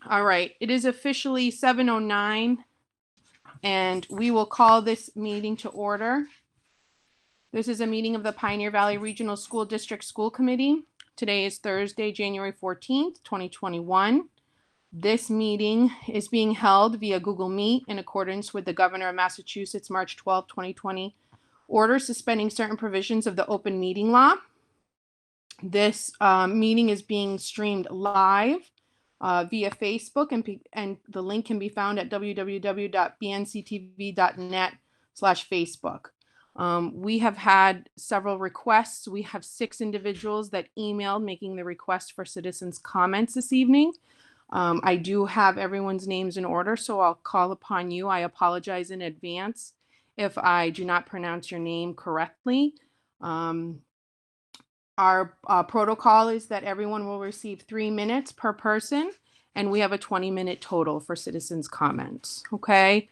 All right, it is officially 7:09, and we will call this meeting to order. This is a meeting of the Pioneer Valley Regional School District School Committee. Today is Thursday, January 14th, 2021. This meeting is being held via Google Meet in accordance with the Governor of Massachusetts, March 12, 2020, order suspending certain provisions of the open meeting law. This meeting is being streamed live via Facebook, and the link can be found at www.bnctv.net/Facebook. We have had several requests. We have 6 individuals that emailed making the request for citizens' comments this evening. I do have everyone's names in order, so I'll call upon you. I apologize in advance if I do not pronounce your name correctly. Our protocol is that everyone will receive 3 minutes per person, and we have a 20-minute total for citizens' comments. Okay.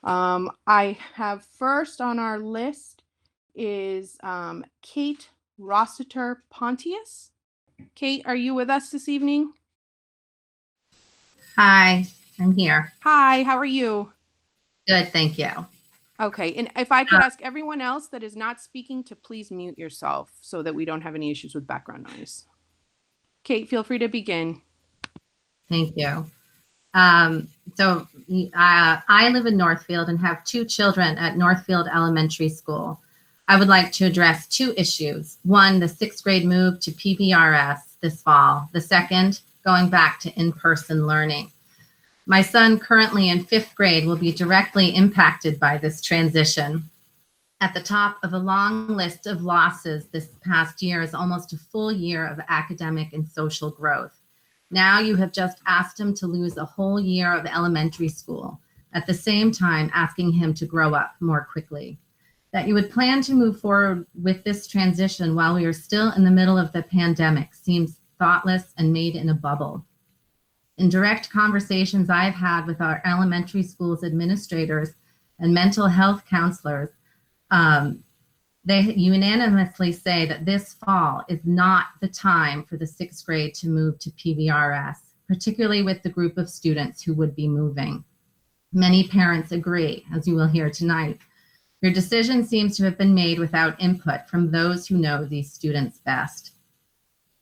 I have first on our list is Kate Rossiter Pontius. Kate, are you with us this evening? Hi, I'm here. Hi, how are you? Good, thank you. Okay, and if I could ask everyone else that is not speaking to please mute yourself so that we don't have any issues with background noise. Kate, feel free to begin. Thank you. So I live in Northfield and have 2 children at Northfield Elementary School. I would like to address 2 issues. One, the 6th grade move to PVRS this fall. The second, going back to in-person learning. My son, currently in 5th grade, will be directly impacted by this transition. At the top of a long list of losses this past year is almost a full year of academic and social growth. Now you have just asked him to lose a whole year of elementary school, at the same time asking him to grow up more quickly. That you would plan to move forward with this transition while we are still in the middle of the pandemic seems thoughtless and made in a bubble. In direct conversations I've had with our elementary schools administrators and mental health counselors, they unanimously say that this fall is not the time for the 6th grade to move to PVRS, particularly with the group of students who would be moving. Many parents agree, as you will hear tonight. Your decision seems to have been made without input from those who know these students best.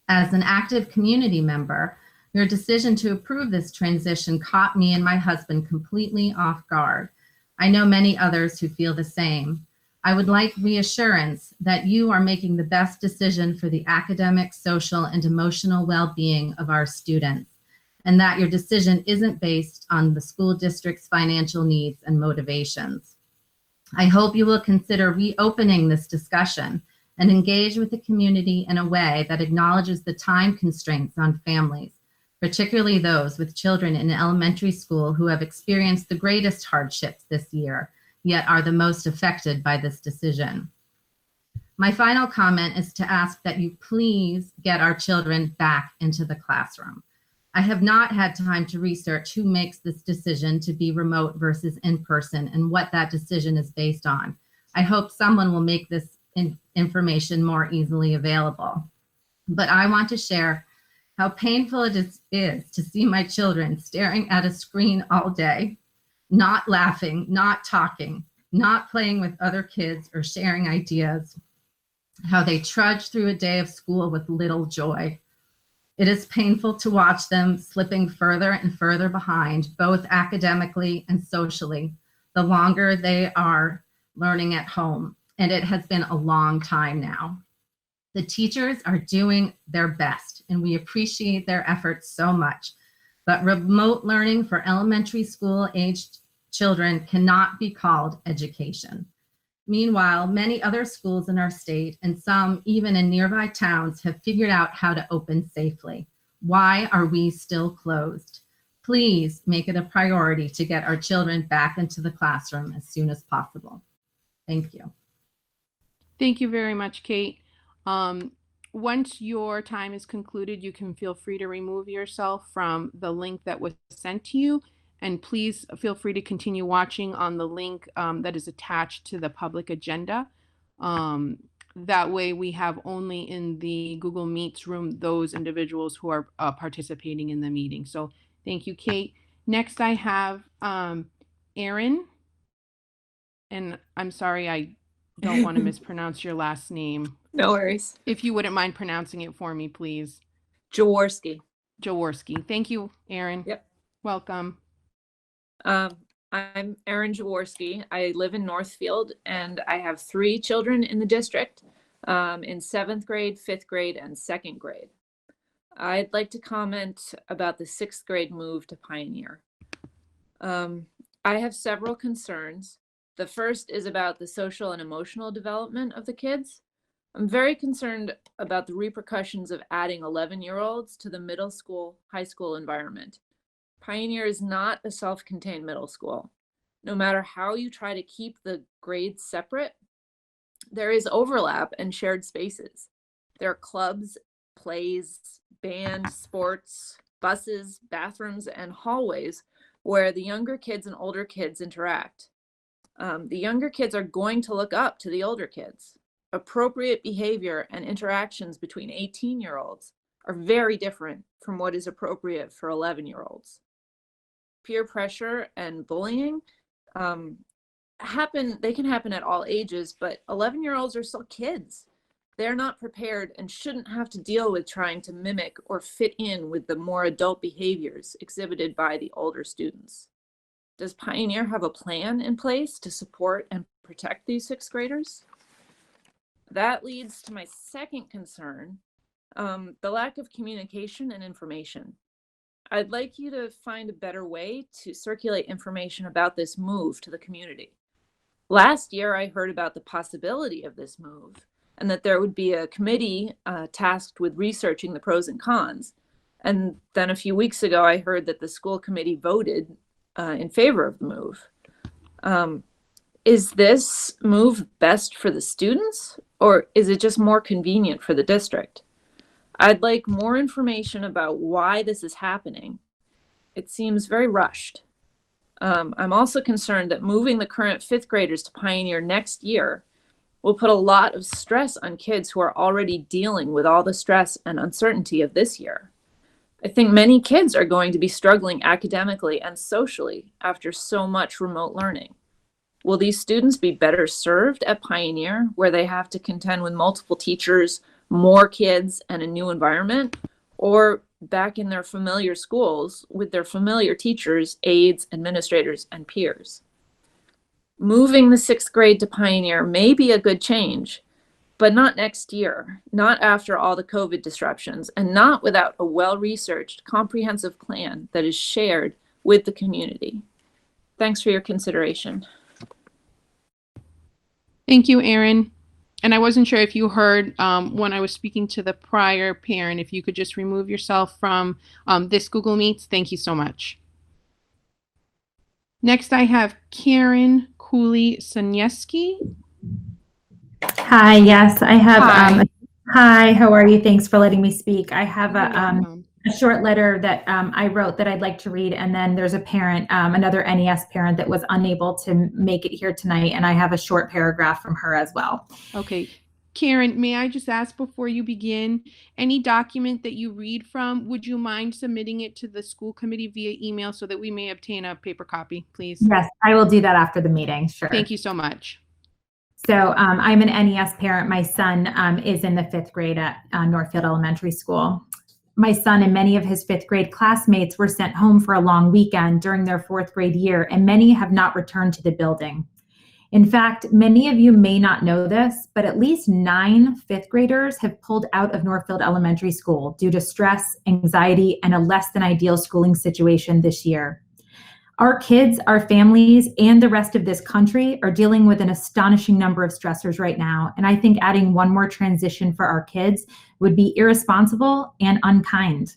As an active community member, your decision to approve this transition caught me and my husband completely off guard. I know many others who feel the same. I would like reassurance that you are making the best decision for the academic, social, and emotional well-being of our students, and that your decision isn't based on the school district's financial needs and motivations. I hope you will consider reopening this discussion and engage with the community in a way that acknowledges the time constraints on families, particularly those with children in elementary school who have experienced the greatest hardships this year, yet are the most affected by this decision. My final comment is to ask that you please get our children back into the classroom. I have not had time to research who makes this decision to be remote versus in-person and what that decision is based on. I hope someone will make this information more easily available. But I want to share how painful it is to see my children staring at a screen all day, not laughing, not talking, not playing with other kids or sharing ideas, how they trudge through a day of school with little joy. It is painful to watch them slipping further and further behind, both academically and socially, the longer they are learning at home. And it has been a long time now. The teachers are doing their best, and we appreciate their efforts so much. But remote learning for elementary school aged children cannot be called education. Meanwhile, many other schools in our state, and some even in nearby towns, have figured out how to open safely. Why are we still closed? Please make it a priority to get our children back into the classroom as soon as possible. Thank you. Thank you very much, Kate. Once your time is concluded, you can feel free to remove yourself from the link that was sent to you. And please feel free to continue watching on the link that is attached to the public agenda. That way we have only in the Google Meets room those individuals who are participating in the meeting. So Thank you, Kate. Next, I have Aaron. And I'm sorry, I don't want to mispronounce your last name. No worries. If you wouldn't mind pronouncing it for me, please. Jaworski. Jaworski. Thank you, Aaron. Yep. Welcome. I'm Erin Jaworski. I live in Northfield, and I have 3 children in the district, in 7th grade, 5th grade, and 2nd grade. I'd like to comment about the 6th grade move to Pioneer. I have several concerns. The first is about the social and emotional development of the kids. I'm very concerned about the repercussions of adding 11-year-olds to the middle school, high school environment. Pioneer is not a self-contained middle school. No matter how you try to keep the grades separate, there is overlap and shared spaces. There are clubs, plays, band, sports, buses, bathrooms, and hallways where the younger kids and older kids interact. The younger kids are going to look up to the older kids. Appropriate behavior and interactions between 18-year-olds are very different from what is appropriate for 11-year-olds. Peer pressure and bullying they can happen at all ages, but 11-year-olds are still kids. They're not prepared and shouldn't have to deal with trying to mimic or fit in with the more adult behaviors exhibited by the older students. Does Pioneer have a plan in place to support and protect these 6th graders? That leads to my second concern, the lack of communication and information. I'd like you to find a better way to circulate information about this move to the community. Last year, I heard about the possibility of this move and that there would be a committee tasked with researching the pros and cons. And then a few weeks ago, I heard that the school committee voted in favor of the move. Is this move best for the students, or is it just more convenient for the district? I'd like more information about why this is happening. It seems very rushed. I'm also concerned that moving the current 5th graders to Pioneer next year will put a lot of stress on kids who are already dealing with all the stress and uncertainty of this year. I think many kids are going to be struggling academically and socially after so much remote learning. Will these students be better served at Pioneer, where they have to contend with multiple teachers, more kids, and a new environment, or back in their familiar schools with their familiar teachers, aides, administrators, and peers? Moving the 6th grade to Pioneer may be a good change, but not next year, not after all the COVID disruptions, and not without a well-researched, comprehensive plan that is shared with the community. Thanks for your consideration. Thank you, Aaron. And I wasn't sure if you heard when I was speaking to the prior parent, if you could just remove yourself from this Google Meets. Thank you so much. Next, I have Karen Cooley Saneski. Hi, yes, I have. Hi. Hi, how are you? Thanks for letting me speak. I have You're welcome. a short letter that I wrote that I'd like to read, and then there's a parent, another NES parent that was unable to make it here tonight, and I have a short paragraph from her as well. Okay. Karen, may I just ask before you begin, any document that you read from, would you mind submitting it to the school committee via email so that we may obtain a paper copy, please? Yes, I will do that after the meeting, sure. Thank you so much. So I'm an NES parent. My son is in the 5th grade at Northfield Elementary School. My son and many of his 5th grade classmates were sent home for a long weekend during their 4th grade year, and many have not returned to the building. In fact, many of you may not know this, but at least 9 5th graders have pulled out of Northfield Elementary School due to stress, anxiety, and a less than ideal schooling situation this year. Our kids, our families, and the rest of this country are dealing with an astonishing number of stressors right now, and I think adding one more transition for our kids would be irresponsible and unkind.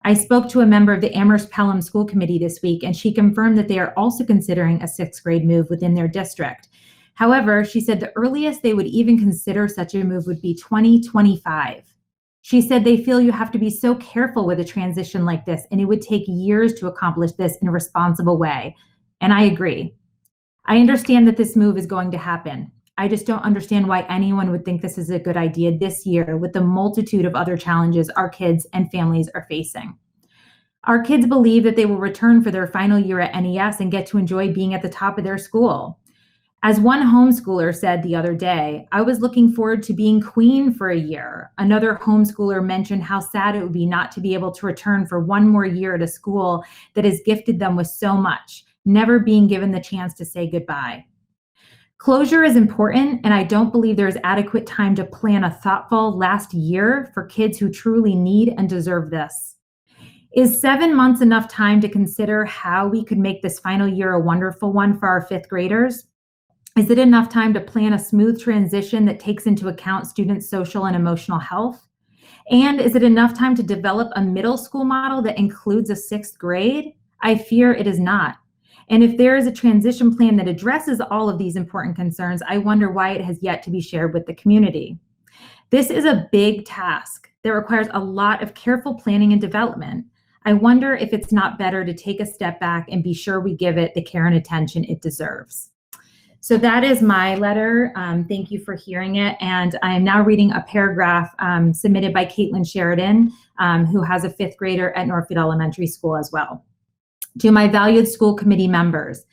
I spoke to a member of the Amherst Pelham School Committee this week, and she confirmed that they are also considering a 6th grade move within their district. However, she said the earliest they would even consider such a move would be 2025. She said they feel you have to be so careful with a transition like this, and it would take years to accomplish this in a responsible way. And I agree. I understand that this move is going to happen. I just don't understand why anyone would think this is a good idea this year with the multitude of other challenges our kids and families are facing. Our kids believe that they will return for their final year at NES and get to enjoy being at the top of their school. As one homeschooler said the other day, I was looking forward to being queen for a year. Another homeschooler mentioned how sad it would be not to be able to return for one more year at a school that has gifted them with so much, never being given the chance to say goodbye. Closure is important, and I don't believe there is adequate time to plan a thoughtful last year for kids who truly need and deserve this. Is 7 months enough time to consider how we could make this final year a wonderful one for our fifth graders? Is it enough time to plan a smooth transition that takes into account students' social and emotional health? And is it enough time to develop a middle school model that includes a sixth grade? I fear it is not. And if there is a transition plan that addresses all of these important concerns, I wonder why it has yet to be shared with the community. This is a big task that requires a lot of careful planning and development. I wonder if it's not better to take a step back and be sure we give it the care and attention it deserves. So that is my letter. Thank you for hearing it. And I am now reading a paragraph submitted by Caitlin Sheridan, who has a fifth grader at Northfield Elementary School as well. To my valued school committee members,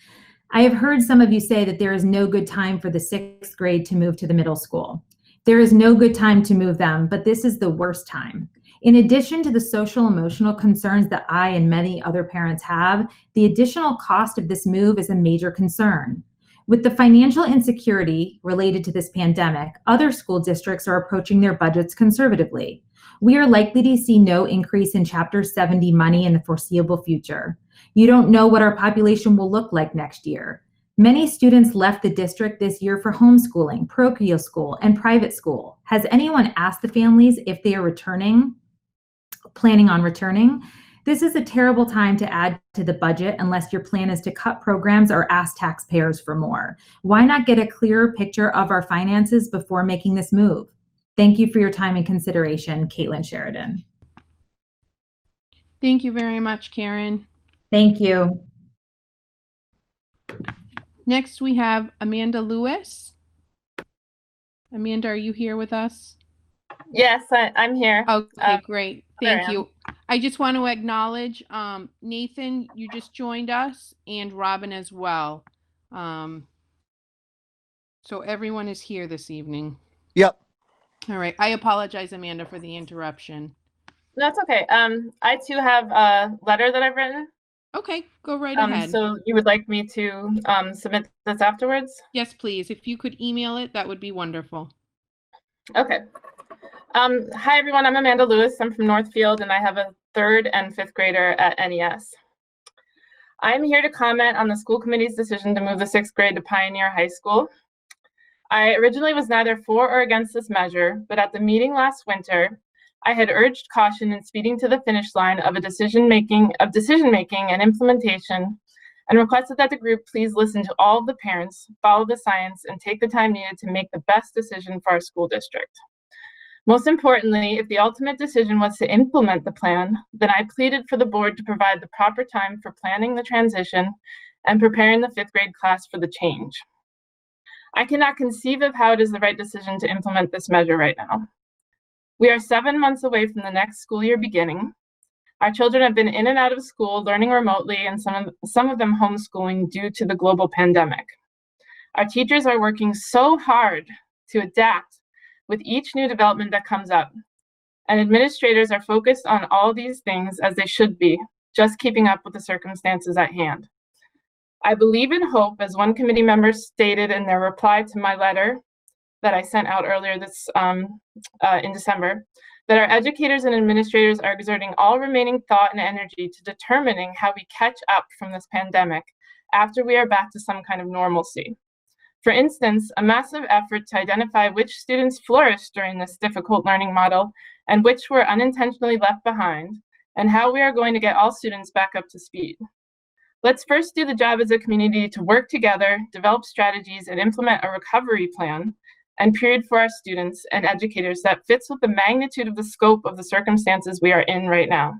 I have heard some of you say that there is no good time for the sixth grade to move to the middle school. There is no good time to move them, but this is the worst time. In addition to the social emotional concerns that I and many other parents have, the additional cost of this move is a major concern. With the financial insecurity related to this pandemic, other school districts are approaching their budgets conservatively. We are likely to see no increase in Chapter 70 money in the foreseeable future. You don't know what our population will look like next year. Many students left the district this year for homeschooling, parochial school, and private school. Has anyone asked the families if they are planning on returning? This is a terrible time to add to the budget unless your plan is to cut programs or ask taxpayers for more. Why not get a clearer picture of our finances before making this move? Thank you for your time and consideration, Caitlin Sheridan. Thank you very much, Karen. Thank you. Next, we have Amanda Lewis. Amanda, are you here with us? Yes, I'm here. Okay, great. there I Thank you. I just want to acknowledge Nathan, you just joined us, and Robin as well. So everyone is here this evening. Yep. All right. I apologize, Amanda, for the interruption. That's okay. I too have a letter that I've written. Okay, go right ahead. So you would like me to submit this afterwards? Yes, please. If you could email it, that would be wonderful. Okay. Hi, everyone. I'm Amanda Lewis. I'm from Northfield, and I have a third and fifth grader at NES. I'm here to comment on the school committee's decision to move the sixth grade to Pioneer High School. I originally was neither for or against this measure, but at the meeting last winter, I had urged caution in speeding to the finish line of decision-making and implementation, and requested that the group please listen to all of the parents, follow the science, and take the time needed to make the best decision for our school district. Most importantly, if the ultimate decision was to implement the plan, then I pleaded for the board to provide the proper time for planning the transition and preparing the fifth grade class for the change. I cannot conceive of how it is the right decision to implement this measure right now. We are 7 months away from the next school year beginning. Our children have been in and out of school, learning remotely, and some of them homeschooling due to the global pandemic. Our teachers are working so hard to adapt with each new development that comes up, and administrators are focused on all these things as they should be, just keeping up with the circumstances at hand. I believe in hope, as one committee member stated in their reply to my letter that I sent out earlier in December, that our educators and administrators are exerting all remaining thought and energy to determining how we catch up from this pandemic after we are back to some kind of normalcy. For instance, a massive effort to identify which students flourished during this difficult learning model and which were unintentionally left behind, and how we are going to get all students back up to speed. Let's first do the job as a community to work together, develop strategies, and implement a recovery plan and period for our students and educators that fits with the magnitude of the scope of the circumstances we are in right now.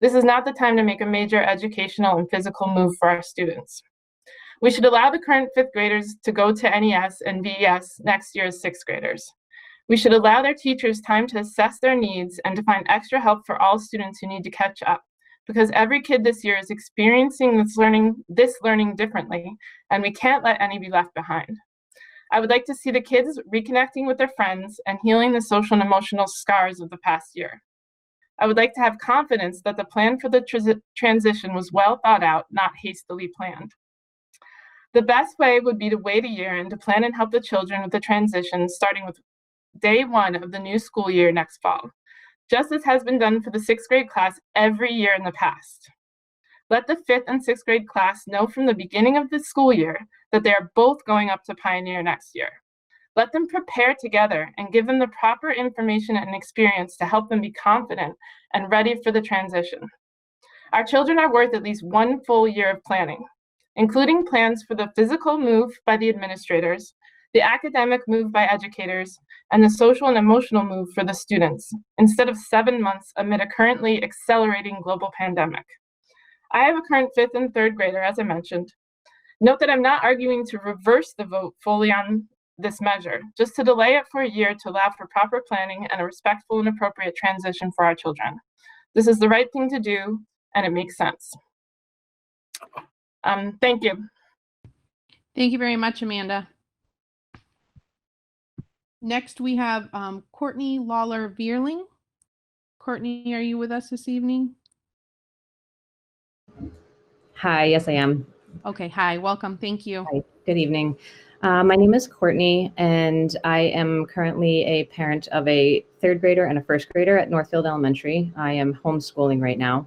This is not the time to make a major educational and physical move for our students. We should allow the current fifth graders to go to NES and VES next year as sixth graders. We should allow their teachers time to assess their needs and to find extra help for all students who need to catch up, because every kid this year is experiencing this learning differently, and we can't let any be left behind. I would like to see the kids reconnecting with their friends and healing the social and emotional scars of the past year. I would like to have confidence that the plan for the transition was well thought out, not hastily planned. The best way would be to wait a year and to plan and help the children with the transition, starting with day one of the new school year next fall, just as has been done for the 6th grade class every year in the past. Let the 5th and 6th grade class know from the beginning of the school year that they are both going up to Pioneer next year. Let them prepare together and give them the proper information and experience to help them be confident and ready for the transition. Our children are worth at least 1 full year of planning, including plans for the physical move by the administrators, the academic move by educators, and the social and emotional move for the students, instead of 7 months amid a currently accelerating global pandemic. I have a current 5th and 3rd grader, as I mentioned. Note that I'm not arguing to reverse the vote fully on this measure, just to delay it for a year to allow for proper planning and a respectful and appropriate transition for our children. This is the right thing to do, and it makes sense. Thank you. Thank you very much, Amanda. Next, we have Courtney Lawler-Veerling. Courtney, are you with us this evening? Hi, yes, I am. Okay, hi, welcome, thank you. Hi, good evening. My name is Courtney, and I am currently a parent of a 3rd grader and a 1st grader at Northfield Elementary. I am homeschooling right now.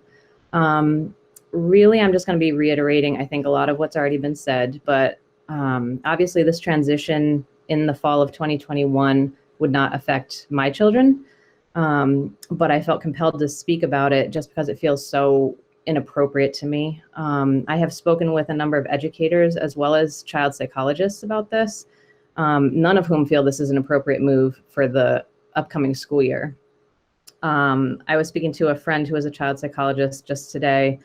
Really, I'm just going to be reiterating, I think, a lot of what's already been said, but obviously this transition in the fall of 2021 would not affect my children, but I felt compelled to speak about it just because it feels so inappropriate to me. I have spoken with a number of educators as well as child psychologists about this, none of whom feel this is an appropriate move for the upcoming school year. I was speaking to a friend who is a child psychologist just today,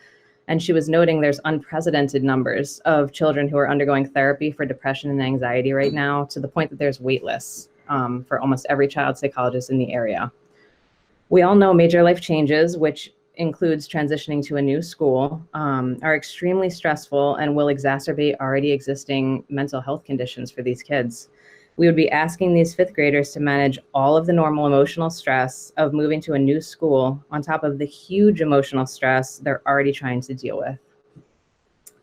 and she was noting there's unprecedented numbers of children who are undergoing therapy for depression and anxiety right now, to the point that there's wait lists for almost every child psychologist in the area. We all know major life changes, which includes transitioning to a new school, are extremely stressful and will exacerbate already existing mental health conditions for these kids. We would be asking these 5th graders to manage all of the normal emotional stress of moving to a new school on top of the huge emotional stress they're already trying to deal with.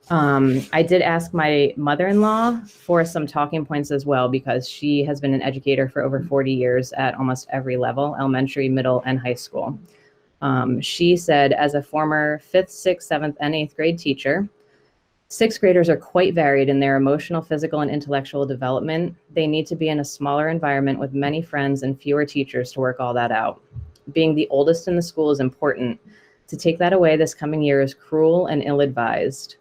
I did ask my mother-in-law for some talking points as well, because she has been an educator for over 40 years at almost every level, elementary, middle, and high school. She said, as a former 5th, 6th, 7th, and 8th grade teacher, 6th graders are quite varied in their emotional, physical, and intellectual development. They need to be in a smaller environment with many friends and fewer teachers to work all that out. Being the oldest in the school is important. To take that away this coming year is cruel and ill-advised.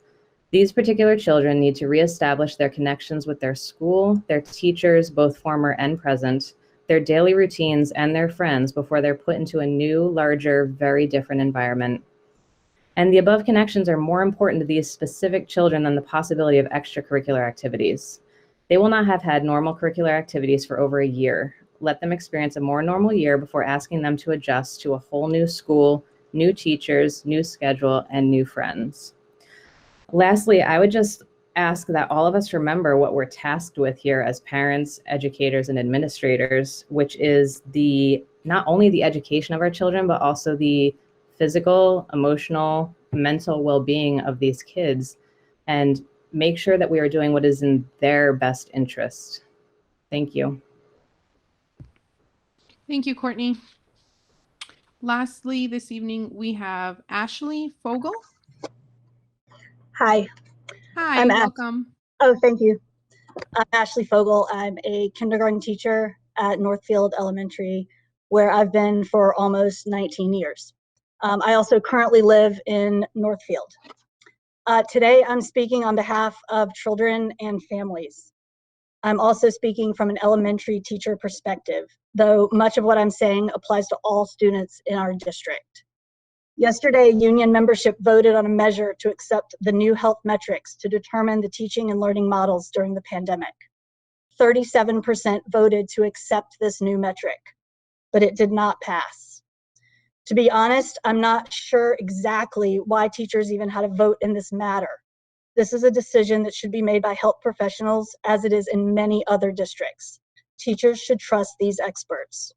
These particular children need to reestablish their connections with their school, their teachers, both former and present, their daily routines, and their friends before they're put into a new, larger, very different environment. And the above connections are more important to these specific children than the possibility of extracurricular activities. They will not have had normal curricular activities for over a year. Let them experience a more normal year before asking them to adjust to a whole new school, new teachers, new schedule, and new friends. Lastly, I would just ask that all of us remember what we're tasked with here as parents, educators, and administrators, which is not only the education of our children, but also the physical, emotional, mental well-being of these kids, and make sure that we are doing what is in their best interest. Thank you. Thank you, Courtney. Lastly, this evening, we have Ashley Fogel. Hi. Hi, I'm welcome. Oh, thank you. I'm Ashley Fogel. I'm a kindergarten teacher at Northfield Elementary, where I've been for almost 19 years. I also currently live in Northfield. Today, I'm speaking on behalf of children and families. I'm also speaking from an elementary teacher perspective, though much of what I'm saying applies to all students in our district. Yesterday, union membership voted on a measure to accept the new health metrics to determine the teaching and learning models during the pandemic. 37% voted to accept this new metric, but it did not pass. To be honest, I'm not sure exactly why teachers even had a vote in this matter. This is a decision that should be made by health professionals, as it is in many other districts. Teachers should trust these experts.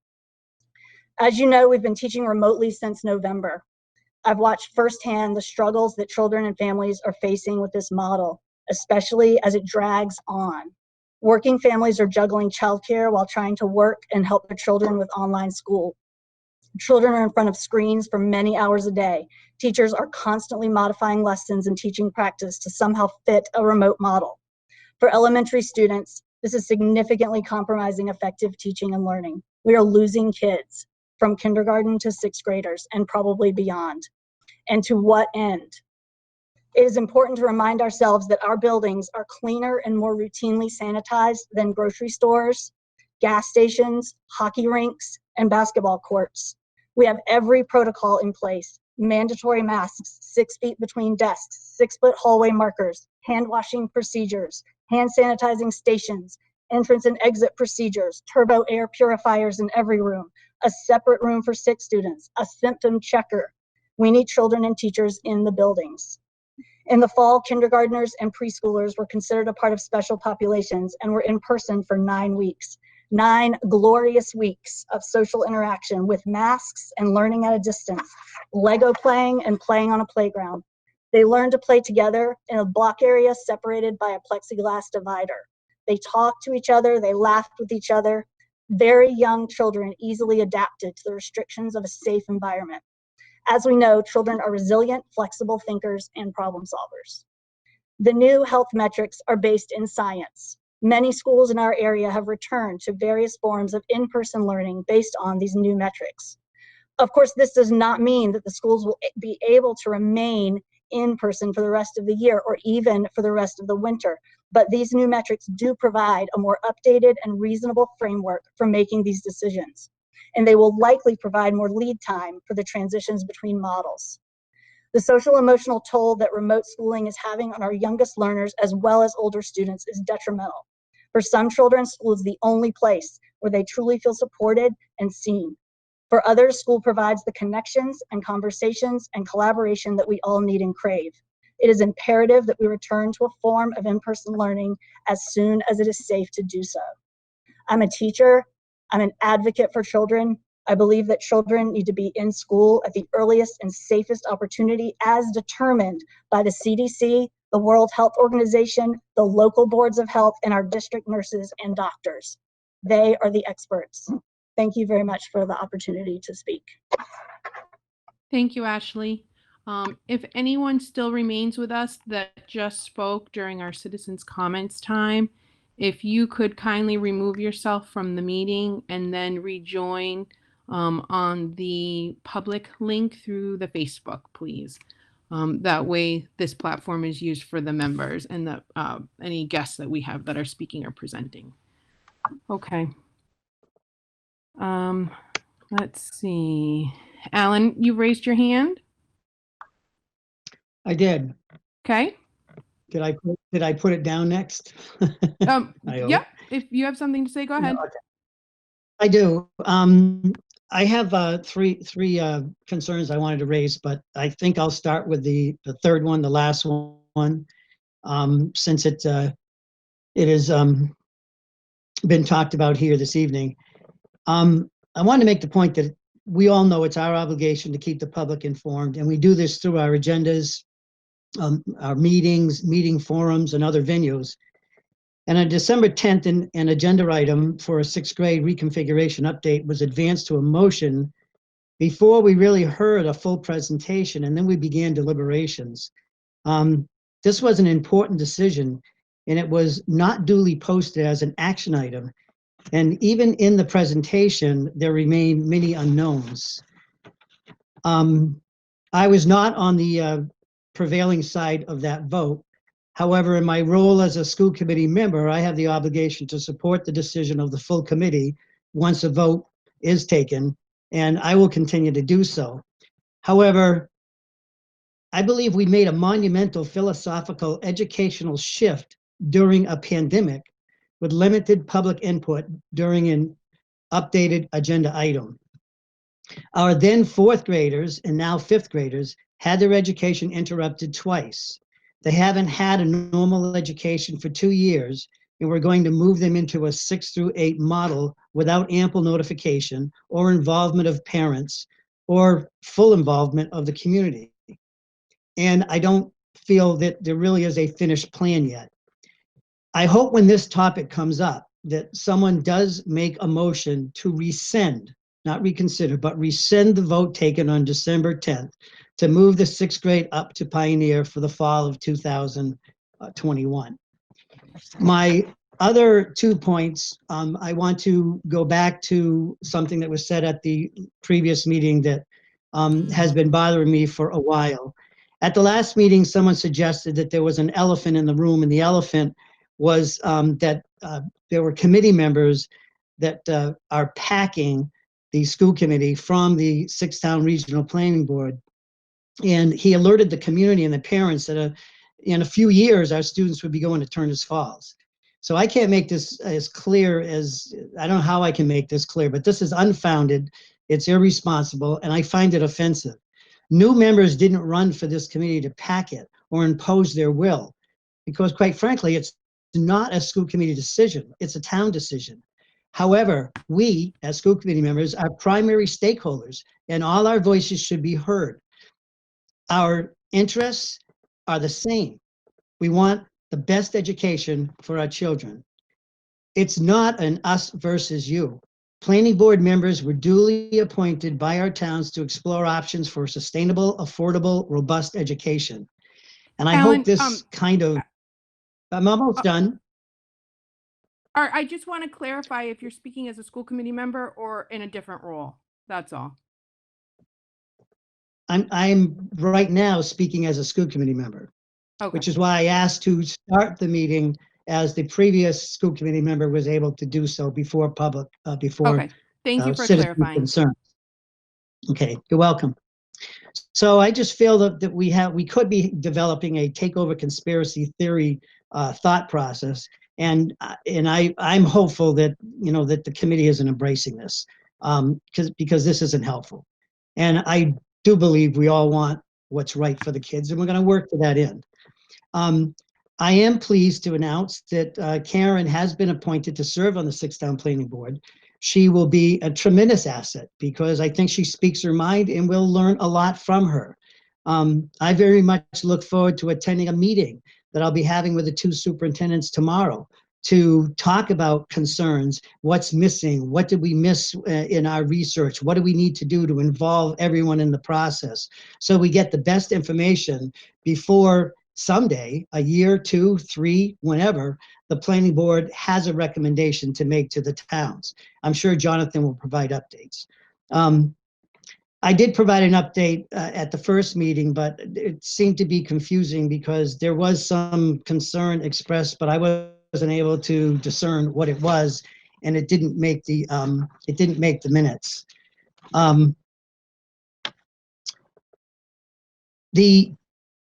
As you know, we've been teaching remotely since November. I've watched firsthand the struggles that children and families are facing with this model, especially as it drags on. Working families are juggling childcare while trying to work and help their children with online school. Children are in front of screens for many hours a day. Teachers are constantly modifying lessons and teaching practice to somehow fit a remote model. For elementary students, this is significantly compromising effective teaching and learning. We are losing kids from kindergarten to sixth graders and probably beyond. And to what end? It is important to remind ourselves that our buildings are cleaner and more routinely sanitized than grocery stores, gas stations, hockey rinks, and basketball courts. We have every protocol in place: mandatory masks, 6 feet between desks, 6-foot hallway markers, hand washing procedures, hand sanitizing stations, entrance and exit procedures, turbo air purifiers in every room, a separate room for sick students, a symptom checker. We need children and teachers in the buildings. In the fall, kindergartners and preschoolers were considered a part of special populations and were in person for 9 weeks. 9 glorious weeks of social interaction with masks and learning at a distance, Lego playing and playing on a playground. They learned to play together in a block area separated by a plexiglass divider. They talked to each other, they laughed with each other. Very young children easily adapted to the restrictions of a safe environment. As we know, children are resilient, flexible thinkers, and problem solvers. The new health metrics are based in science. Many schools in our area have returned to various forms of in-person learning based on these new metrics. Of course, this does not mean that the schools will be able to remain in person for the rest of the year or even for the rest of the winter, but these new metrics do provide a more updated and reasonable framework for making these decisions, and they will likely provide more lead time for the transitions between models. The social emotional toll that remote schooling is having on our youngest learners as well as older students is detrimental. For some children, school is the only place where they truly feel supported and seen. For others, school provides the connections and conversations and collaboration that we all need and crave. It is imperative that we return to a form of in-person learning as soon as it is safe to do so. I'm a teacher. I'm an advocate for children. I believe that children need to be in school at the earliest and safest opportunity as determined by the CDC, the World Health Organization, the local boards of health, and our district nurses and doctors. They are the experts. Thank you very much for the opportunity to speak. Thank you, Ashley. If anyone still remains with us that just spoke during our citizens' comments time, if you could kindly remove yourself from the meeting and then rejoin on the public link through the Facebook, please. That way this platform is used for the members and the any guests that we have that are speaking or presenting. Okay. Let's see. Alan, you raised your hand? I did. Okay. Did I put it down next? Yep. If you have something to say, go ahead. Okay. I do. I have three concerns I wanted to raise, but I think I'll start with the third one, the last one, since it has been talked about here this evening. I wanted to make the point that we all know it's our obligation to keep the public informed, and we do this through our agendas, our meetings, meeting forums, and other venues. And on December 10th, an agenda item for a 6th grade reconfiguration update was advanced to a motion before we really heard a full presentation, and then we began deliberations. This was an important decision, and it was not duly posted as an action item. And even in the presentation, there remain many unknowns. I was not on the prevailing side of that vote. However, in my role as a school committee member, I have the obligation to support the decision of the full committee once a vote is taken, and I will continue to do so. However, I believe we made a monumental philosophical educational shift during a pandemic with limited public input during an updated agenda item. Our then fourth graders and now fifth graders had their education interrupted twice. They haven't had a normal education for 2 years, and we're going to move them into a 6 through 8 model without ample notification or involvement of parents or full involvement of the community. And I don't feel that there really is a finished plan yet. I hope when this topic comes up that someone does make a motion to rescind, not reconsider, but rescind the vote taken on December 10th to move the 6th grade up to Pioneer for the fall of 2021. My other 2 points, I want to go back to something that was said at the previous meeting that has been bothering me for a while. At the last meeting, someone suggested that there was an elephant in the room, and the elephant was that there were committee members that are packing the school committee from the Six-Town Regional Planning Board. And he alerted the community and the parents that in a few years, our students would be going to Turner's Falls. So I can't make this as clear as, I don't know how I can make this clear, but this is unfounded, it's irresponsible, and I find it offensive. New members didn't run for this committee to pack it or impose their will, because quite frankly, it's not a school committee decision, it's a town decision. However, we as school committee members are primary stakeholders, and all our voices should be heard. Our interests are the same. We want the best education for our children. It's not an us versus you. Planning board members were duly appointed by our towns to explore options for sustainable, affordable, robust education. And I Alan, hope this I'm almost done. I just want to clarify if you're speaking as a school committee member or in a different role. That's all. I'm right now speaking as a school committee member, Okay. which is why I asked to start the meeting as the previous school committee member was able to do so before public, before Okay. Thank you for citizen clarifying. concerns. Okay, you're welcome. So I just feel that we could be developing a takeover conspiracy theory thought process, and I'm hopeful that that the committee isn't embracing this, because this isn't helpful, and I do believe we all want what's right for the kids, and we're going to work to that end. I am pleased to announce that Karen has been appointed to serve on the Six-Town Planning Board. She will be a tremendous asset because I think she speaks her mind and we'll learn a lot from her. I very much look forward to attending a meeting that I'll be having with the two superintendents tomorrow to talk about concerns, what's missing, what did we miss in our research, what do we need to do to involve everyone in the process so we get the best information before someday, a year, 2, 3, whenever, the planning board has a recommendation to make to the towns. I'm sure Jonathan will provide updates. I did provide an update at the first meeting, but it seemed to be confusing because there was some concern expressed, but I wasn't able to discern what it was, and it didn't make the minutes.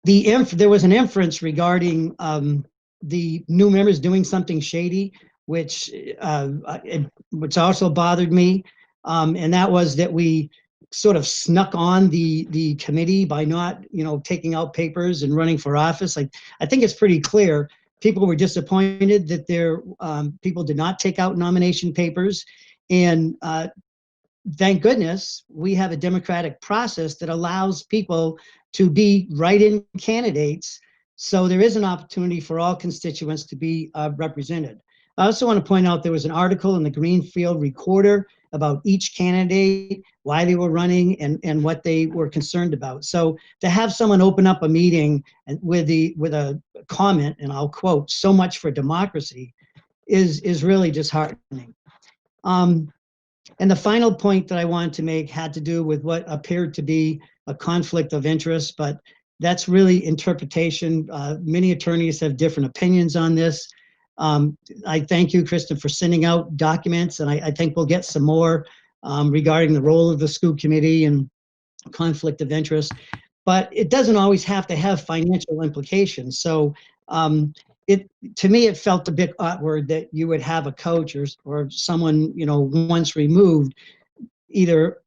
There was an inference regarding the new members doing something shady, which also bothered me, and that was that we sort of snuck on the committee by not taking out papers and running for office. I think it's pretty clear people were disappointed that people did not take out nomination papers, and thank goodness we have a democratic process that allows people to be write-in candidates, so there is an opportunity for all constituents to be represented. I also want to point out there was an article in the Greenfield Recorder about each candidate, why they were running, and what they were concerned about. So to have someone open up a meeting with a comment, and I'll quote, "so much for democracy," is really disheartening. And the final point that I wanted to make had to do with what appeared to be a conflict of interest, but that's really interpretation. Many attorneys have different opinions on this. I thank you, Kristen, for sending out documents, and I think we'll get some more regarding the role of the school committee and conflict of interest, but it doesn't always have to have financial implications. So to me, it felt a bit awkward that you would have a coach or someone, once removed, either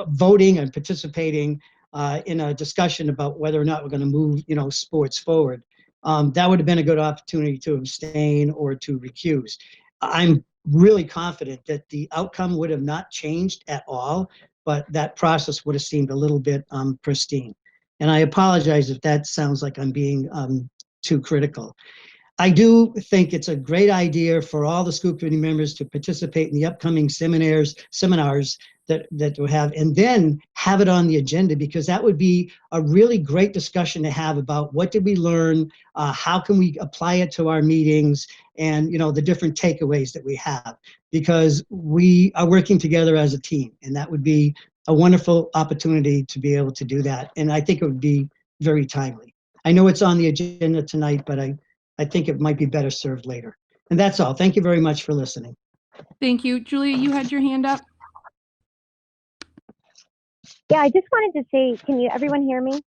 voting and participating in a discussion about whether or not we're going to move, sports forward. That would have been a good opportunity to abstain or to recuse. I'm really confident that the outcome would have not changed at all, but that process would have seemed a little bit pristine. And I apologize if that sounds like I'm being too critical. I do think it's a great idea for all the school committee members to participate in the upcoming seminars that we'll have, and then have it on the agenda, because that would be a really great discussion to have about what did we learn, how can we apply it to our meetings, and the different takeaways that we have, because we are working together as a team, and that would be a wonderful opportunity to be able to do that. And I think it would be very timely. I know it's on the agenda tonight, but I think it might be better served later. And that's all. Thank you very much for listening. Thank you. Julia, you had your hand up. Yeah, I just wanted to say, can everyone hear me?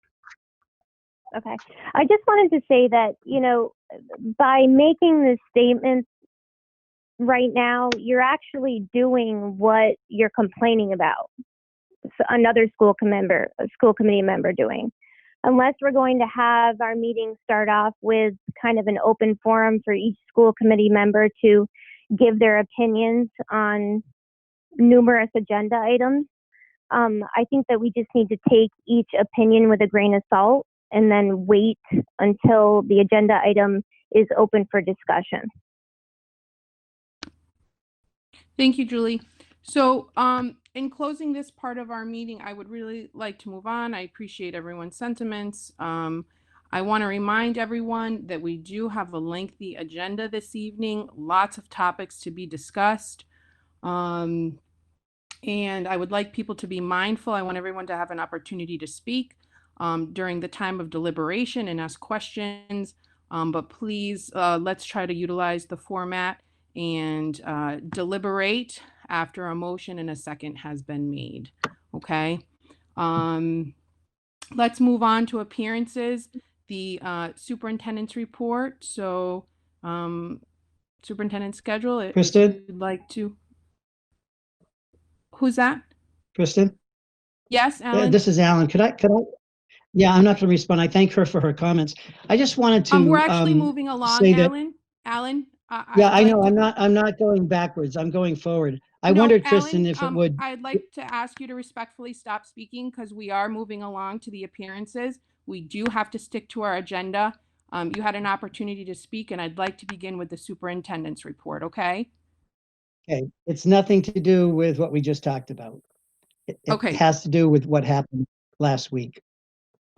Okay. I just wanted to say that, by making this statement right now, you're actually doing what you're complaining about. So another school committee member doing. Unless we're going to have our meeting start off with kind of an open forum for each school committee member to give their opinions on numerous agenda items, I think that we just need to take each opinion with a grain of salt and then wait until the agenda item is open for discussion. Thank you, Julie. So in closing this part of our meeting, I would really like to move on. I appreciate everyone's sentiments. I want to remind everyone that we do have a lengthy agenda this evening, lots of topics to be discussed. And I would like people to be mindful. I want everyone to have an opportunity to speak during the time of deliberation and ask questions. But please, let's try to utilize the format and deliberate after a motion and a second has been made. Okay. Let's move on to appearances. The superintendent's report. So superintendent's schedule. Kristen? If you'd like to. Who's that? Kristen? Yes, Alan? This is Alan. Could I? Yeah, I'm not going to respond. I thank her for her comments. I just wanted to we're actually moving along, say that, Alan. yeah, I know. I'm not going backwards. I'm going forward. I wondered, Kristen, if it would. I'd like to ask you to respectfully stop speaking because we are moving along to the appearances. We do have to stick to our agenda. You had an opportunity to speak, and I'd like to begin with the superintendent's report, okay? Okay, it's nothing to do with what we just talked about. It Okay. has to do with what happened last week.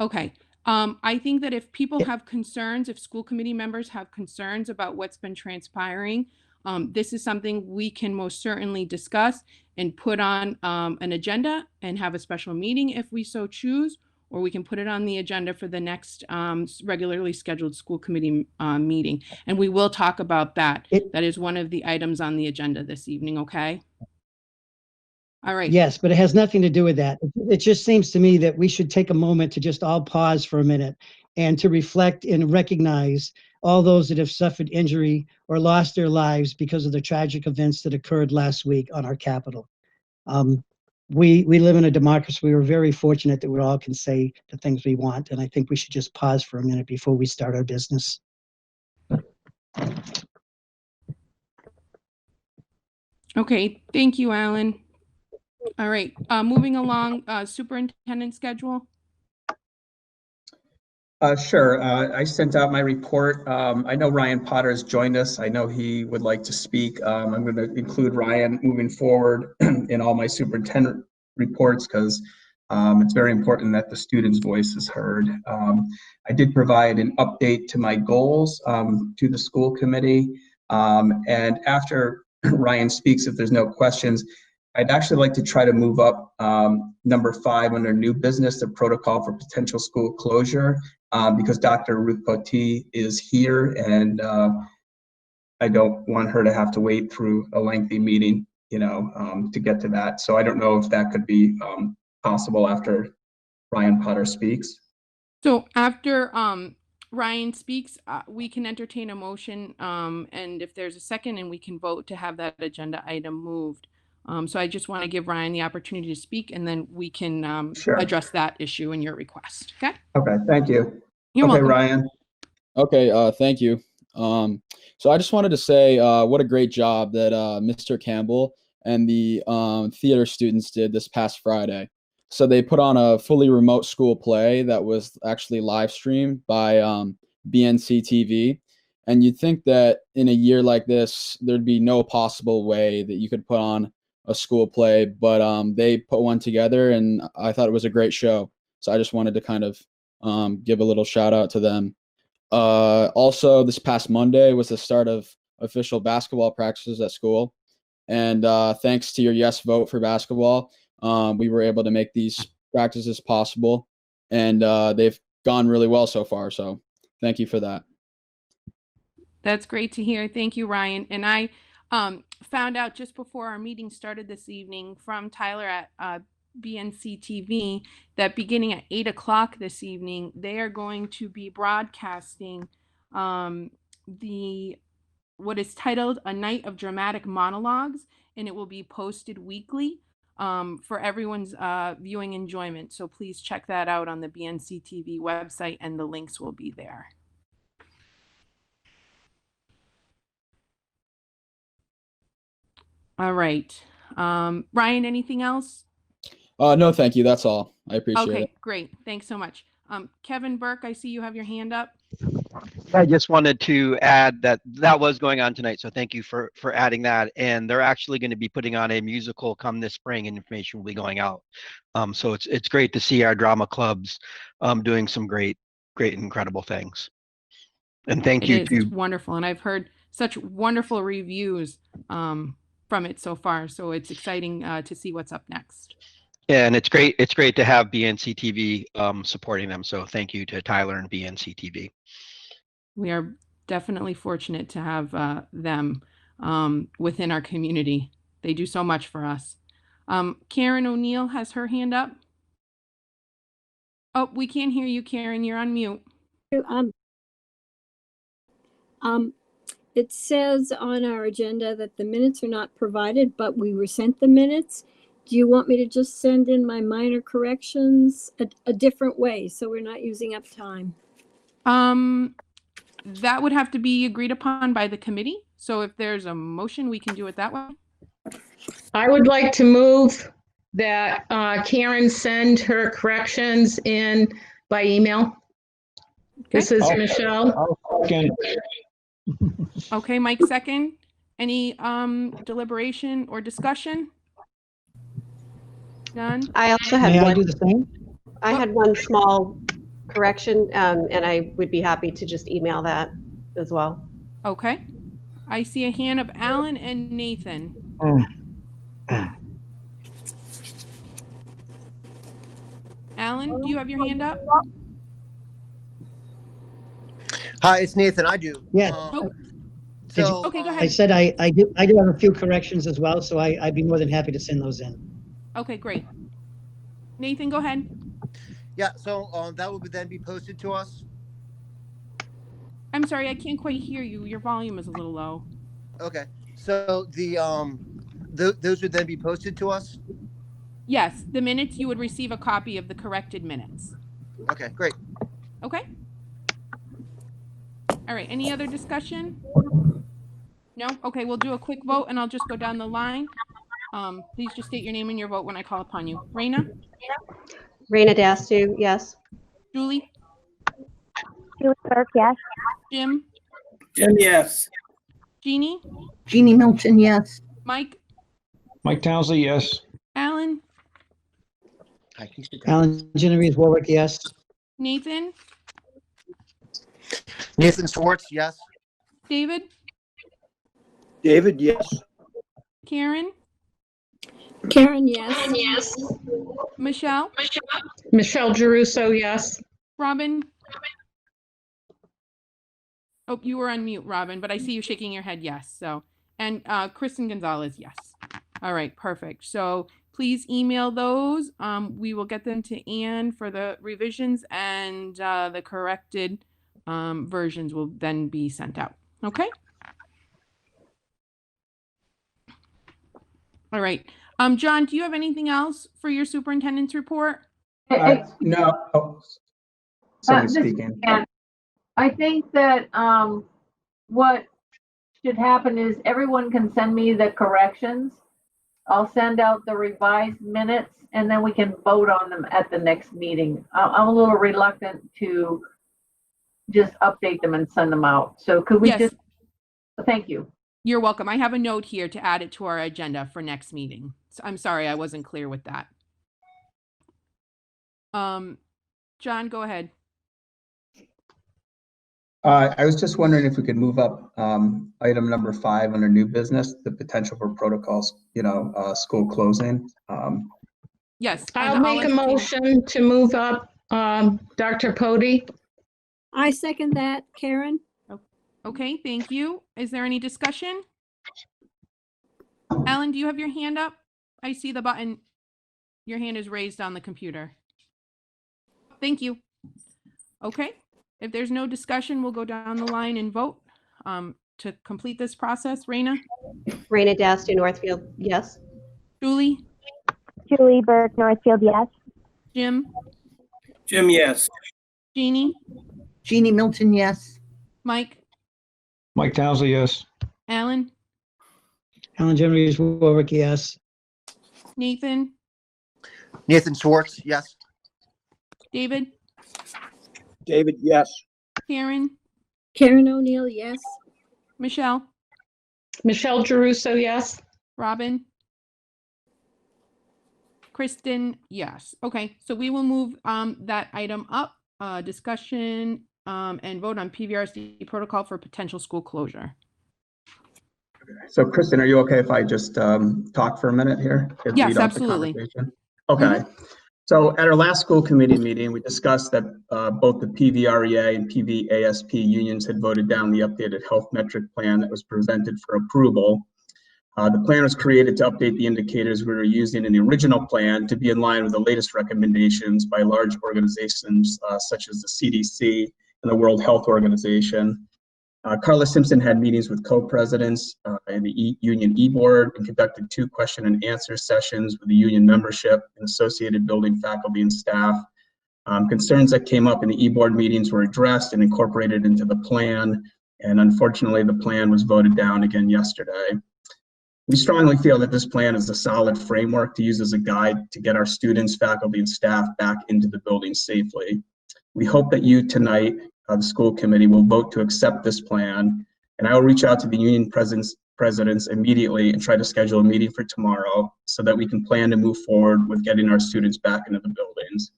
Okay. I think that if people have concerns, if school committee members have concerns about what's been transpiring, this is something we can most certainly discuss and put on an agenda and have a special meeting if we so choose, or we can put it on the agenda for the next regularly scheduled school committee meeting. And we will talk about that. That is one of the items on the agenda this evening, okay? All right. Yes, but it has nothing to do with that. It just seems to me that we should take a moment to just all pause for a minute and to reflect and recognize all those that have suffered injury or lost their lives because of the tragic events that occurred last week on our Capitol. We live in a democracy. We are very fortunate that we all can say the things we want, and I think we should just pause for a minute before we start our business. Okay, thank you, Alan. All right, moving along, superintendent schedule. Sure. I sent out my report. I know Ryan Potter has joined us. I know he would like to speak. I'm going to include Ryan moving forward in all my superintendent reports because it's very important that the student's voice is heard. I did provide an update to my goals to the school committee. And after Ryan speaks, if there's no questions, I'd actually like to try to move up number 5 under new business, the protocol for potential school closure, because Dr. Ruth Poteet is here and I don't want her to have to wait through a lengthy meeting, to get to that. So I don't know if that could be possible after Ryan Potter speaks. So after Ryan speaks, we can entertain a motion and if there's a second and we can vote to have that agenda item moved. So I just want to give Ryan the opportunity to speak, and then we can Sure. address that issue in your request. Okay? Okay, thank you. You're Okay, welcome. Ryan. Okay, thank you. So I just wanted to say what a great job that Mr. Campbell and the theater students did this past Friday. So they put on a fully remote school play that was actually live streamed by BNC TV. And you'd think that in a year like this, there'd be no possible way that you could put on a school play, but they put one together, and I thought it was a great show. So I just wanted to kind of give a little shout out to them. Also, this past Monday was the start of official basketball practices at school. And thanks to your yes vote for basketball, we were able to make these practices possible. And they've gone really well so far. So thank you for that. That's great to hear. Thank you, Ryan. And I found out just before our meeting started this evening from Tyler at BNC TV that beginning at 8 o'clock this evening, they are going to be broadcasting what is titled A Night of Dramatic Monologues, and it will be posted weekly for everyone's viewing enjoyment. So please check that out on the BNC TV website, and the links will be there. All right. Ryan, anything else? No, thank you. That's all. I appreciate Okay, it. great. Thanks so much. Kevin Burke, I see you have your hand up. I just wanted to add that that was going on tonight, so thank you for adding that. And they're actually going to be putting on a musical come this spring, and information will be going out. So it's great to see our drama clubs doing some great, incredible things. And thank you It's wonderful, and I've heard such wonderful reviews from it so far. So it's exciting to see what's up next. Yeah, and it's great to have BNC TV supporting them. So thank you to Tyler and BNC TV. We are definitely fortunate to have them within our community. They do so much for us. Karen O'Neill has her hand up. Oh, we can't hear you, Karen. You're on mute. It says on our agenda that the minutes are not provided, but we were sent the minutes. Do you want me to just send in my minor corrections a different way so we're not using up time? That would have to be agreed upon by the committee. So if there's a motion, we can do it that way. I would like to move that Karen send her corrections in by email. Okay. This is Michelle. Okay, Mike second. Any deliberation or discussion? None? I also had May I one. do the same? I had one small correction, and I would be happy to just email that as well. Okay. I see a hand of Alan and Nathan. Alan, do you have your hand up? Hi, it's Nathan. I do. Yeah. So Okay, go I ahead. said I do have a few corrections as well, so I'd be more than happy to send those in. Okay, great. Nathan, go ahead. yeah, so that will then be posted to us. I'm sorry, I can't quite hear you. Your volume is a little low. Okay. So those would then be posted to us. Yes, the minutes, you would receive a copy of the corrected minutes. Okay, great. Okay. All right, any other discussion? No? Okay, we'll do a quick vote and I'll just go down the line. Please just state your name and your vote when I call upon you. Raina? Raina Dastu, yes. Julie? Julie Burke, yes. Jim? Jim, yes. Jeannie? Jeannie Milton, yes. Mike? Mike Townsley, yes. Alan? Alan Genovese, Warwick, yes. Nathan? Nathan Schwartz, yes. David? David, yes. Karen? Karen, yes. Yes. Michelle? Michelle Geruso, yes. Robin? Oh, you were on mute, Robin, but I see you shaking your head yes. So, and Kristen Gonzalez, yes. All right, perfect. So please email those. We will get them to Anne for the revisions, and the corrected versions will then be sent out. Okay? All right. John, do you have anything else for your superintendent's report? No. Oh, someone's This- speaking. and I think that what should happen is everyone can send me the corrections. I'll send out the revised minutes and then we can vote on them at the next meeting. I'm a little reluctant to just update them and send them out. So could we Yes. thank you. You're welcome. I have a note here to add it to our agenda for next meeting. So I'm sorry I wasn't clear with that. John, go ahead. I was just wondering if we could move up item number 5 under new business, the potential for protocols, school closing. Yes. I'll make a motion to move up Dr. Pody. I second that, Karen. Okay, thank you. Is there any discussion? Alan, do you have your hand up? I see the button. Your hand is raised on the computer. Thank you. Okay, if there's no discussion, we'll go down the line and vote to complete this process. Raina? Raina Dasti, Northfield, yes. Julie? Julie Burke, Northfield, yes. Jim? Jim, yes. Jeannie? Jeannie Milton, yes. Mike? Mike Townsley, yes. Alan? Alan Jeffries, Warwick, yes. Nathan? Nathan Schwartz, yes. David? David, yes. Karen? Karen O'Neill, yes. Michelle? Michelle Geruso, yes. Robin? Kristen, yes. Okay, so we will move that item up, discussion and vote on PVRSD protocol for potential school closure. So Kristen, are you okay if I just talk for a minute here? Yes, Lead off the absolutely. conversation? Okay. So at our last school committee meeting, we discussed that both the PVREA and PVASP unions had voted down the updated health metric plan that was presented for approval. The plan was created to update the indicators we were using in the original plan to be in line with the latest recommendations by large organizations such as the CDC and the World Health Organization. Carla Simpson had meetings with co-presidents and the union e-board and conducted 2 question and answer sessions with the union membership and associated building faculty and staff. Concerns that came up in the e-board meetings were addressed and incorporated into the plan. And unfortunately, the plan was voted down again yesterday. We strongly feel that this plan is a solid framework to use as a guide to get our students, faculty, and staff back into the building safely. We hope that you tonight, the school committee, will vote to accept this plan, and I will reach out to the union presidents immediately and try to schedule a meeting for tomorrow so that we can plan to move forward with getting our students back into the buildings.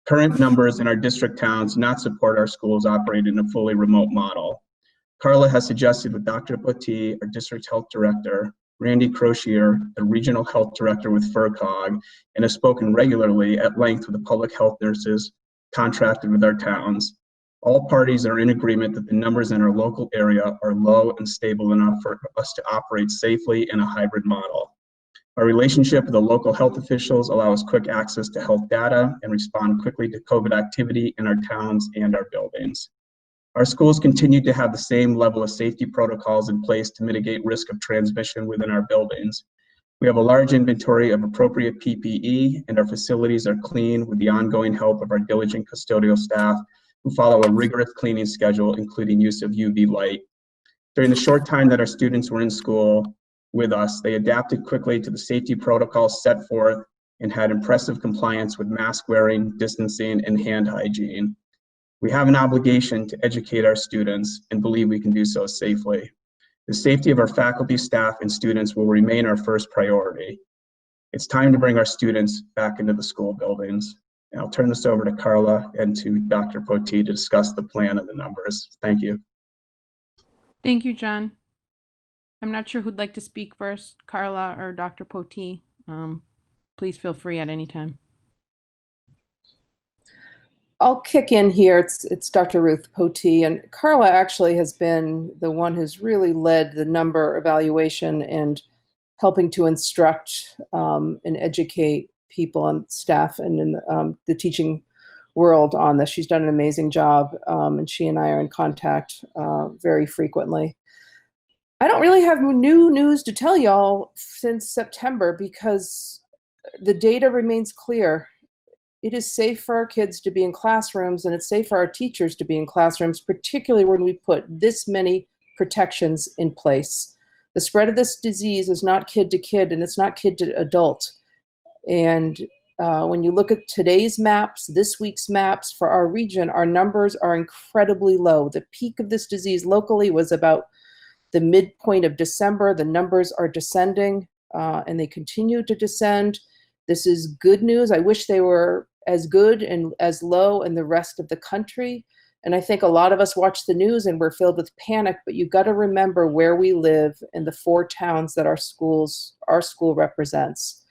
Current numbers in our district towns do not support our schools operating in a fully remote model. Carla has suggested with Dr. Poti, our district health director, Randy Crozier, the regional health director with FERCOG, and has spoken regularly at length with the public health nurses contracted with our towns. All parties are in agreement that the numbers in our local area are low and stable enough for us to operate safely in a hybrid model. Our relationship with the local health officials allows quick access to health data and respond quickly to COVID activity in our towns and our buildings. Our schools continue to have the same level of safety protocols in place to mitigate risk of transmission within our buildings. We have a large inventory of appropriate PPE, and our facilities are clean with the ongoing help of our diligent custodial staff who follow a rigorous cleaning schedule, including use of UV light. During the short time that our students were in school with us, they adapted quickly to the safety protocols set forth and had impressive compliance with mask wearing, distancing, and hand hygiene. We have an obligation to educate our students and believe we can do so safely. The safety of our faculty, staff, and students will remain our first priority. It's time to bring our students back into the school buildings. And I'll turn this over to Carla and to Dr. Poti to discuss the plan and the numbers. Thank you. Thank you, John. I'm not sure who'd like to speak first, Carla or Dr. Poti. Please feel free at any time. I'll kick in here. It's Dr. Ruth Poti, and Carla actually has been the one who's really led the number evaluation and helping to instruct and educate people and staff and in the teaching world on this. She's done an amazing job, and she and I are in contact very frequently. I don't really have new news to tell y'all since September because the data remains clear. It is safe for our kids to be in classrooms, and it's safe for our teachers to be in classrooms, particularly when we put this many protections in place. The spread of this disease is not kid to kid, and it's not kid to adult. And when you look at today's maps, this week's maps for our region, our numbers are incredibly low. The peak of this disease locally was about the midpoint of December. The numbers are descending, and they continue to descend. This is good news. I wish they were as good and as low in the rest of the country. And I think a lot of us watch the news and we're filled with panic, but you've got to remember where we live in the 4 towns that our school represents.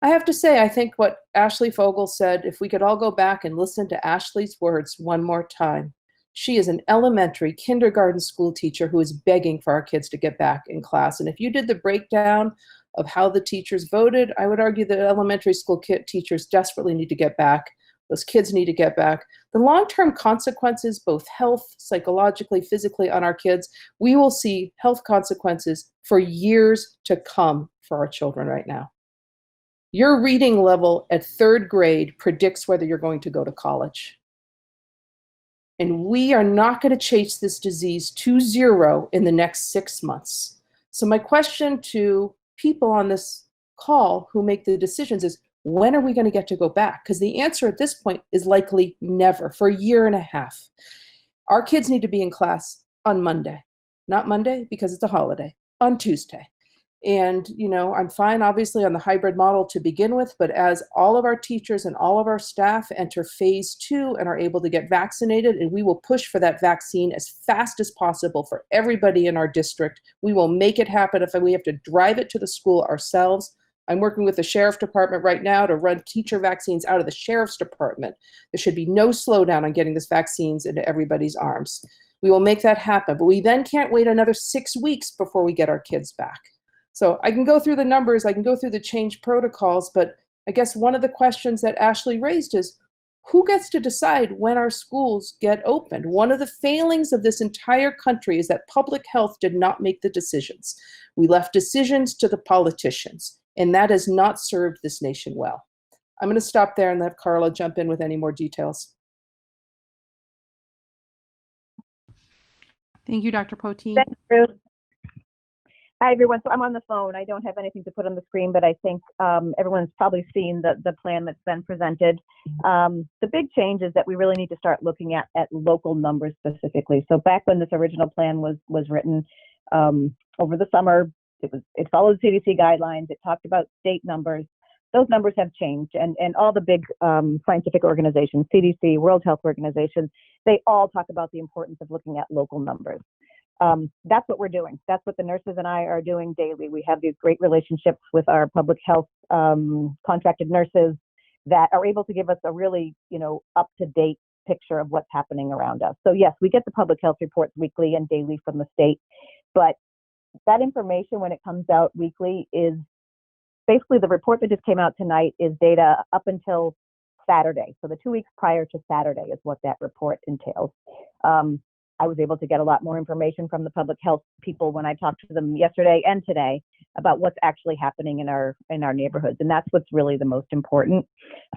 I have to say, I think what Ashley Fogel said, if we could all go back and listen to Ashley's words one more time. She is an elementary kindergarten school teacher who is begging for our kids to get back in class. And if you did the breakdown of how the teachers voted, I would argue that elementary school teachers desperately need to get back. Those kids need to get back. The long-term consequences, both health, psychologically, physically on our kids, we will see health consequences for years to come for our children right now. Your reading level at 3rd grade predicts whether you're going to go to college. And we are not going to chase this disease to 0 in the next 6 months. So my question to people on this call who make the decisions is, when are we going to get to go back? Because the answer at this point is likely never, for a year and a half. Our kids need to be in class on Monday. Not Monday because it's a holiday, on Tuesday. And, you know, I'm fine, obviously, on the hybrid model to begin with, but as all of our teachers and all of our staff enter phase 2 and are able to get vaccinated, and we will push for that vaccine as fast as possible for everybody in our district. We will make it happen if we have to drive it to the school ourselves. I'm working with the sheriff department right now to run teacher vaccines out of the sheriff's department. There should be no slowdown on getting this vaccines into everybody's arms. We will make that happen, but we then can't wait another 6 weeks before we get our kids back. So I can go through the numbers, I can go through the change protocols, but I guess one of the questions that Ashley raised is, who gets to decide when our schools get opened? One of the failings of this entire country is that public health did not make the decisions. We left decisions to the politicians, and that has not served this nation well. I'm going to stop there and let Carla jump in with any more details. Thank you, Dr. Potee. Thanks, Ruth. Hi, everyone. So I'm on the phone. I don't have anything to put on the screen, but I think everyone's probably seen the plan that's been presented. The big change is that we really need to start looking at local numbers specifically. So back when this original plan was written over the summer, it followed CDC guidelines. It talked about state numbers. Those numbers have changed, and all the big scientific organizations, CDC, World Health Organization, they all talk about the importance of looking at local numbers. That's what we're doing. That's what the nurses and I are doing daily. We have these great relationships with our public health contracted nurses that are able to give us a really, up-to-date picture of what's happening around us. So yes, we get the public health reports weekly and daily from the state, but that information, when it comes out weekly, is basically the report that just came out tonight is data up until Saturday. So the 2 weeks prior to Saturday is what that report entails. I was able to get a lot more information from the public health people when I talked to them yesterday and today about what's actually happening in our neighborhoods, and that's what's really the most important.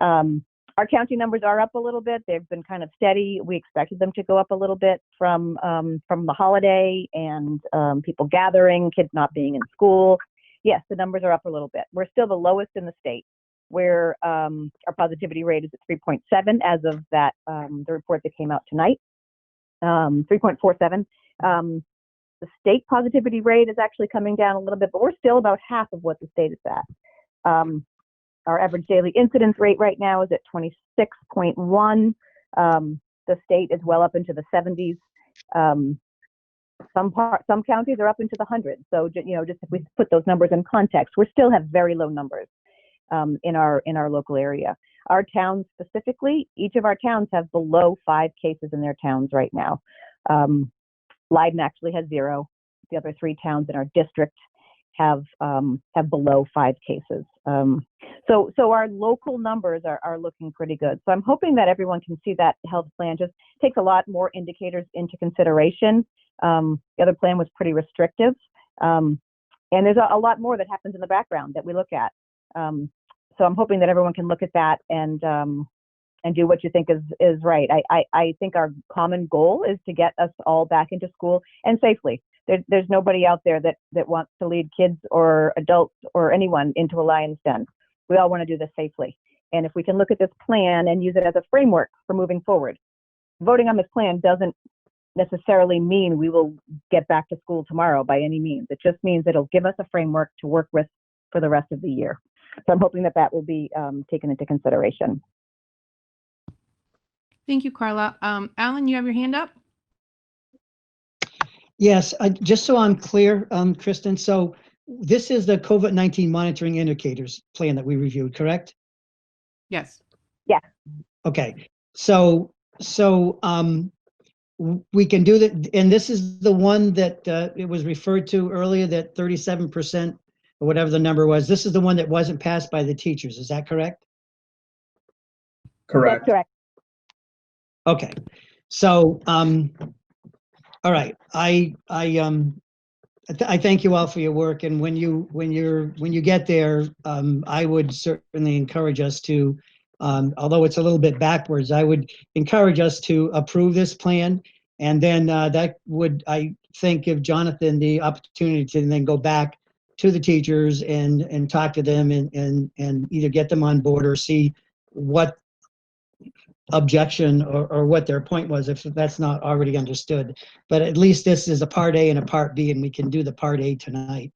Our county numbers are up a little bit. They've been kind of steady. We expected them to go up a little bit from the holiday and people gathering, kids not being in school. Yes, the numbers are up a little bit. We're still the lowest in the state, where our positivity rate is at 3.7 as of that the report that came out tonight. 3.47. The state positivity rate is actually coming down a little bit, but we're still about half of what the state is at. Our average daily incidence rate right now is at 26.1. The state is well up into the 70s. Some counties are up into the hundreds. So just if we put those numbers in context, we still have very low numbers in our local area. Our towns specifically, each of our towns have below 5 cases in their towns right now. Leiden actually has 0. The other 3 towns in our district have below 5 cases. So our local numbers are looking pretty good. So I'm hoping that everyone can see that health plan just takes a lot more indicators into consideration. The other plan was pretty restrictive, And there's a lot more that happens in the background that we look at. So I'm hoping that everyone can look at that and do what you think is right. I think our common goal is to get us all back into school and safely. There's nobody out there that wants to lead kids or adults or anyone into a lion's den. We all want to do this safely. And if we can look at this plan and use it as a framework for moving forward, voting on this plan doesn't necessarily mean we will get back to school tomorrow by any means. It just means it'll give us a framework to work with for the rest of the year. So I'm hoping that will be taken into consideration. Thank you, Carla. Alan, you have your hand up? Yes, just so I'm clear, Kristen, so this is the COVID-19 monitoring indicators plan that we reviewed, correct? Yes. Yeah. Okay, so we can do that, and this is the one that it was referred to earlier, that 37% or whatever the number was. This is the one that wasn't passed by the teachers. Is that correct? Correct. That's correct. Okay, so all right. I thank you all for your work, and when you get there, I would certainly encourage us to, although it's a little bit backwards, I would encourage us to approve this plan, and then that would, I think, give Jonathan the opportunity to then go back to the teachers and talk to them and either get them on board or see what objection or what their point was, if that's not already understood. But at least this is a part A and a part B, and we can do the part A tonight.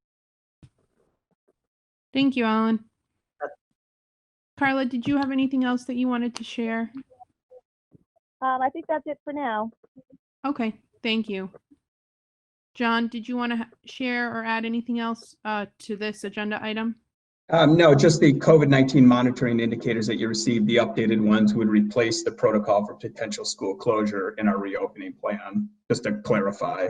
Thank you, Alan. Carla, did you have anything else that you wanted to share? I think that's it for now. Okay, thank you. John, did you want to share or add anything else to this agenda item? No, just the COVID-19 monitoring indicators that you received, the updated ones would replace the protocol for potential school closure in our reopening plan, just to clarify.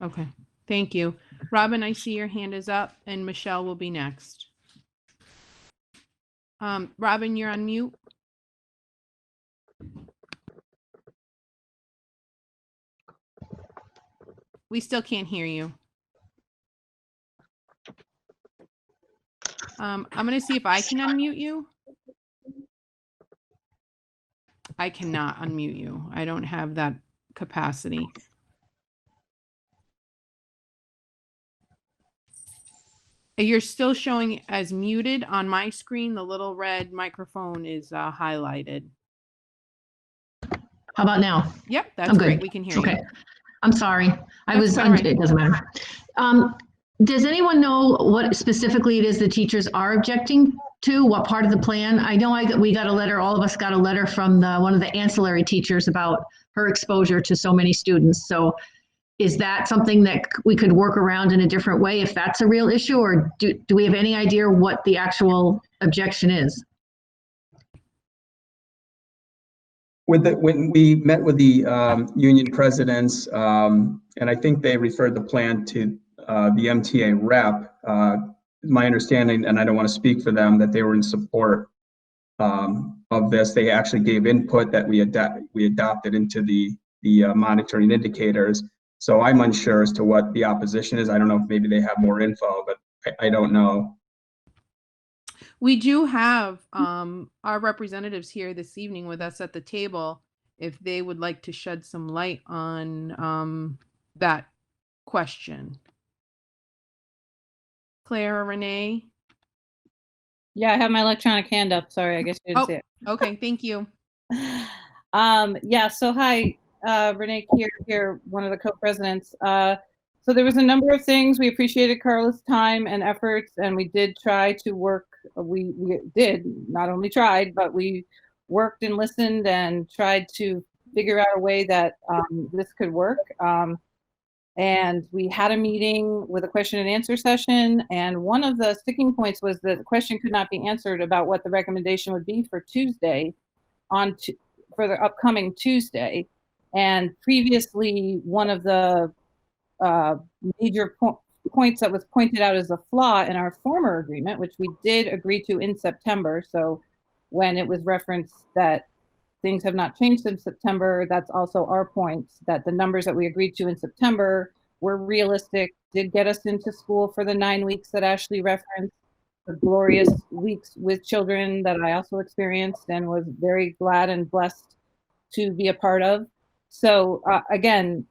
Okay, thank you. Robin, I see your hand is up, and Michelle will be next. Robin, you're on mute. We still can't hear you. I'm going to see if I can unmute you. I cannot unmute you. I don't have that capacity. You're still showing as muted on my screen. The little red microphone is highlighted. How about now? Yep, that's I'm good. great. We can hear you. Okay. I'm sorry. That's all right. It doesn't matter. Does anyone know what specifically it is the teachers are objecting to? What part of the plan? I know we got a letter, all of us got a letter from one of the ancillary teachers about her exposure to so many students. So is that something that we could work around in a different way if that's a real issue, or do we have any idea what the actual objection is? When we met with the union presidents, and I think they referred the plan to the MTA rep, my understanding, and I don't want to speak for them, that they were in support of this. They actually gave input that we adopted into the monitoring indicators. So I'm unsure as to what the opposition is. I don't know if maybe they have more info, but I don't know. We do have our representatives here this evening with us at the table if they would like to shed some light on that question. Claire or Renee? Yeah, I have my electronic hand up. Sorry, I guess you didn't see it. Okay, thank you. Yeah, so hi, Renee here, one of the co-presidents. So there was a number of things. We appreciated Carla's time and efforts, and we did try to work. We did not only tried, but we worked and listened and tried to figure out a way that this could work. And we had a meeting with a question and answer session. And one of the sticking points was that the question could not be answered about what the recommendation would be for Tuesday for the upcoming Tuesday. And previously, one of the major points that was pointed out as a flaw in our former agreement, which we did agree to in September. So when it was referenced that things have not changed since September, that's also our point, that the numbers that we agreed to in September were realistic, did get us into school for the 9 weeks that Ashley referenced, the glorious weeks with children that I also experienced and was very glad and blessed to be a part of. So again,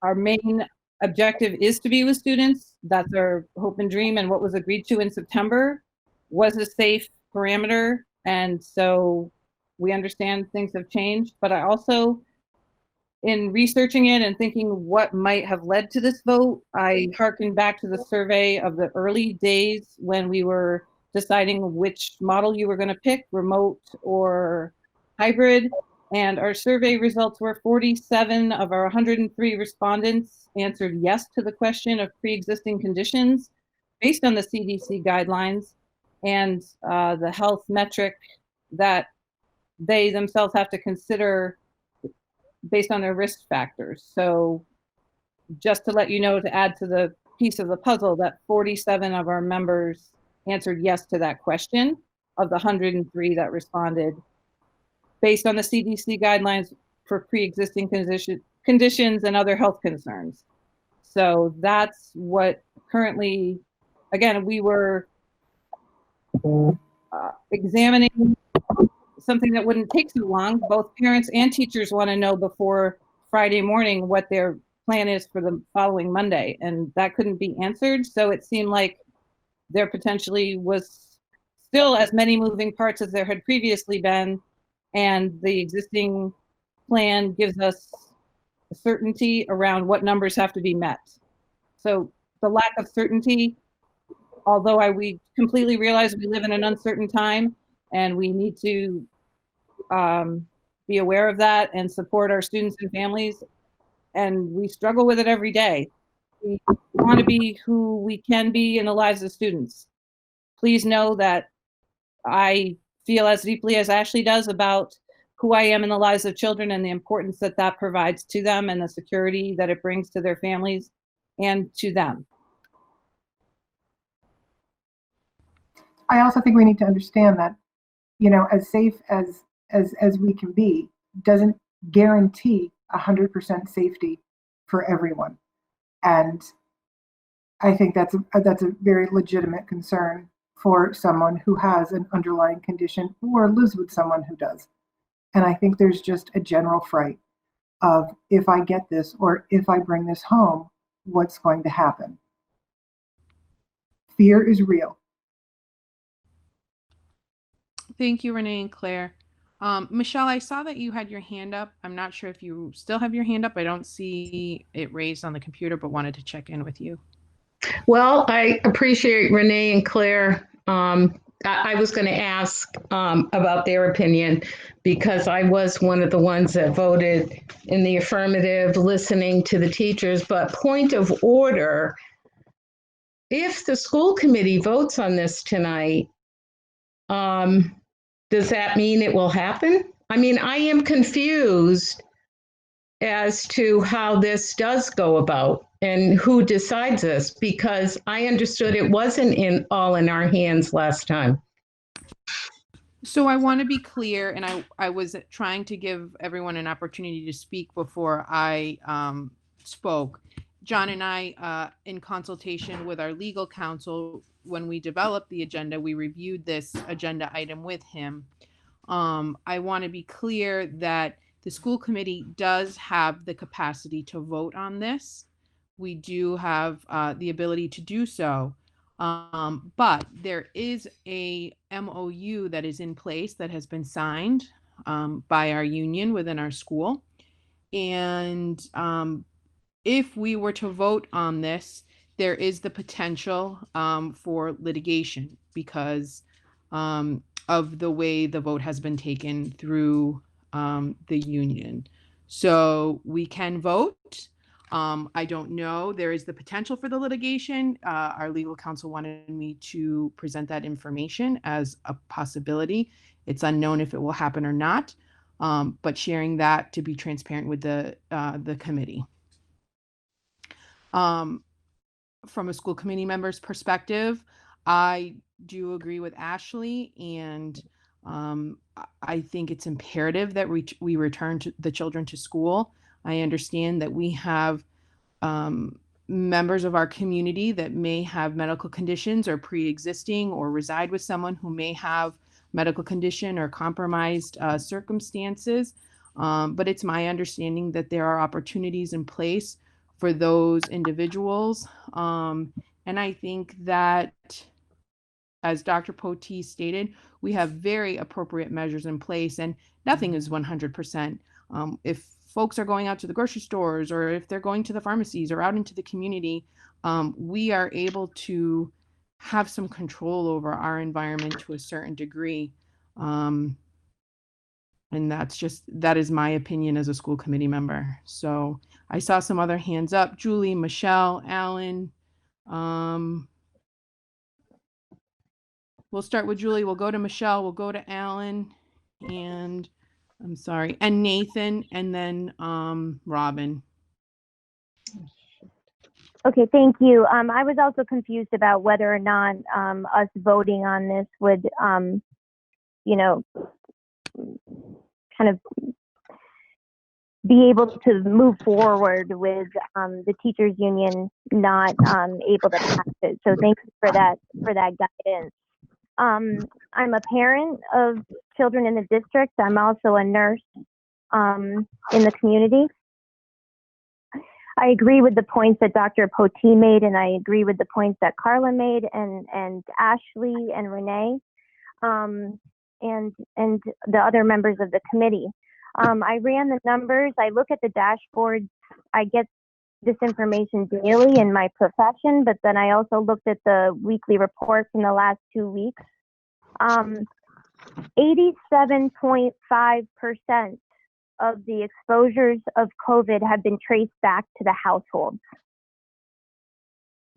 our main objective is to be with students. That's our hope and dream. And what was agreed to in September was a safe parameter. And so we understand things have changed, but I also, in researching it and thinking what might have led to this vote, I hearkened back to the survey of the early days when we were deciding which model you were going to pick, remote or hybrid. And our survey results were 47 of our 103 respondents answered yes to the question of pre-existing conditions based on the CDC guidelines and the health metric that they themselves have to consider based on their risk factors. So just to let you know, to add to the piece of the puzzle, that 47 of our members answered yes to that question of the 103 that responded based on the CDC guidelines for pre-existing conditions and other health concerns. So that's what currently, again, we were examining something that wouldn't take too long. Both parents and teachers want to know before Friday morning what their plan is for the following Monday, and that couldn't be answered. So it seemed like there potentially was still as many moving parts as there had previously been, and the existing plan gives us certainty around what numbers have to be met. So the lack of certainty, although we completely realize we live in an uncertain time and we need to be aware of that and support our students and families, and we struggle with it every day. We want to be who we can be in the lives of students. Please know that I feel as deeply as Ashley does about who I am in the lives of children and the importance that that provides to them and the security that it brings to their families and to them. I also think we need to understand that, you know, as safe as we can be doesn't guarantee 100% safety for everyone. And I think that's a very legitimate concern for someone who has an underlying condition or lives with someone who does. And I think there's just a general fright of, if I get this or if I bring this home, what's going to happen? Fear is real. Thank you, Renee and Claire. Michelle, I saw that you had your hand up. I'm not sure if you still have your hand up. I don't see it raised on the computer, but wanted to check in with you. Well, I appreciate Renee and Claire. I was going to ask about their opinion because I was one of the ones that voted in the affirmative, listening to the teachers. But point of order, if the school committee votes on this tonight, does that mean it will happen? I mean, I am confused as to how this does go about and who decides this, because I understood it wasn't all in our hands last time. So I want to be clear, and I was trying to give everyone an opportunity to speak before I spoke. John and I, in consultation with our legal counsel, when we developed the agenda, we reviewed this agenda item with him. I want to be clear that the school committee does have the capacity to vote on this. We do have the ability to do so. But there is a MOU that is in place that has been signed by our union within our school. And if we were to vote on this, there is the potential for litigation because of the way the vote has been taken through the union. So we can vote. I don't know. There is the potential for the litigation. Our legal counsel wanted me to present that information as a possibility. It's unknown if it will happen or not, but sharing that to be transparent with the committee. From a school committee member's perspective, I do agree with Ashley, and I think it's imperative that we return the children to school. I understand that we have members of our community that may have medical conditions or pre-existing or reside with someone who may have medical condition or compromised circumstances. But it's my understanding that there are opportunities in place for those individuals. And I think that, as Dr. Potee stated, we have very appropriate measures in place, and nothing is 100%. If folks are going out to the grocery stores, or if they're going to the pharmacies or out into the community, we are able to have some control over our environment to a certain degree. And that is my opinion as a school committee member. So I saw some other hands up: Julie, Michelle, Alan. We'll start with Julie, we'll go to Michelle, we'll go to Alan, and I'm sorry, and Nathan, and then Robin. Okay, thank you. I was also confused about whether or not us voting on this would, you know, kind of be able to move forward with the teachers union not able to pass it. So thank you for that guidance. I'm a parent of children in the district. I'm also a nurse in the community. I agree with the points that Dr. Potee made, and I agree with the points that Carla made, and Ashley and Renee, and the other members of the committee. I ran the numbers. I look at the dashboard. I get this information daily in my profession, but then I also looked at the weekly reports in the last 2 weeks. 87.5% of the exposures of COVID have been traced back to the households.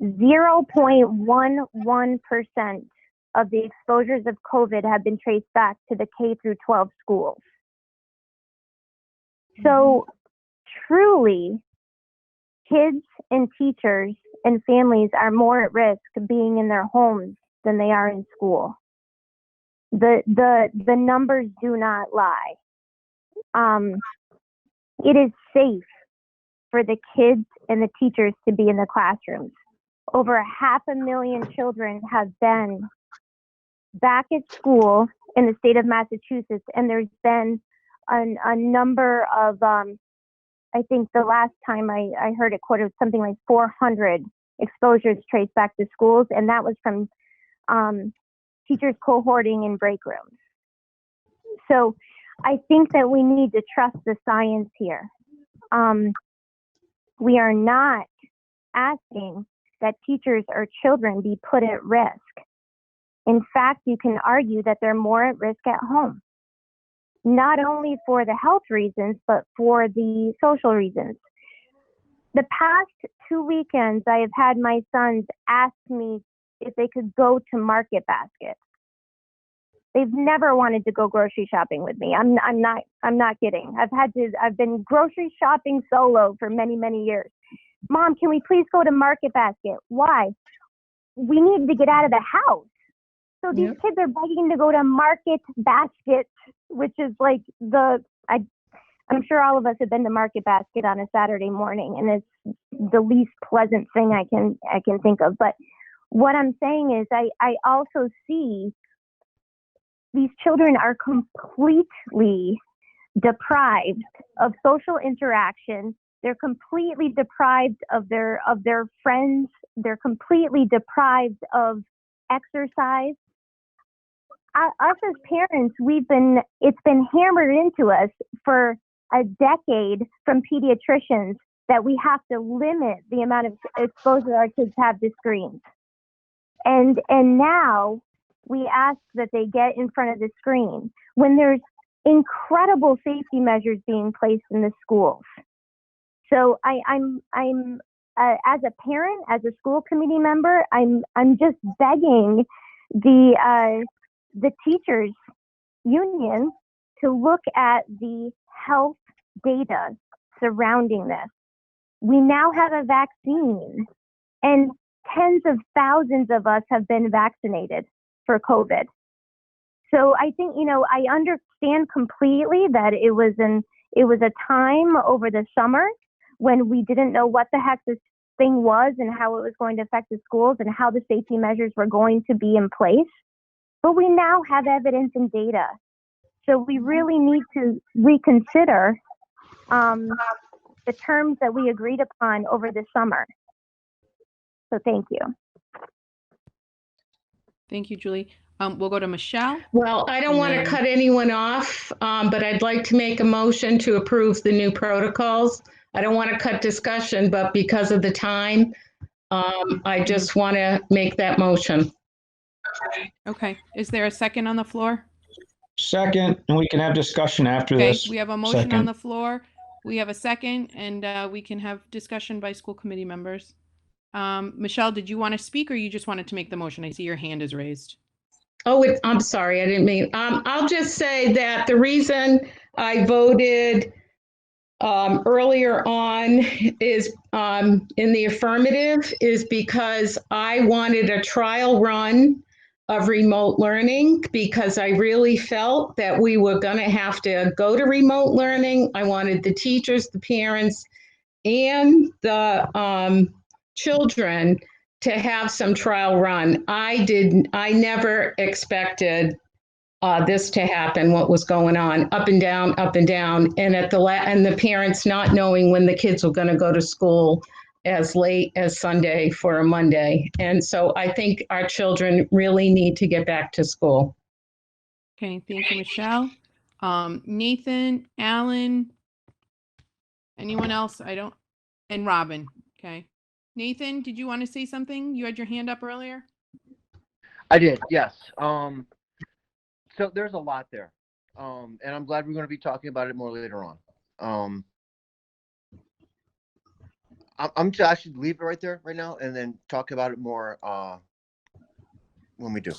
0.11% of the exposures of COVID have been traced back to the K through 12 schools. So truly, kids and teachers and families are more at risk being in their homes than they are in school. The numbers do not lie. It is safe for the kids and the teachers to be in the classrooms. Over 500,000 children have been back at school in the state of Massachusetts, and there's been a number of, I think the last time I heard it quoted, something like 400 exposures traced back to schools, and that was from teachers cohorting in break rooms. So I think that we need to trust the science here. We are not asking that teachers or children be put at risk. In fact, you can argue that they're more at risk at home, not only for the health reasons, but for the social reasons. The past 2 weekends, I have had my sons ask me if they could go to Market Basket. They've never wanted to go grocery shopping with me. I'm not kidding. I've been grocery shopping solo for many, many years. Mom, can we please go to Market Basket? Why? We need to get out of the house. So these kids are begging to go to Market Basket, which is like I'm sure all of us have been to Market Basket on a Saturday morning, and it's the least pleasant thing I can think of. But what I'm saying is I also see these children are completely deprived of social interaction. They're completely deprived of their friends. They're completely deprived of exercise. Us as parents, it's been hammered into us for a decade from pediatricians that we have to limit the amount of exposure our kids have to screens. And now we ask that they get in front of the screen when there's incredible safety measures being placed in the schools. So I'm as a parent, as a school committee member, I'm just begging the teachers union to look at the health data surrounding this. We now have a vaccine, and tens of thousands of us have been vaccinated for COVID. So I think, I understand completely that it was It was a time over the summer when we didn't know what the heck this thing was and how it was going to affect the schools and how the safety measures were going to be in place. But we now have evidence and data. So we really need to reconsider the terms that we agreed upon over the summer. So thank you. Thank you, Julie. We'll go to Michelle. Well, I don't want to cut anyone off, but I'd like to make a motion to approve the new protocols. I don't want to cut discussion, but because of the time, I just want to make that motion. Okay. Is there a second on the floor? Second, and we can have discussion after Okay, this. we have a motion on Second. the floor. We have a second, and we can have discussion by school committee members. Michelle, did you want to speak, or you just wanted to make the motion? I see your hand is raised. Oh, I'm sorry, I didn't mean. I'll just say that the reason I voted earlier on is in the affirmative is because I wanted a trial run of remote learning because I really felt that we were going to have to go to remote learning. I wanted the teachers, the parents, and the children to have some trial run. I never expected this to happen, what was going on, up and down, and and the parents not knowing when the kids were going to go to school as late as Sunday for a Monday. And so I think our children really need to get back to school. Okay, thank you, Michelle. Nathan, Alan, anyone else? And Robin. Okay. Nathan, did you want to say something? You had your hand up earlier. I did, yes. So there's a lot there, and I'm glad we're going to be talking about it more later on. I'm to actually leave it right there right now and then talk about it more when we do.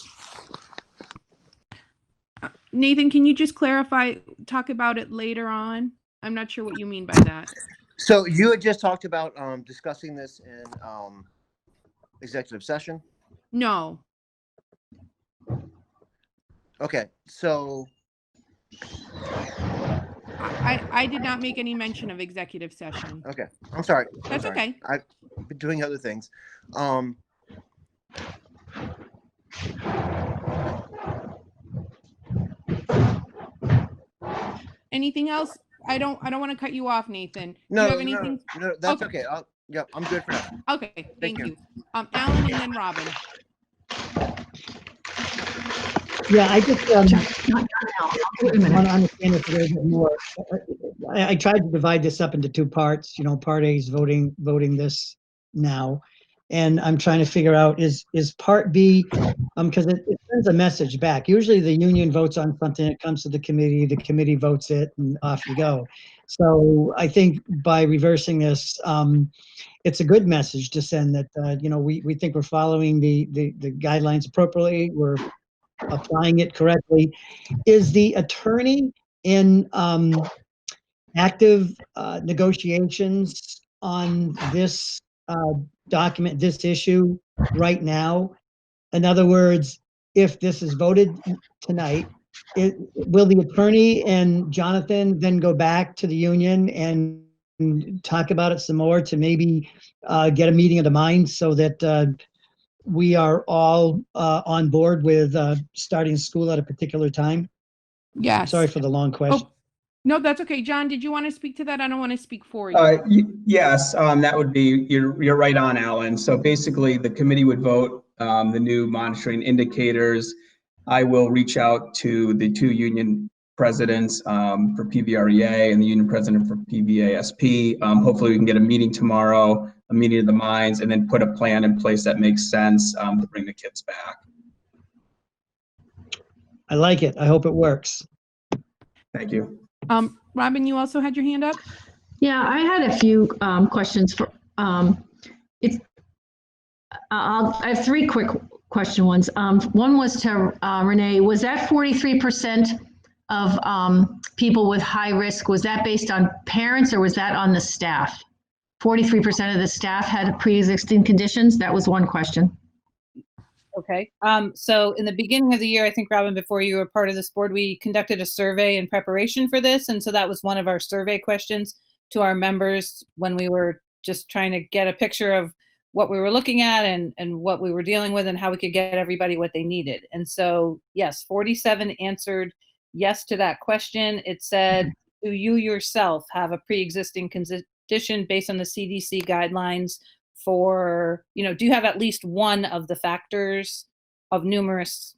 Nathan, can you just clarify, talk about it later on? I'm not sure what you mean by that. So you had just talked about discussing this in executive session? No. Okay, so I did not make any mention of executive session. okay, I'm sorry. That's okay. I've been doing other things. Anything else? I don't want to cut you off, Nathan. No, Do you have anything? no, that's okay. Yeah, I'm good for now. Okay, thank you. Alan and then Robin. Yeah, I just want to understand this a little bit more. I tried to divide this up into two parts. Part A is voting this now, and I'm trying to figure out is part B, because it sends a message back. Usually the union votes on something, it comes to the committee votes it, and off you go. So I think by reversing this, it's a good message to send that we think we're following the guidelines appropriately. We're applying it correctly. Is the attorney in active negotiations on this document, this issue right now? In other words, if this is voted tonight, will the attorney and Jonathan then go back to the union and talk about it some more to maybe get a meeting of the minds so that we are all on board with starting school at a particular time? Yes. Sorry for the long question. Oh, no, that's okay. John, did you want to speak to that? I don't want to speak for you. Yes, that would be, you're right on, Alan. So basically the committee would vote the new monitoring indicators. I will reach out to the two union presidents for PVREA and the union president for PVASP. Hopefully we can get a meeting tomorrow, a meeting of the minds, and then put a plan in place that makes sense to bring the kids back. I like it. I hope it works. Thank you. Robin, you also had your hand up? Yeah, I had a few questions for, I have three quick question ones. One was to Renee, was that 43% of people with high risk, was that based on parents or was that on the staff? 43% of the staff had pre-existing conditions? That was one question. Okay. So in the beginning of the year, I think, Robin, before you were part of this board, we conducted a survey in preparation for this. And so that was one of our survey questions to our members when we were just trying to get a picture of what we were looking at and what we were dealing with and how we could get everybody what they needed. And so, yes, 47 answered yes to that question. It said, do you yourself have a pre-existing condition based on the CDC guidelines for, do you have at least one of the factors of numerous,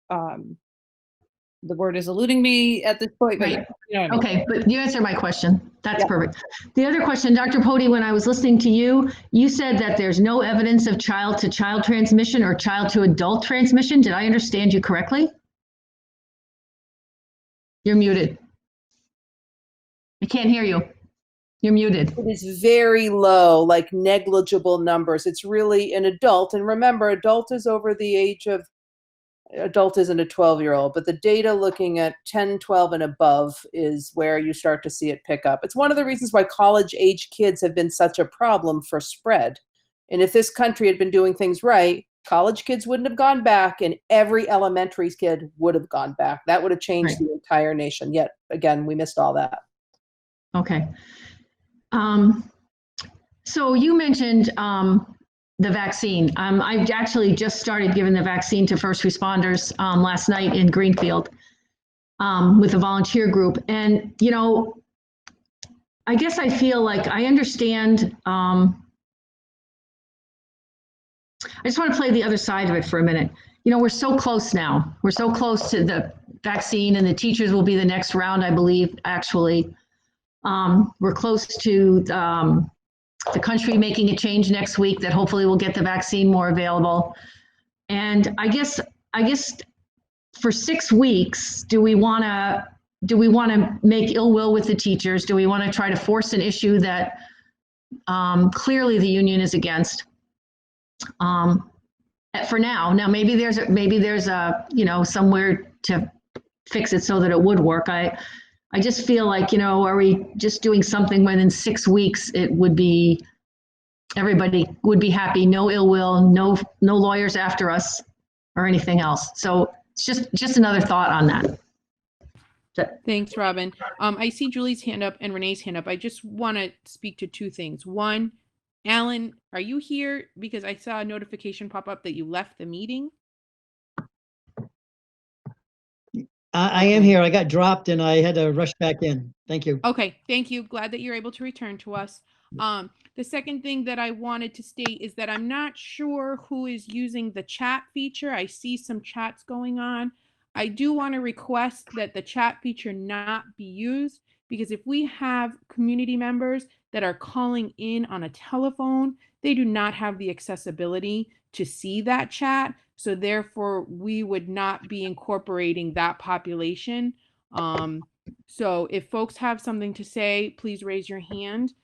the word is eluding me at this point, but Right. you know what I mean. Okay, but you answered my question. That's perfect. The other question, Dr. Poti, when I was listening to you, you said that there's no evidence of child-to-child transmission or child-to-adult transmission. Did I understand you correctly? You're muted. I can't hear you. You're muted. It is very low, like negligible numbers. It's really an adult. And remember, adult is over the age of, adult isn't a 12-year-old, but the data looking at 10, 12 and above is where you start to see it pick up. It's one of the reasons why college-age kids have been such a problem for spread. And if this country had been doing things right, college kids wouldn't have gone back and every elementary kid would have gone back. That would have changed the entire nation. Yet, again, we missed all that. Okay. So you mentioned the vaccine. I actually just started giving the vaccine to first responders last night in Greenfield with a volunteer group. And, I guess I feel like I understand. I just want to play the other side of it for a minute. We're so close now. We're so close to the vaccine, and the teachers will be the next round, I believe, actually. We're close to the country making a change next week that hopefully will get the vaccine more available. And I guess for 6 weeks, do we want to make ill will with the teachers? Do we want to try to force an issue that clearly the union is against? For now, maybe there's a somewhere to fix it so that it would work. I just feel like, are we just doing something when in 6 weeks it would be, everybody would be happy, no ill will, no lawyers after us or anything else. So it's just another thought on that. Thanks, Robin. I see Julie's hand up and Renee's hand up. I just want to speak to two things. One, Alan, are you here? Because I saw a notification pop up that you left the meeting. I am here. I got dropped and I had to rush back in. Thank you. Okay, thank you. Glad that you're able to return to us. The second thing that I wanted to state is that I'm not sure who is using the chat feature. I see some chats going on. I do want to request that the chat feature not be used, because if we have community members that are calling in on a telephone, they do not have the accessibility to see that chat. So therefore, we would not be incorporating that population. So if folks have something to say, please raise your hand.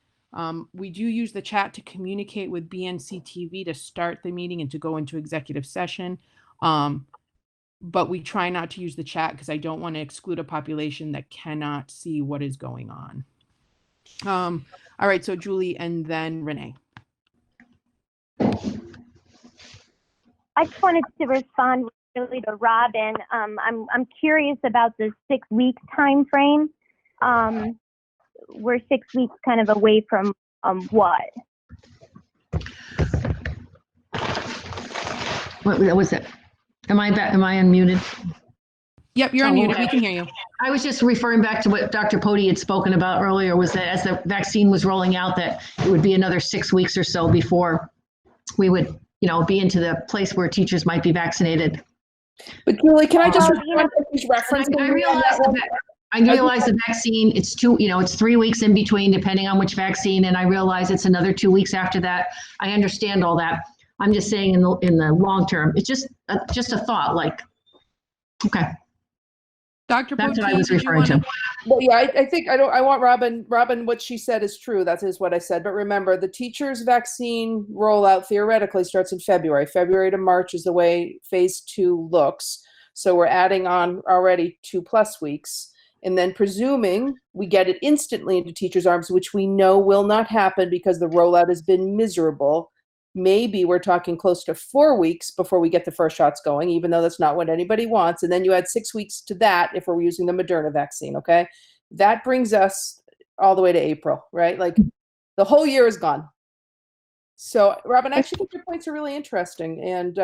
We do use the chat to communicate with BNC TV to start the meeting and to go into executive session. But we try not to use the chat because I don't want to exclude a population that cannot see what is going on. All right, so Julie and then Renee. I just wanted to respond really to Robin. I'm curious about the 6 week time frame. We're 6 weeks kind of away from what? What was it? Am I unmuted? Yep, you're unmuted. We can hear you. I was just referring back to what Dr. Poti had spoken about earlier, was that as the vaccine was rolling out, that it would be another 6 weeks or so before we would, be into the place where teachers might be vaccinated. But Julie, can I just reference? I realize the vaccine, it's 3 weeks in between, depending on which vaccine, and I realize it's another 2 weeks after that. I understand all that. I'm just saying in the long term, it's just a thought, like, okay. Dr. That's what I was referring to. Well, yeah, I think I want Robin, what she said is true. That is what I said. But remember, the teachers' vaccine rollout theoretically starts in February. February to March is the way phase 2 looks. So we're adding on already 2+ weeks. And then presuming we get it instantly into teachers' arms, which we know will not happen because the rollout has been miserable, maybe we're talking close to 4 weeks before we get the first shots going, even though that's not what anybody wants. And then you add 6 weeks to that if we're using the Moderna vaccine, okay? That brings us all the way to April, right? Like the whole year is gone. So, Robin, I actually think your points are really interesting. And,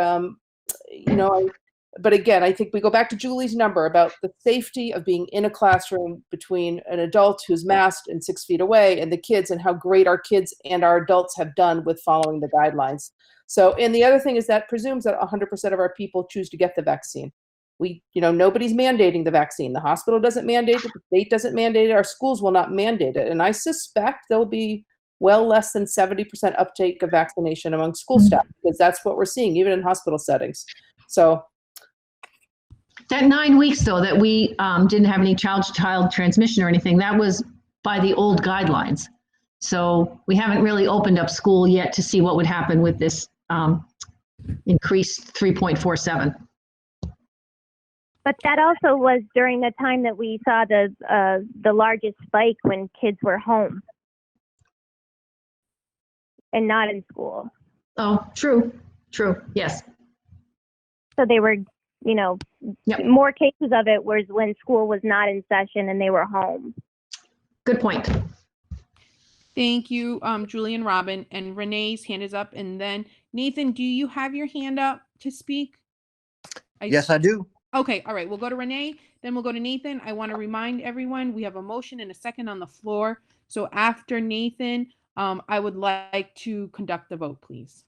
but again, I think we go back to Julie's number about the safety of being in a classroom between an adult who's masked and 6 feet away and the kids, and how great our kids and our adults have done with following the guidelines. So, and the other thing is that presumes that 100% of our people choose to get the vaccine. Nobody's mandating the vaccine. The hospital doesn't mandate it. The state doesn't mandate it. Our schools will not mandate it. And I suspect there'll be well less than 70% uptake of vaccination among school staff, because that's what we're seeing, even in hospital settings. So, that 9 weeks, though, that we didn't have any child-to-child transmission or anything, that was by the old guidelines. So we haven't really opened up school yet to see what would happen with this increased 3.47. But that also was during the time that we saw the largest spike when kids were home and not in school. Oh, true, yes. So they were, more cases of it was when school was not in session and they were home. Good point. Thank you, Julie and Robin. And Renee's hand is up. And then Nathan, do you have your hand up to speak? Yes, I do. Okay, all right. We'll go to Renee, then we'll go to Nathan. I want to remind everyone we have a motion and a second on the floor. So after Nathan, I would like to conduct the vote, please.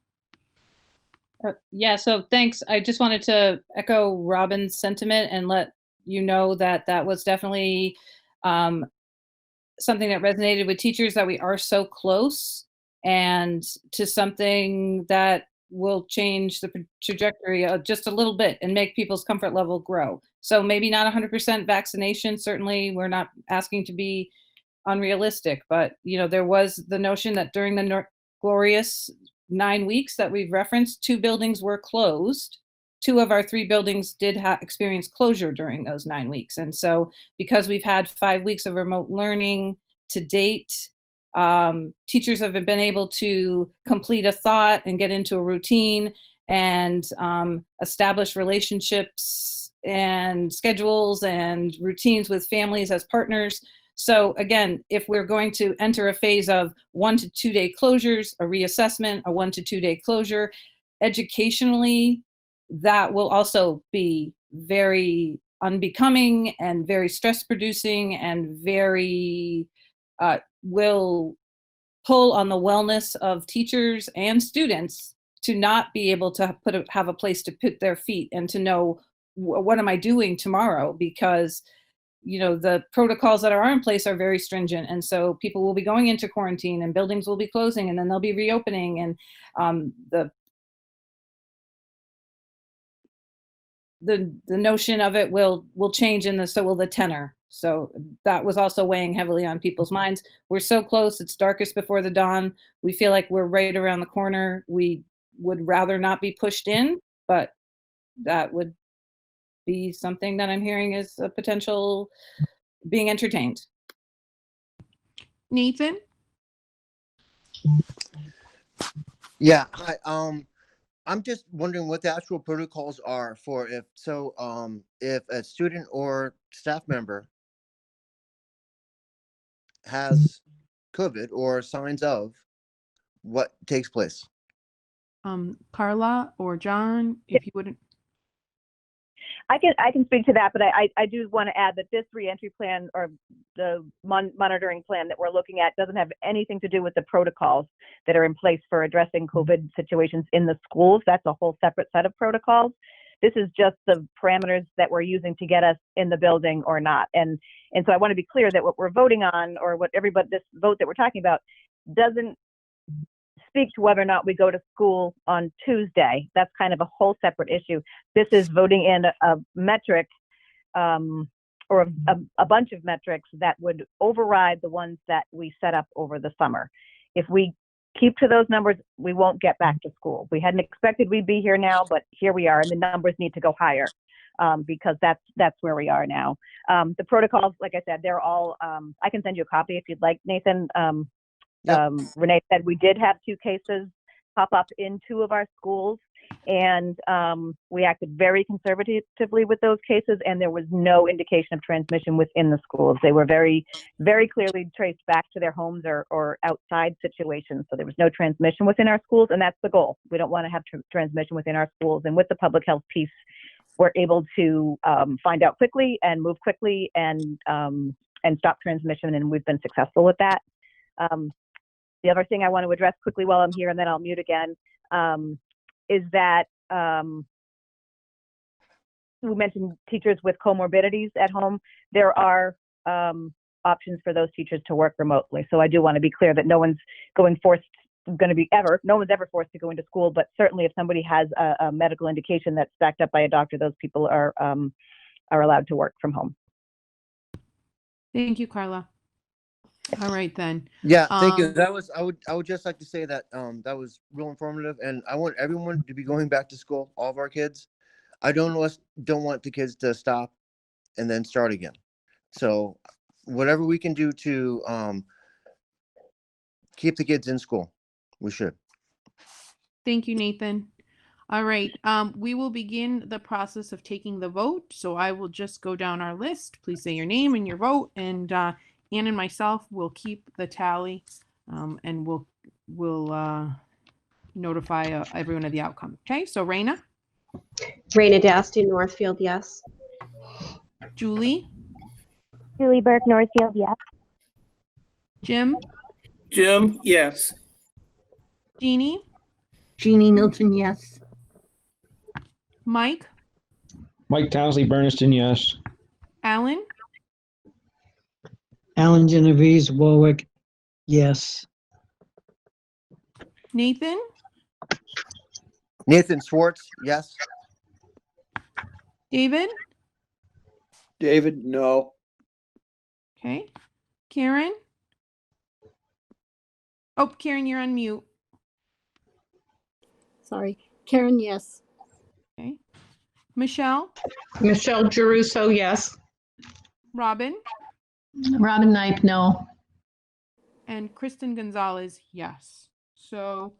Yeah, so thanks. I just wanted to echo Robin's sentiment and let you know that that was definitely something that resonated with teachers, that we are so close, and to something that will change the trajectory just a little bit and make people's comfort level grow. So maybe not 100% vaccination. Certainly, we're not asking to be unrealistic, but there was the notion that during the glorious 9 weeks that we've referenced, 2 buildings were closed. 2 of our 3 buildings did experience closure during those 9 weeks. And so because we've had 5 weeks of remote learning to date, teachers have been able to complete a thought and get into a routine and establish relationships and schedules and routines with families as partners. So again, if we're going to enter a phase of 1 to 2 day closures, a reassessment, a 1 to 2 day closure, educationally, that will also be very unbecoming and very stress producing and very will pull on the wellness of teachers and students to not be able to have a place to put their feet and to know what am I doing tomorrow, because the protocols that are in place are very stringent. And so people will be going into quarantine and buildings will be closing and then they'll be reopening, and the notion of it will change, and so will the tenor. So that was also weighing heavily on people's minds. We're so close, it's darkest before the dawn. We feel like we're right around the corner. We would rather not be pushed in, but that would be something that I'm hearing is a potential being entertained. Nathan? Yeah, hi. I'm just wondering what the actual protocols are for if a student or staff member has COVID or signs of, what takes place. Carla or John, if you wouldn't. I can speak to that, but I do want to add that this reentry plan or the monitoring plan that we're looking at doesn't have anything to do with the protocols that are in place for addressing COVID situations in the schools. That's a whole separate set of protocols. This is just the parameters that we're using to get us in the building or not. And so I want to be clear that what we're voting on, or what this vote that we're talking about, doesn't speak to whether or not we go to school on Tuesday. That's kind of a whole separate issue. This is voting in a metric or a bunch of metrics that would override the ones that we set up over the summer. If we keep to those numbers, we won't get back to school. We hadn't expected we'd be here now, but here we are, and the numbers need to go higher because that's where we are now. The protocols, like I said, they're all, I can send you a copy if you'd like, Nathan. Renee said we did have 2 cases pop up in 2 of our schools. And we acted very conservatively with those cases, and there was no indication of transmission within the schools. They were very, very clearly traced back to their homes or outside situations. So there was no transmission within our schools, and that's the goal. We don't want to have transmission within our schools. And with the public health piece, we're able to find out quickly and move quickly and stop transmission, and we've been successful with that. The other thing I want to address quickly while I'm here, and then I'll mute again, is that we mentioned teachers with comorbidities at home. There are options for those teachers to work remotely. So I do want to be clear that no one's ever forced to go into school, but certainly if somebody has a medical indication that's backed up by a doctor, those people are allowed to work from home. Thank you, Carla. All right then. Yeah, thank you. I would just like to say that that was real informative, and I want everyone to be going back to school, all of our kids. I don't want the kids to stop and then start again. So whatever we can do to keep the kids in school, we should. Thank you, Nathan. All right, we will begin the process of taking the vote. So I will just go down our list. Please say your name and your vote, and Ann and myself will keep the tally, and we'll notify everyone of the outcome. Okay, so Raina? Raina Dasti, Northfield, yes. Julie? Julie Burke, Northfield, yes. Jim? Jim, yes. Jeannie? Jeannie Milton, yes. Mike? Mike Townsley, Bernardston, yes. Alan? Alan Genovese, Warwick, yes. Nathan? Nathan Schwartz, yes. David? David, no. Okay. Karen? Oh, Karen, you're on mute. Sorry. Karen, yes. Okay. Michelle? Michelle Geruso, yes. Robin? Robin Knipe, no. And Kristen Gonzalez, yes. So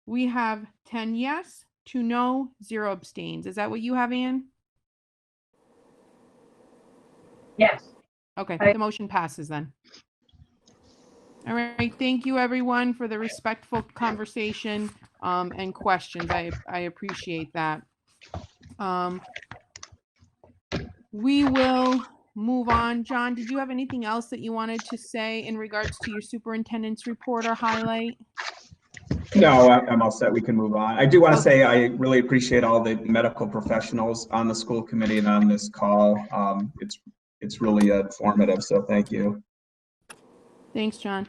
we have 10 yes, 2 no, 0 abstains. Is that what you have, Ann? Yes. Okay, the motion passes then. All right, thank you everyone for the respectful conversation and questions. I appreciate that. We will move on. John, did you have anything else that you wanted to say in regards to your superintendent's report or highlight? No, I'm all set. We can move on. I do want to say I really appreciate all the medical professionals on the school committee and on this call. It's really informative, so thank you. Thanks, John.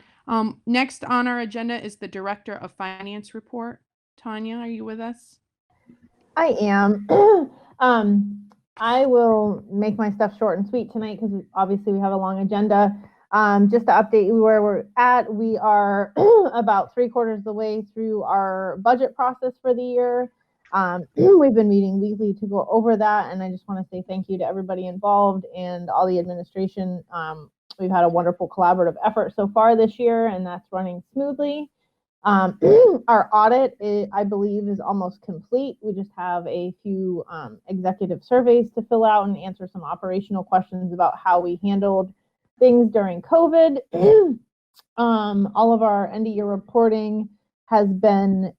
Next on our agenda is the Director of Finance report. Tanya, are you with us? I am. I will make my stuff short and sweet tonight because obviously we have a long agenda. Just to update you where we're at, we are about 3/4 of the way through our budget process for the year. We've been meeting weekly to go over that, and I just want to say thank you to everybody involved and all the administration. We've had a wonderful collaborative effort so far this year, and that's running smoothly. Our audit, I believe, is almost complete. We just have a few executive surveys to fill out and answer some operational questions about how we handled things during COVID. All of our end of year reporting has been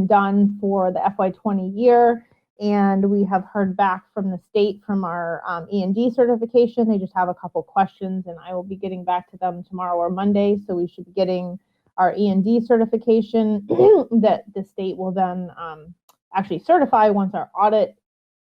done for the FY20 year, and we have heard back from the state from our E&D certification. They just have a couple questions, and I will be getting back to them tomorrow or Monday. So we should be getting our E&D certification that the state will then actually certify once our audit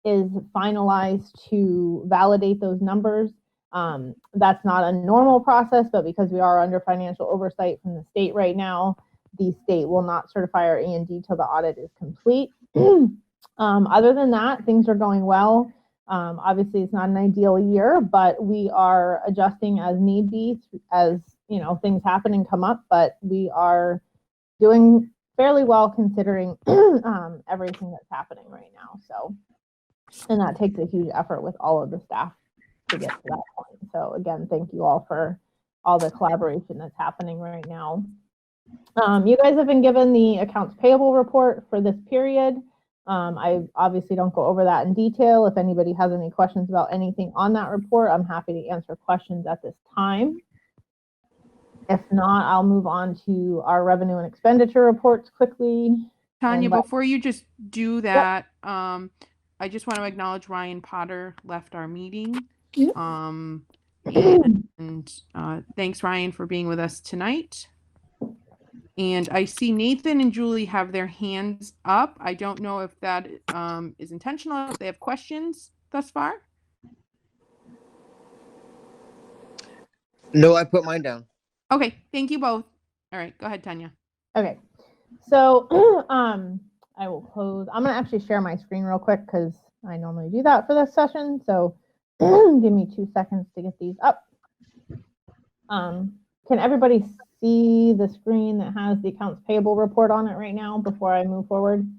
is finalized to validate those numbers. That's not a normal process, but because we are under financial oversight from the state right now, the state will not certify our E&D till the audit is complete. Other than that, things are going well. Obviously, it's not an ideal year, but we are adjusting as need be as things happen and come up. But we are doing fairly well considering everything that's happening right now. So, and that takes a huge effort with all of the staff to get to that point. So again, thank you all for all the collaboration that's happening right now. You guys have been given the accounts payable report for this period. I obviously don't go over that in detail. If anybody has any questions about anything on that report, I'm happy to answer questions at this time. If not, I'll move on to our revenue and expenditure reports quickly. Tanya, And let- before you just do that, I just want to acknowledge Ryan Potter left our meeting. Yep. And thanks, Ryan, for being with us tonight. And I see Nathan and Julie have their hands up. I don't know if that is intentional, if they have questions thus far. No, I put mine down. Okay, thank you both. All right, go ahead, Tanya. Okay, so I will close. I'm gonna actually share my screen real quick because I normally do that for this session. So give me 2 seconds to get these up. Can everybody see the screen that has the accounts payable report on it right now before I move forward?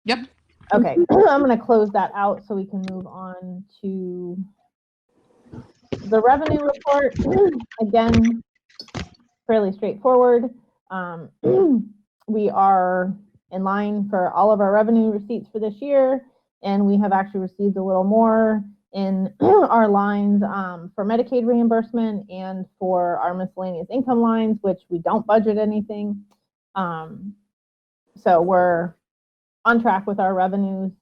Yep. Okay, I'm gonna close that out so we can move on to the revenue report. Again, fairly straightforward. We are in line for all of our revenue receipts for this year, and we have actually received a little more in our lines for Medicaid reimbursement and for our miscellaneous income lines, which we don't budget anything. So we're on track with our revenues.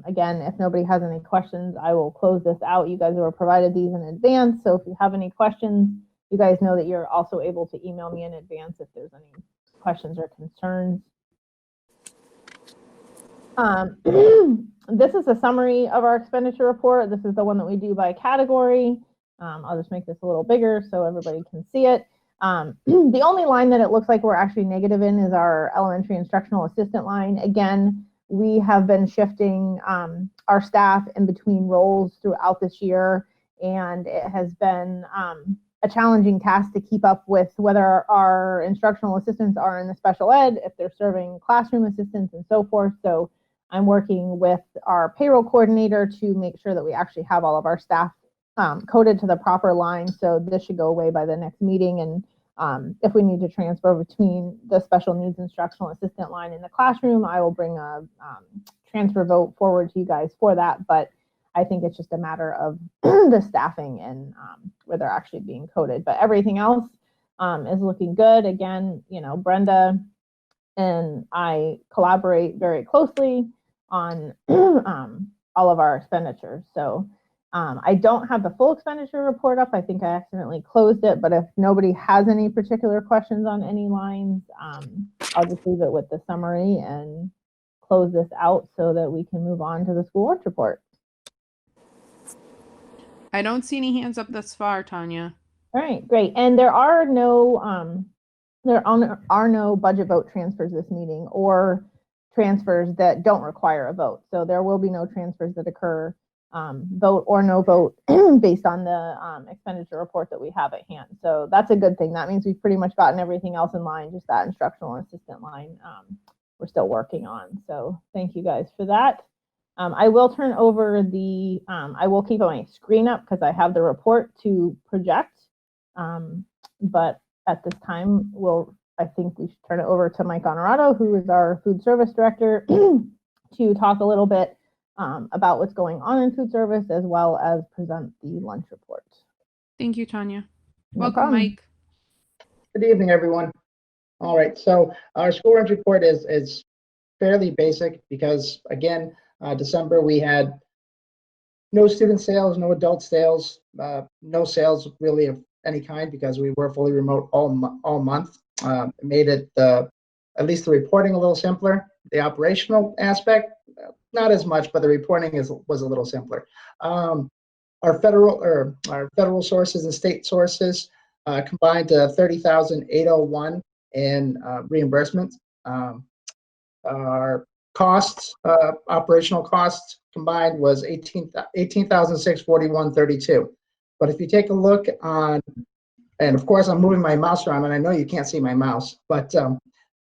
Again, if nobody has any questions, I will close this out. You guys were provided these in advance, so if you have any questions, you guys know that you're also able to email me in advance if there's any questions or concerns. This is a summary of our expenditure report. This is the one that we do by category. I'll just make this a little bigger so everybody can see it. The only line that it looks like we're actually negative in is our elementary instructional assistant line. Again, we have been shifting our staff in between roles throughout this year, and it has been a challenging task to keep up with whether our instructional assistants are in the special ed, if they're serving classroom assistants and so forth. So I'm working with our payroll coordinator to make sure that we actually have all of our staff coded to the proper line. So this should go away by the next meeting. And if we need to transfer between the special needs instructional assistant line in the classroom, I will bring a transfer vote forward to you guys for that. But I think it's just a matter of the staffing and where they're actually being coded. But everything else is looking good. Again, you know, Brenda and I collaborate very closely on all of our expenditures. So I don't have the full expenditure report up. I think I accidentally closed it, but if nobody has any particular questions on any lines, I'll just leave it with the summary and close this out so that we can move on to the school lunch report. I don't see any hands up thus far, Tanya. All right, great. And there are no budget vote transfers this meeting or transfers that don't require a vote. So there will be no transfers that occur, vote or no vote, based on the expenditure report that we have at hand. So that's a good thing. That means we've pretty much gotten everything else in line, just that instructional assistant line we're still working on. So thank you guys for that. I will turn over the, I will keep my screen up because I have the report to project. But at this time, I think we should turn it over to Mike Honorato, who is our food service director, to talk a little bit about what's going on in food service, as well as present the lunch report. Thank you, Tanya. No Welcome, problem. Mike. Good evening, everyone. All right, so our school lunch report is fairly basic because, again, December we had no student sales, no adult sales, no sales really of any kind because we were fully remote all month. It made it at least the reporting a little simpler. The operational aspect, not as much, but the reporting was a little simpler. Our federal sources and state sources combined to $30,801 in reimbursements. Our costs, operational costs combined was $18,641.32. But if you take a look on, and of course I'm moving my mouse around, and I know you can't see my mouse, but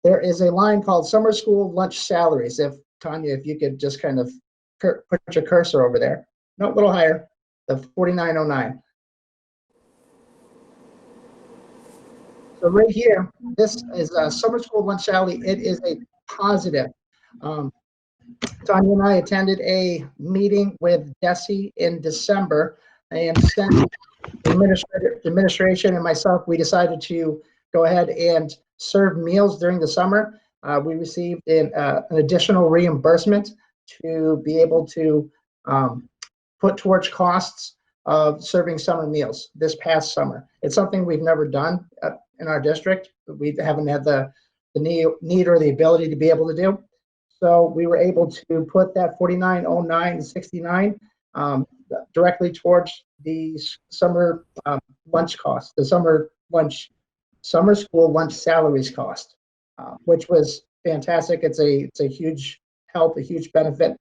there is a line called Summer School Lunch Salaries. If Tanya, if you could just kind of put your cursor over there, no, a little higher, the 4909. So right here, this is a summer school lunch salary. It is a positive. Tanya and I attended a meeting with Desi in December, and since administration and myself, we decided to go ahead and serve meals during the summer. We received an additional reimbursement to be able to put towards costs of serving summer meals this past summer. It's something we've never done in our district. We haven't had the need or the ability to be able to do. So we were able to put that 4909 and 69 directly towards the summer lunch cost, the summer school lunch salaries cost, which was fantastic. It's a huge help, a huge benefit.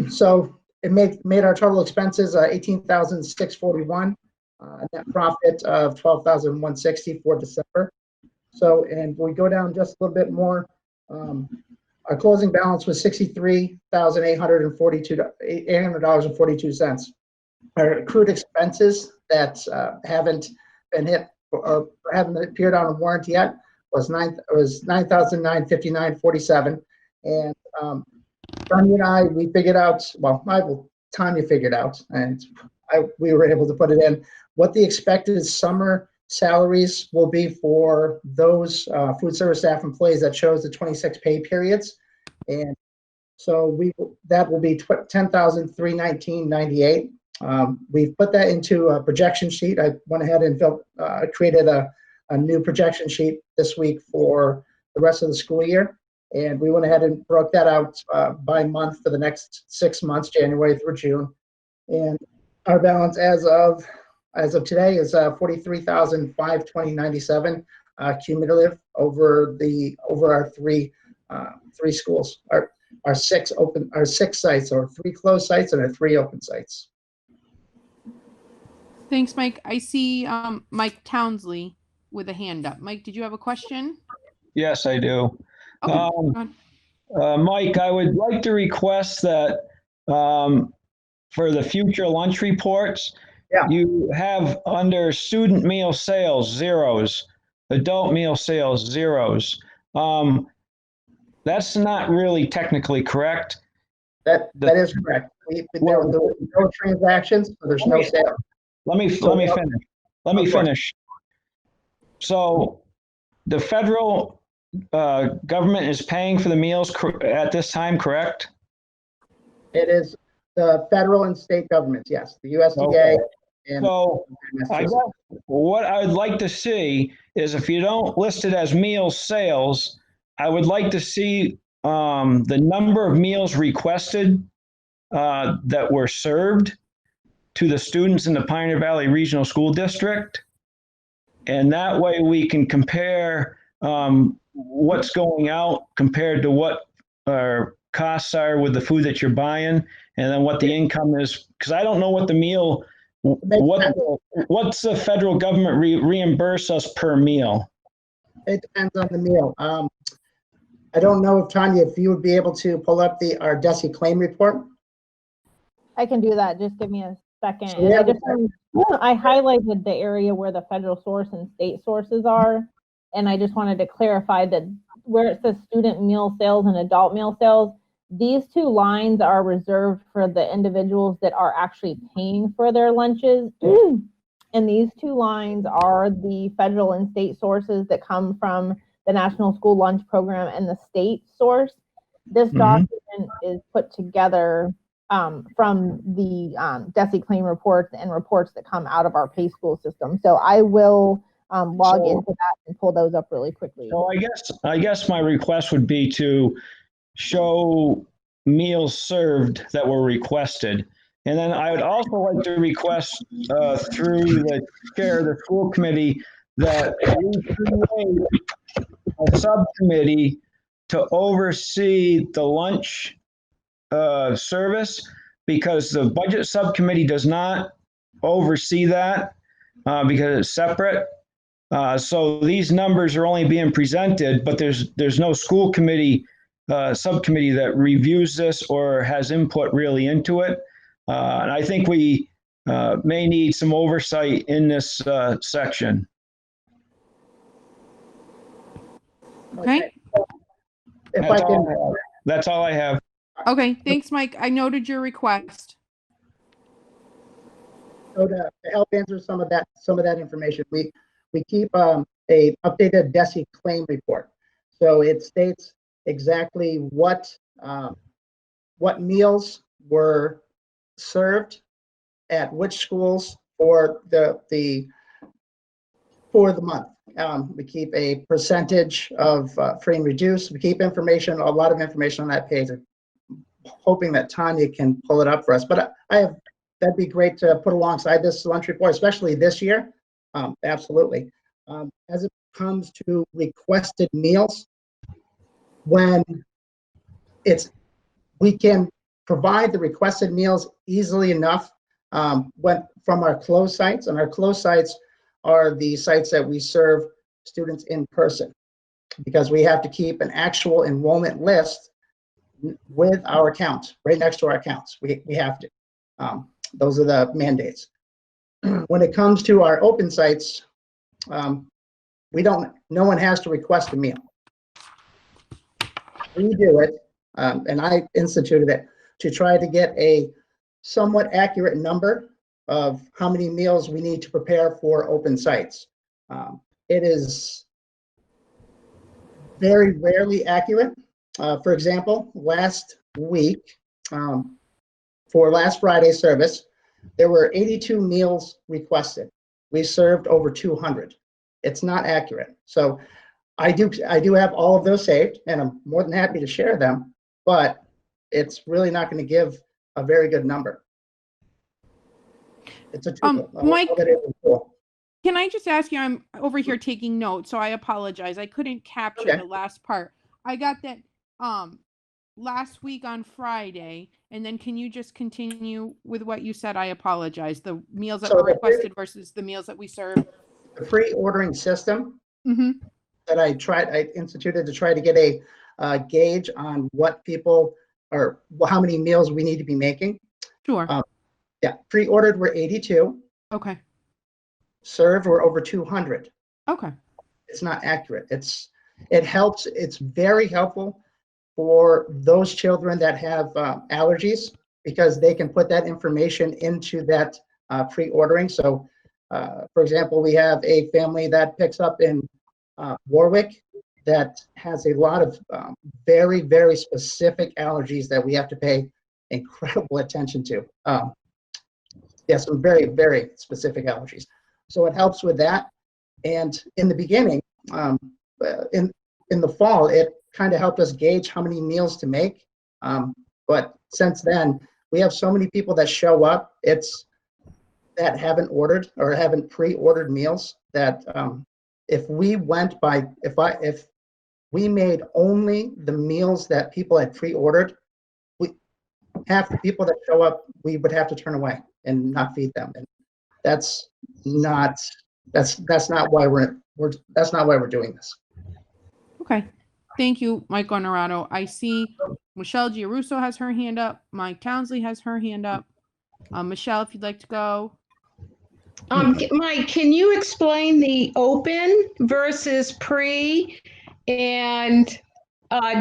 So it made our total expenses 18,641, net profit of 12,160 for December. So, and we go down just a little bit more. Our closing balance was $63,842. Our accrued expenses that haven't been hit or haven't appeared on a warrant yet was $9,959.47. And Tanya and I, we figured out, Tanya figured out, and we were able to put it in, what the expected summer salaries will be for those food service staff employees that chose the 26 pay periods. And so that will be $10,319.98. We've put that into a projection sheet. I went ahead and created a new projection sheet this week for the rest of the school year. And we went ahead and broke that out by month for the next 6 months, January through June. And our balance as of today is $43,520.97 cumulative over our three schools, our six sites, or 3 closed sites and our 3 open sites. Thanks, Mike. I see Mike Townsley with a hand up. Mike, did you have a question? Yes, I do. Okay. Mike, I would like to request that for the future lunch reports, you have under student meal sales, zeros, adult meal sales, zeros. That's not really technically correct. That is correct. There were no transactions, so there's no sale. Let me finish. So the federal government is paying for the meals at this time, correct? It is the federal and state governments, yes, the USDA. Okay. And so I guess what I would like to see is, if you don't list it as meals sales, I would like to see the number of meals requested that were served to the students in the Pioneer Valley Regional School District. And that way we can compare what's going out compared to what our costs are with the food that you're buying, and then what the income is. Because I don't know what the meal, what's the federal government reimburse us per meal? It depends on the meal. I don't know if Tanya, if you would be able to pull up our Desi claim report. I can do that. Just give me a second. So And I highlighted the area where the federal source and state sources are. And I just wanted to clarify that where it says student meal sales and adult meal sales, these 2 lines are reserved for the individuals that are actually paying for their lunches. And these 2 lines are the federal and state sources that come from the National School Lunch Program and the state source. This document is put together from the Desi claim reports and reports that come out of our pay school system. So I will log into that and pull those up really quickly. So I guess my request would be to show meals served that were requested. And then I would also like to request through the chair of the school committee that we create a subcommittee to oversee the lunch service, because the budget subcommittee does not oversee that because it's separate. So these numbers are only being presented, but there's no school committee subcommittee that reviews this or has input really into it. And I think we may need some oversight in this section. Okay. If I can, That's all I have. Okay, thanks, Mike. I noted your request. so to help answer some of that information, we keep a updated Desi claim report. So it states exactly what meals were served at which schools for the month. We keep a percentage of free and reduced. We keep information, a lot of information on that page. I'm hoping that Tanya can pull it up for us. But that'd be great to put alongside this lunch report, especially this year. Absolutely. As it comes to requested meals, when we can provide the requested meals easily enough from our closed sites, and our closed sites are the sites that we serve students in person, because we have to keep an actual enrollment list with our accounts, right next to our accounts. We have to. Those are the mandates. When it comes to our open sites, no one has to request a meal. We do it, and I instituted it to try to get a somewhat accurate number of how many meals we need to prepare for open sites. It is very rarely accurate. For example, last week, for last Friday's service, there were 82 meals requested. We served over 200. It's not accurate. So I do have all of those saved, and I'm more than happy to share them, but it's really not going to give a very good number. It's a tool. Mike, can I just ask you, I'm over here taking notes, so I apologize. I couldn't capture the last part. I got that last week on Friday, and then can you just continue with what you said? I apologize. The meals that were requested versus the meals that we served. The pre-ordering system that I instituted to try to get a gauge on what people or how many meals we need to be making. Sure. Yeah, pre-ordered were 82. Okay. Served were over 200. Okay. It's not accurate. It helps. It's very helpful for those children that have allergies, because they can put that information into that pre-ordering. So, for example, we have a family that picks up in Warwick that has a lot of very, very specific allergies that we have to pay incredible attention to. Some very, very specific allergies. So it helps with that. And in the beginning, in the fall, it kind of helped us gauge how many meals to make. But since then, we have so many people that show up that haven't ordered or haven't pre-ordered meals that if we made only the meals that people had pre-ordered, half the people that show up, we would have to turn away and not feed them. And that's not why we're doing this. Okay. Thank you, Mike Honorato. I see Michelle Giarusso has her hand up. Mike Townsley has her hand up. Michelle, if you'd like to go. Mike, can you explain the open versus pre? And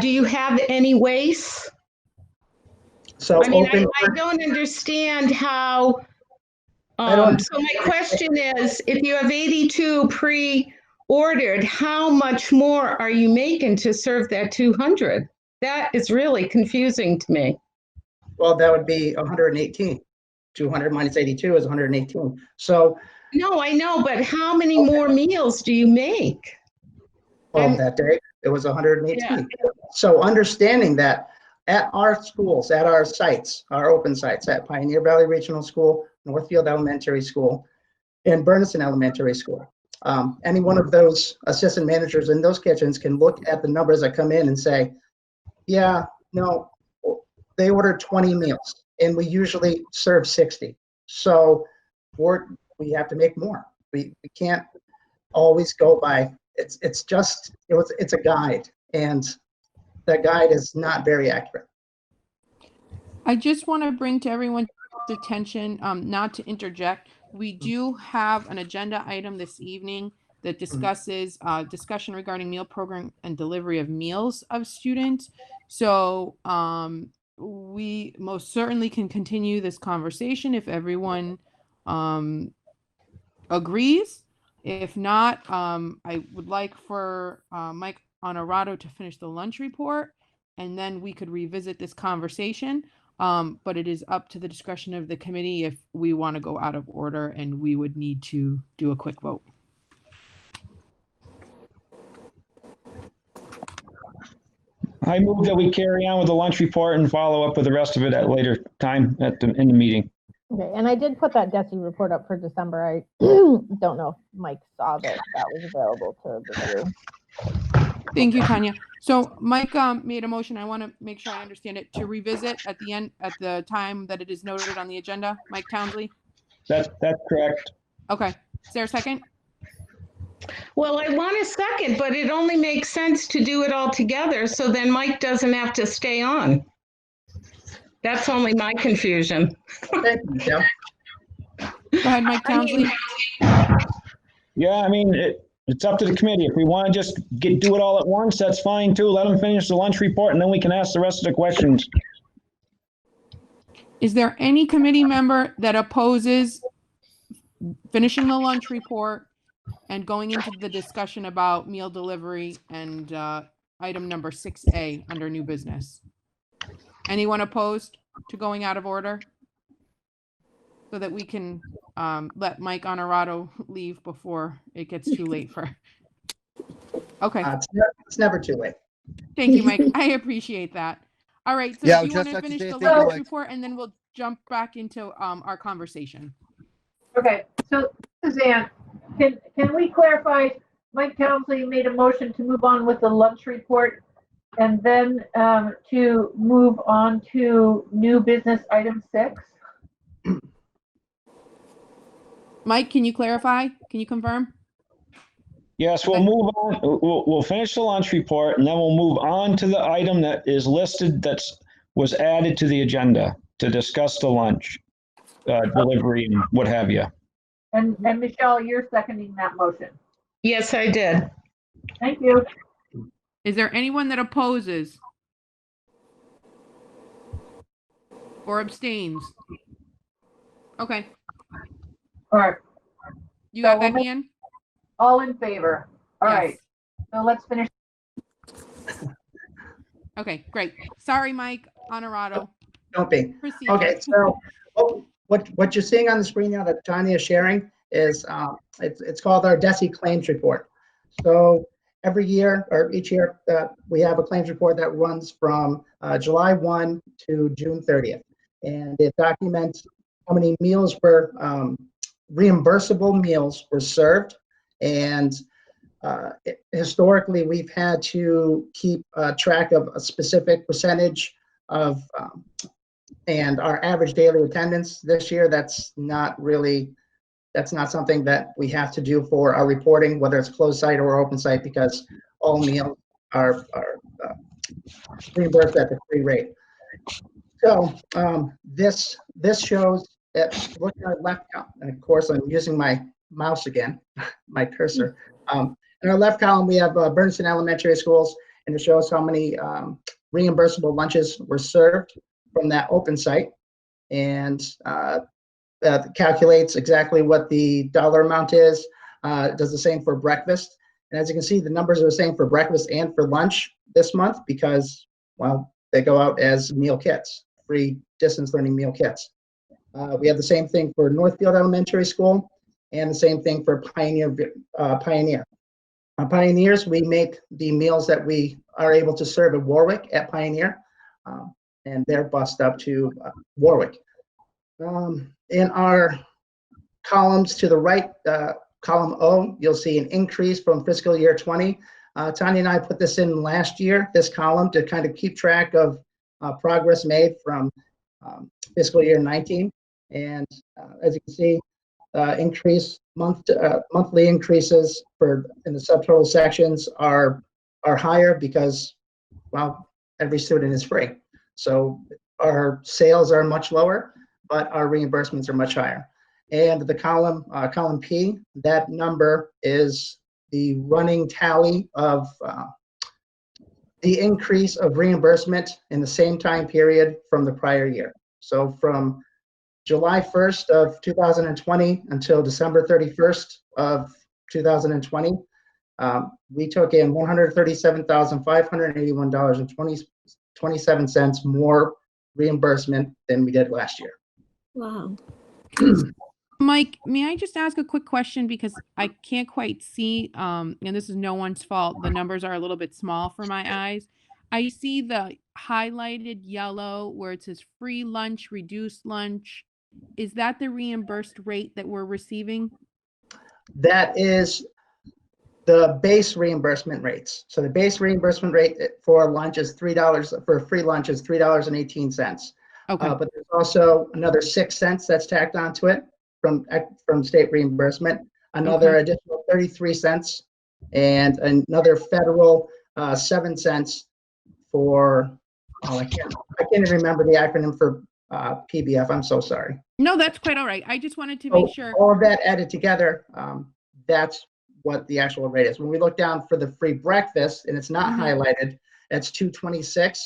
do you have any waste? So I mean, I don't understand how. So my question is, if you have 82 pre-ordered, how much more are you making to serve that 200? That is really confusing to me. Well, that would be 118. 200 minus 82 is 118. So. No, I know, but how many more meals do you make? Well, that day it was 118. Yeah. So understanding that at our schools, at our sites, our open sites at Pioneer Valley Regional School, Northfield Elementary School, and Bernardston Elementary School, any one of those assistant managers in those kitchens can look at the numbers that come in and say, yeah, no, they ordered 20 meals and we usually serve 60. So we have to make more. We can't always go by, it's a guide, and that guide is not very accurate. I just want to bring to everyone's attention, not to interject, we do have an agenda item this evening that discusses discussion regarding meal program and delivery of meals of students. So we most certainly can continue this conversation if everyone agrees. If not, I would like for Mike Honorato to finish the lunch report, and then we could revisit this conversation. But it is up to the discretion of the committee if we want to go out of order, and we would need to do a quick vote. I move that we carry on with the lunch report and follow up with the rest of it at a later time in the meeting. Okay, and I did put that Desi report up for December. I don't know if Mike saw that was available to review. Thank you, Tanya. So Mike made a motion. I want to make sure I understand it, to revisit at the end, at the time that it is noted on the agenda. Mike Townsley? That's correct. Okay. Is there a second? Well, I want a second, but it only makes sense to do it all together, so then Mike doesn't have to stay on. That's only my confusion. Go ahead, Mike Townsley. Yeah, I mean, it's up to the committee. If we want to just do it all at once, that's fine too. Let them finish the lunch report and then we can ask the rest of the questions. Is there any committee member that opposes finishing the lunch report and going into the discussion about meal delivery and item number 6A under new business? Anyone opposed to going out of order? So that we can let Mike Honorato leave before it gets too late for. Okay. It's never too late. Thank you, Mike. I appreciate that. All right. So Yeah, do you want to finish the lunch report and then we'll jump back into our conversation? Okay, so Suzanne, can we clarify, Mike Townsley made a motion to move on with the lunch report and then to move on to new business item 6? Mike, can you clarify? Can you confirm? Yes, we'll move on. We'll finish the lunch report and then we'll move on to the item that is listed was added to the agenda to discuss the lunch delivery and what have you. And Michelle, you're seconding that motion. Yes, I did. Thank you. Is there anyone that opposes or abstains? Okay. All right. You got that, Ian? All in favor. All Yes. right. So let's finish. Okay, great. Sorry, Mike Honorato. Don't be. Proceed. Okay, so what you're seeing on the screen now that Tanya is sharing is it's called our Desi claims report. So every year or each year we have a claims report that runs from July 1 to June 30th. And it documents how many meals were reimbursable meals were served. And historically, we've had to keep track of a specific percentage of and our average daily attendance this year. That's not something that we have to do for our reporting, whether it's closed site or open site, because all meals are reimbursed at the free rate. So this shows that, look at our left column, and of course I'm using my mouse again, my cursor. In our left column we have Bernardston Elementary Schools, and it shows how many reimbursable lunches were served from that open site, and calculates exactly what the dollar amount is. It does the same for breakfast, and as you can see, the numbers are the same for breakfast and for lunch this month because, well, they go out as meal kits, free distance learning meal kits. We have the same thing for Northfield Elementary School and the same thing for Pioneer. Pioneers, we make the meals that we are able to serve at Warwick at Pioneer, and they're bussed up to Warwick. In our columns to the right, column O, you'll see an increase from fiscal year 20. Tanya and I put this in last year, this column, to kind of keep track of progress made from fiscal year 19. And as you can see, monthly increases in the subtotal sections are higher because, well, every student is free. So our sales are much lower, but our reimbursements are much higher. And the column P, that number is the running tally of the increase of reimbursement in the same time period from the prior year. So from July 1st of 2020 until December 31st of 2020, we took in $137,581.27 more reimbursement than we did last year. Wow. Mike, may I just ask a quick question because I can't quite see, and this is no one's fault. The numbers are a little bit small for my eyes. I see the highlighted yellow where it says free lunch, reduced lunch. Is that the reimbursed rate that we're receiving? That is the base reimbursement rates. So the base reimbursement rate for lunch is $3, for free lunch is $3.18. Okay. But there's also another 6 cents that's tacked onto it from state reimbursement, another additional 33 cents, and another federal 7 cents for, I can't even remember the acronym for PBF. I'm so sorry. No, that's quite all right. I just wanted to So make sure. all of that added together, that's what the actual rate is. When we look down for the free breakfast, and it's not highlighted, that's $2.26.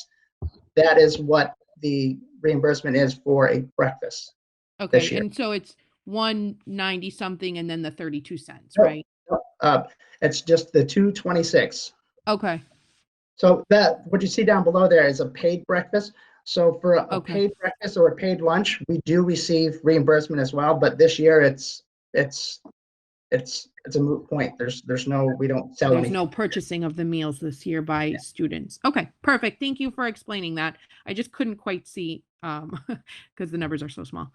That is what the reimbursement is for a breakfast. This Okay, year. and so it's 190 something and then the 32 cents, right? It's just the $2.26. Okay. So that what you see down below there is a paid breakfast. So for a paid breakfast or a paid lunch, we do receive reimbursement as well. But this year it's a moot point. There's no, we don't sell There's anything. no purchasing of the meals this year by students. Okay, perfect. Thank you for explaining that. I just couldn't quite see because the numbers are so small.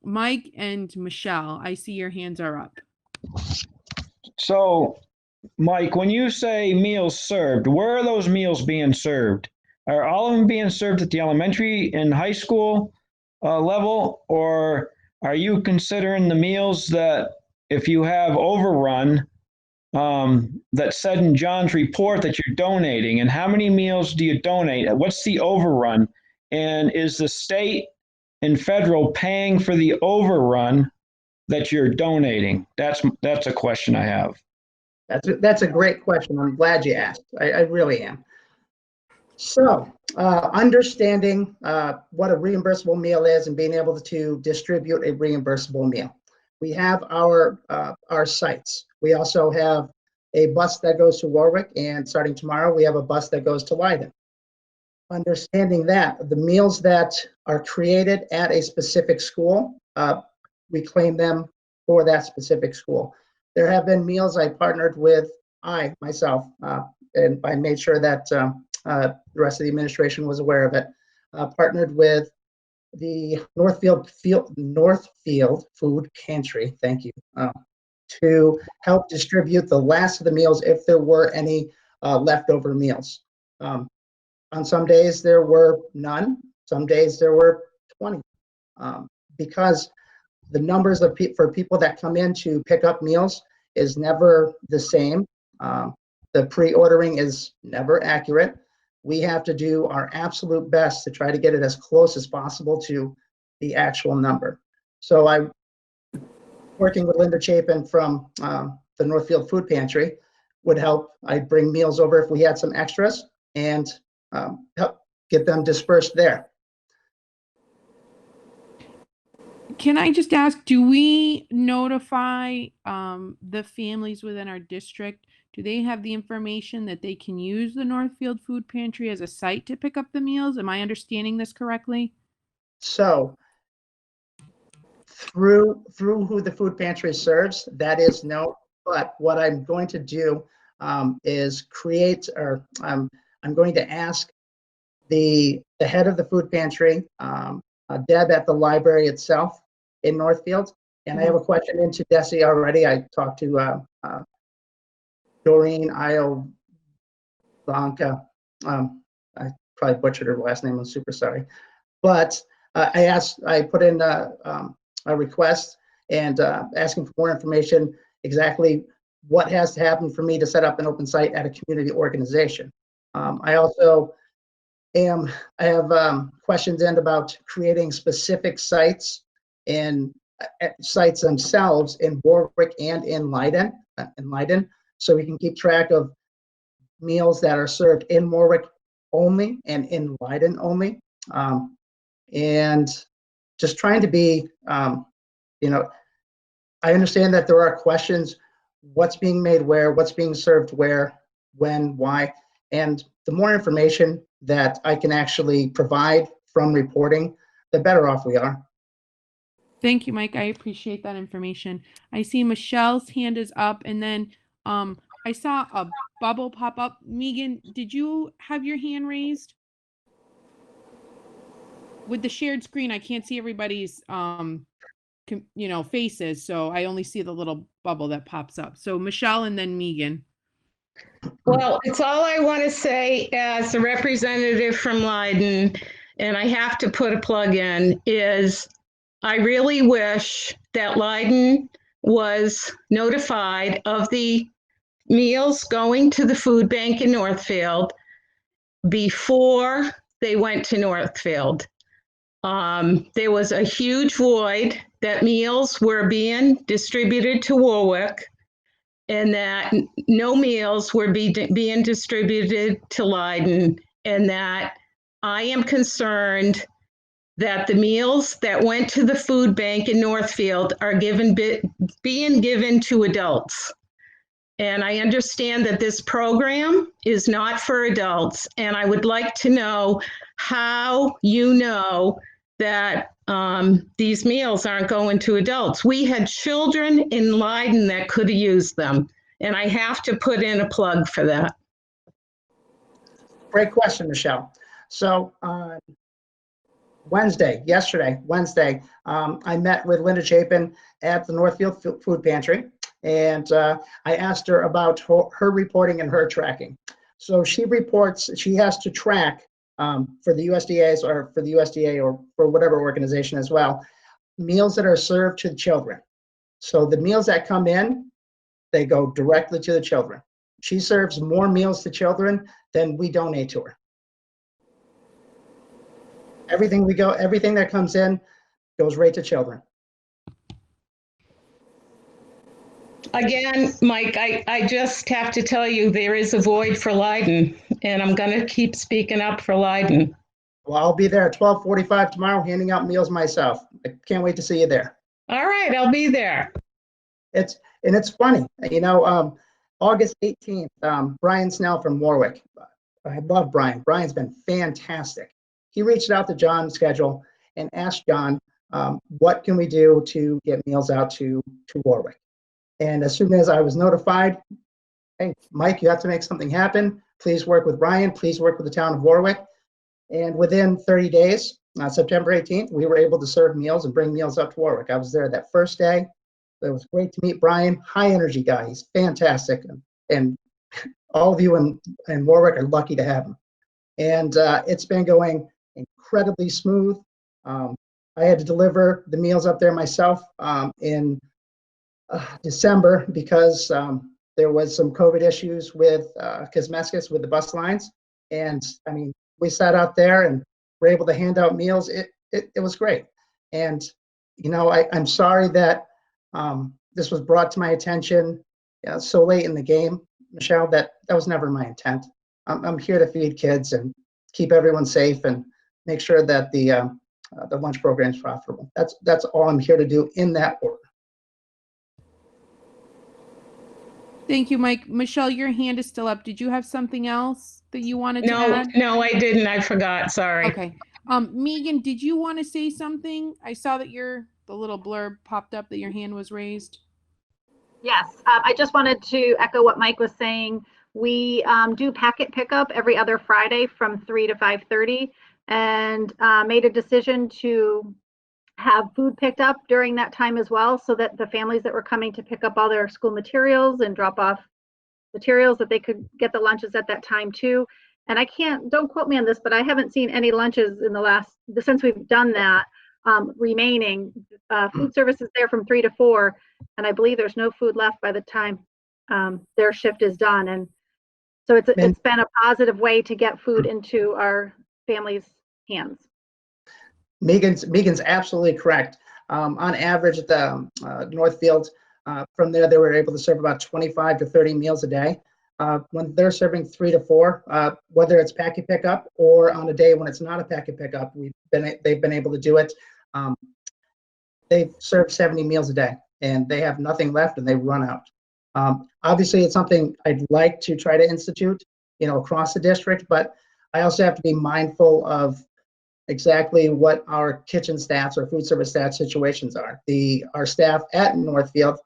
Mike and Michelle, I see your hands are up. So, Mike, when you say meals served, where are those meals being served? Are all of them being served at the elementary and high school level, or are you considering the meals that if you have overrun that said in John's report that you're donating, and how many meals do you donate? What's the overrun? And is the state and federal paying for the overrun that you're donating? That's a question I have. That's a great question. I'm glad you asked. I really am. So understanding what a reimbursable meal is and being able to distribute a reimbursable meal. We have our sites. We also have a bus that goes to Warwick, and starting tomorrow, we have a bus that goes to Leiden. Understanding that the meals that are created at a specific school, we claim them for that specific school. There have been meals I partnered with, myself, and I made sure that the rest of the administration was aware of it, partnered with the Northfield Food Pantry, thank you, to help distribute the last of the meals if there were any leftover meals. On some days there were none, some days there were 20, because the numbers of for people that come in to pick up meals is never the same. The pre-ordering is never accurate. We have to do our absolute best to try to get it as close as possible to the actual number. So I'm working with Linda Chapin from the Northfield Food Pantry would help. I'd bring meals over if we had some extras and help get them dispersed there. Can I just ask, do we notify the families within our district? Do they have the information that they can use the Northfield Food Pantry as a site to pick up the meals? Am I understanding this correctly? So through who the food pantry serves, that is no, but what I'm going to do is create, or I'm going to ask the head of the food pantry, Deb at the library itself in Northfield, and I have a question into Desi already. I talked to Doreen Iovanka. I probably butchered her last name. I'm super sorry, but I put in a request and asking for more information, exactly what has to happen for me to set up an open site at a community organization. I also I have questions in about creating specific sites and sites themselves in Warwick and in Leiden. so we can keep track of meals that are served in Warwick only and in Leiden only. And just trying to be, you know, I understand that there are questions, what's being made where, what's being served where, when, why, and the more information that I can actually provide from reporting, the better off we are. Thank you, Mike. I appreciate that information. I see Michelle's hand is up, and then I saw a bubble pop up. Megan, did you have your hand raised? With the shared screen, I can't see everybody's faces, so I only see the little bubble that pops up. So Michelle and then Megan. Well, it's all I want to say as a representative from Leiden, and I have to put a plug in, is I really wish that Leiden was notified of the meals going to the food bank in Northfield before they went to Northfield. There was a huge void that meals were being distributed to Warwick and that no meals were being distributed to Leiden, and that I am concerned that the meals that went to the food bank in Northfield are being given to adults. And I understand that this program is not for adults, and I would like to know how you know that these meals aren't going to adults. We had children in Leiden that could have used them, and I have to put in a plug for that. Great question, Michelle. So on Wednesday, I met with Linda Chapin at the Northfield Food Pantry, and I asked her about her reporting and her tracking. So she reports, she has to track for the USDA's or for the USDA or for whatever organization as well, meals that are served to the children. So the meals that come in, they go directly to the children. She serves more meals to children than we donate to her. Everything that comes in goes right to children. Again, Mike, I just have to tell you, there is a void for Leiden, and I'm going to keep speaking up for Leiden. Well, I'll be there at 12:45 tomorrow handing out meals myself. I can't wait to see you there. All right, I'll be there. It's funny, August 18th, Brian Snell from Warwick. I love Brian. Brian's been fantastic. He reached out to John Schedule and asked John, what can we do to get meals out to Warwick? And as soon as I was notified, hey, Mike, you have to make something happen. Please work with Brian. Please work with the town of Warwick. And within 30 days, September 18th, we were able to serve meals and bring meals up to Warwick. I was there that first day. It was great to meet Brian. High energy guy. He's fantastic. And all of you in Warwick are lucky to have him. And it's been going incredibly smooth. I had to deliver the meals up there myself in December because there was some COVID issues with Kosmeskis with the bus lines. And I mean, we sat out there and were able to hand out meals. It was great. And, I'm sorry that this was brought to my attention so late in the game, Michelle, that was never my intent. I'm here to feed kids and keep everyone safe and make sure that the lunch program is profitable. That's all I'm here to do in that order. Thank you, Mike. Michelle, your hand is still up. Did you have something else that you wanted to add? No, I didn't. I forgot. Sorry. Okay. Megan, did you want to say something? I saw that the little blurb popped up that your hand was raised. Yes, I just wanted to echo what Mike was saying. We do packet pickup every other Friday from 3 to 5:30, and made a decision to have food picked up during that time as well, so that the families that were coming to pick up all their school materials and drop off materials, that they could get the lunches at that time too. And don't quote me on this, but I haven't seen any lunches since we've done that remaining. Food service is there from 3 to 4, and I believe there's no food left by the time their shift is done. And so it's been a positive way to get food into our families' hands. Megan's absolutely correct. On average, at the Northfield, From there, they were able to serve about 25 to 30 meals a day. When they're serving 3 to 4, whether it's packet pickup or on a day when it's not a packet pickup, they've been able to do it. They've served 70 meals a day, and they have nothing left, and they run out. Obviously, it's something I'd like to try to institute, across the district, but I also have to be mindful of exactly what our kitchen staffs or food service staff situations are. Our staff at Northfield,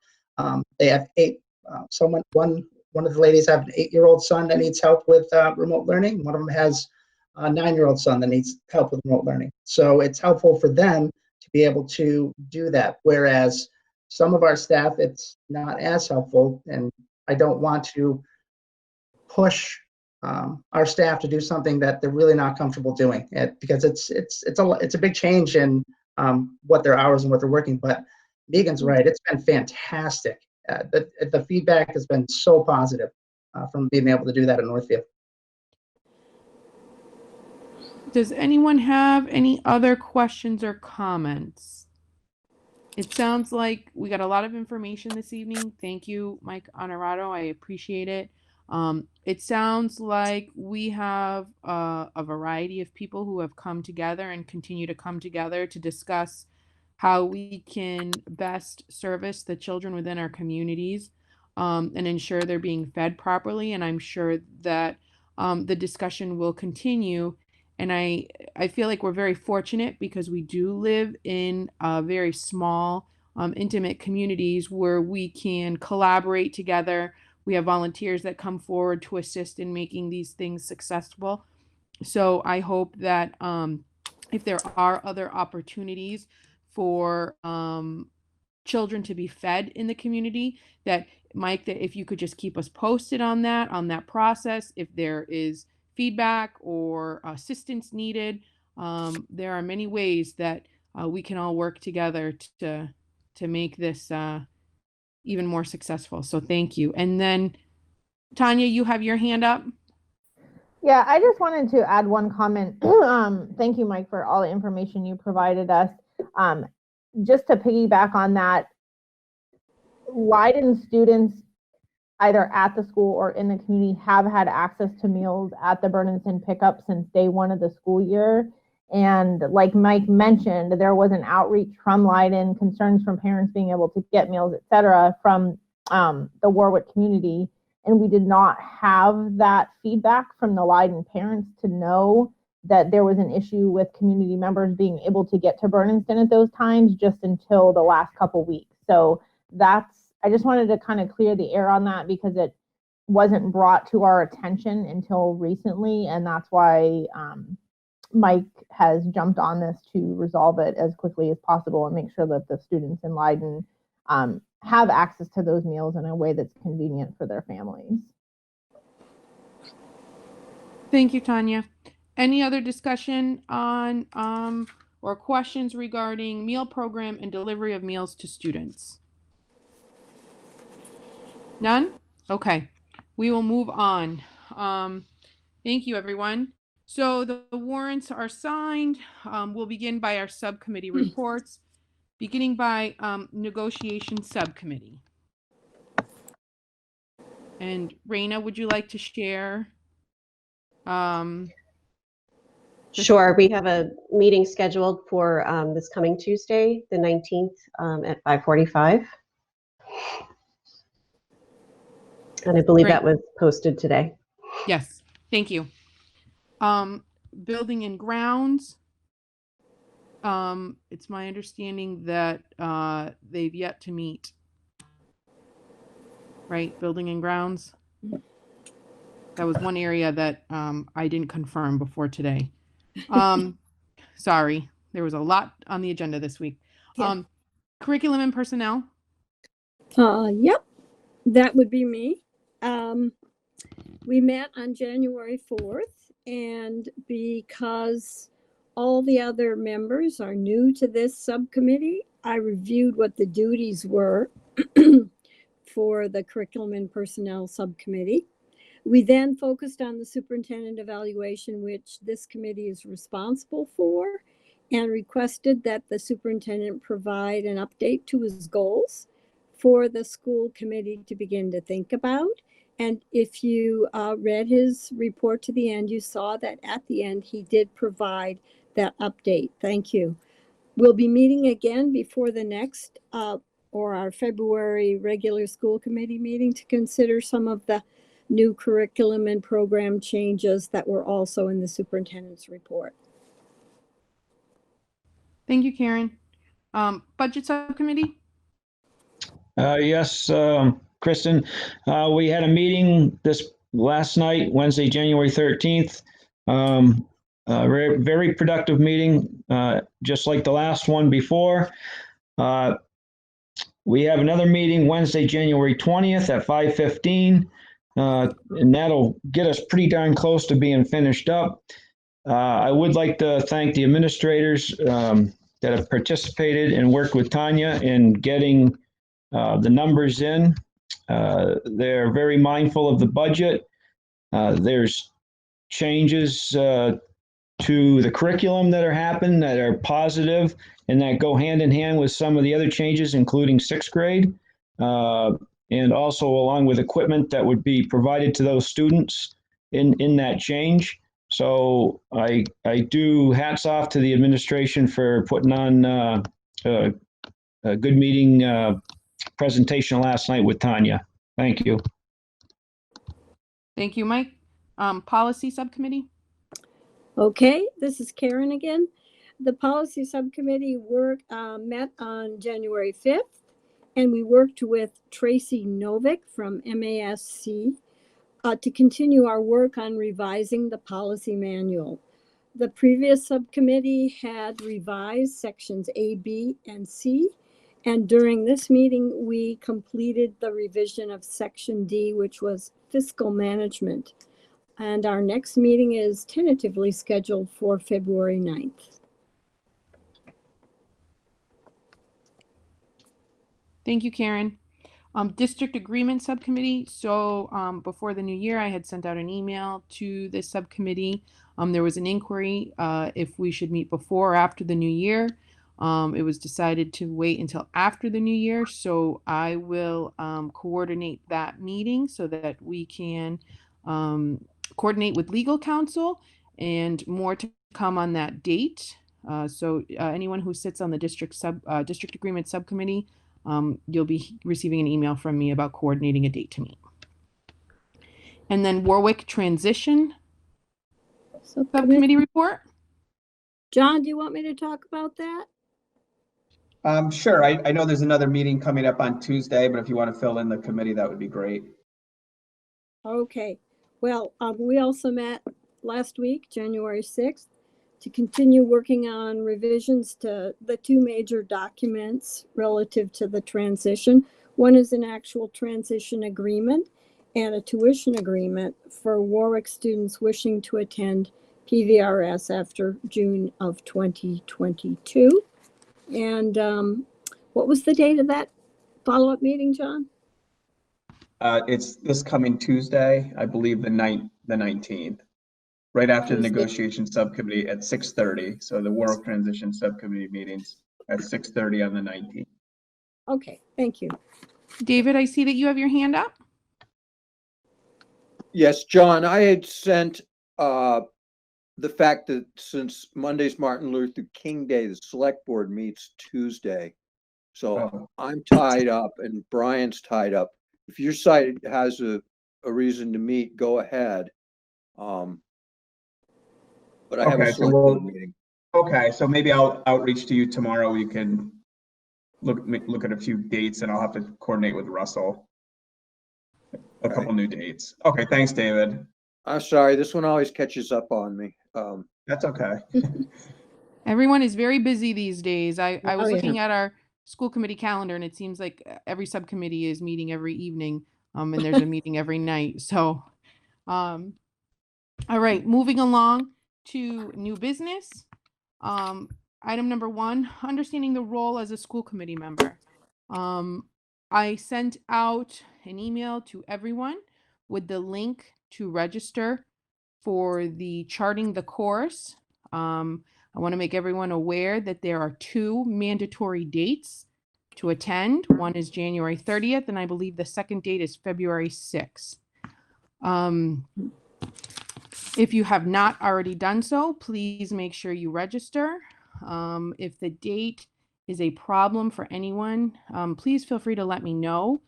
they have 8. One of the ladies have an 8-year-old son that needs help with remote learning. One of them has a 9-year-old son that needs help with remote learning. So it's helpful for them to be able to do that. Whereas some of our staff, it's not as helpful, and I don't want to push our staff to do something that they're really not comfortable doing, because it's a big change in what their hours and what they're working. But Megan's right; it's been fantastic. The feedback has been so positive from being able to do that at Northfield. Does anyone have any other questions or comments? It sounds like we got a lot of information this evening. Thank you, Mike Honorato. I appreciate it. It sounds like we have a variety of people who have come together and continue to come together to discuss how we can best service the children within our communities and ensure they're being fed properly. And I'm sure that the discussion will continue. And I feel like we're very fortunate because we do live in very small, intimate communities where we can collaborate together. We have volunteers that come forward to assist in making these things successful. So I hope that if there are other opportunities for children to be fed in the community, that Mike, that if you could just keep us posted on that process, if there is feedback or assistance needed, there are many ways that we can all work together to make this even more successful. So thank you. And then Tanya, you have your hand up. Yeah, I just wanted to add one comment. Thank you, Mike, for all the information you provided us. Just to piggyback on that, Leiden students either at the school or in the community have had access to meals at the Bernardston pickup since day one of the school year. And like Mike mentioned, there was an outreach from Leiden, concerns from parents being able to get meals, et cetera, from the Warwick community. And we did not have that feedback from the Leiden parents to know that there was an issue with community members being able to get to Bernardston at those times just until the last couple weeks. So I just wanted to kind of clear the air on that because it wasn't brought to our attention until recently. And that's why Mike has jumped on this to resolve it as quickly as possible and make sure that the students in Leiden have access to those meals in a way that's convenient for their families. Thank you, Tanya. Any other discussion on or questions regarding meal program and delivery of meals to students? None? Okay, we will move on. Thank you, everyone. So the warrants are signed. We'll begin by our subcommittee reports, beginning by negotiation subcommittee. And Raina, would you like to share? Sure, we have a meeting scheduled for this coming Tuesday, the 19th at 5:45. And I believe that was posted today. Yes, thank you. Building and grounds. It's my understanding that they've yet to meet. Right, building and grounds. That was one area that I didn't confirm before today. Sorry, there was a lot on the agenda this week. Yeah. Curriculum and personnel. Yep, that would be me. We met on January 4th, and because all the other members are new to this subcommittee, I reviewed what the duties were for the curriculum and personnel subcommittee. We then focused on the superintendent evaluation, which this committee is responsible for, and requested that the superintendent provide an update to his goals for the school committee to begin to think about. And if you read his report to the end, you saw that at the end, he did provide that update. Thank you. We'll be meeting again before the next or our February regular school committee meeting to consider some of the new curriculum and program changes that were also in the superintendent's report. Thank you, Karen. Budget subcommittee? Yes, Kristen, we had a meeting this last night, Wednesday, January 13th. Very productive meeting, just like the last one before. We have another meeting Wednesday, January 20th at 5:15, and that'll get us pretty darn close to being finished up. I would like to thank the administrators that have participated and worked with Tanya in getting the numbers in. They're very mindful of the budget. There's changes to the curriculum that are happening that are positive and that go hand in hand with some of the other changes, including sixth grade, and also along with equipment that would be provided to those students in that change. So I do hats off to the administration for putting on a good meeting presentation last night with Tanya. Thank you. Thank you, Mike. Policy subcommittee? Okay, this is Karen again. The policy subcommittee met on January 5th, and we worked with Tracy Novick from MASC to continue our work on revising the policy manual. The previous subcommittee had revised sections A, B, and C, and during this meeting, we completed the revision of section D, which was fiscal management. And our next meeting is tentatively scheduled for February 9th. Thank you, Karen. District Agreement Subcommittee. So before the new year, I had sent out an email to this subcommittee. There was an inquiry if we should meet before or after the new year. It was decided to wait until after the new year. So I will coordinate that meeting so that we can coordinate with legal counsel, and more to come on that date. So anyone who sits on the district agreement subcommittee, you'll be receiving an email from me about coordinating a date to meet. And then Warwick Transition Subcommittee report. John, do you want me to talk about that? Sure. I know there's another meeting coming up on Tuesday, but if you want to fill in the committee, that would be great. Okay. Well, we also met last week, January 6th, to continue working on revisions to the two major documents relative to the transition. One is an actual transition agreement and a tuition agreement for Warwick students wishing to attend PVRS after June of 2022. And what was the date of that follow-up meeting, John? It's this coming Tuesday, I believe the 19th, right after the negotiation subcommittee at 6:30. So the Warwick Transition Subcommittee meetings at 6:30 on the 19th. Okay, thank you. David, I see that you have your hand up. Yes, John, I had sent the fact that since Monday's Martin Luther King Day, the select board meets Tuesday. So I'm tied up and Brian's tied up. If your site has a reason to meet, go ahead. But I have a select board meeting. Okay, so maybe I'll outreach to you tomorrow. You can look at a few dates, and I'll have to coordinate with Russell. A couple new dates. Okay, thanks, David. I'm sorry, this one always catches up on me. That's okay. Everyone is very busy these days. I was yeah. looking at our school committee calendar, and it seems like every subcommittee is meeting every evening, and there's a meeting every night. So, all right, moving along to new business. Item number 1, understanding the role as a school committee member. I sent out an email to everyone with the link to register for the Charting the Course. I want to make everyone aware that there are 2 mandatory dates to attend. One is January 30th, and I believe the second date is February 6th. If you have not already done so, please make sure you register. If the date is a problem for anyone, please feel free to let me know.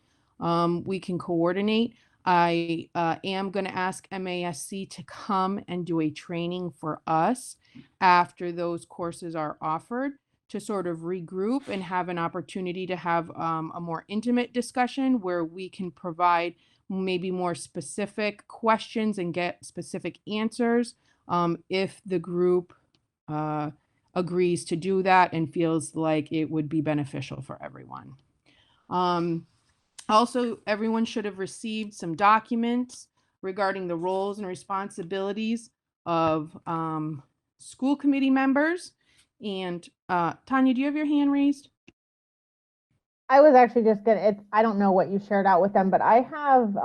We can coordinate. I am going to ask MASC to come and do a training for us after those courses are offered to sort of regroup and have an opportunity to have a more intimate discussion where we can provide maybe more specific questions and get specific answers if the group agrees to do that and feels like it would be beneficial for everyone. Also, everyone should have received some documents regarding the roles and responsibilities of school committee members. And Tanya, do you have your hand raised? I was actually just gonna, I don't know what you shared out with them, but I have,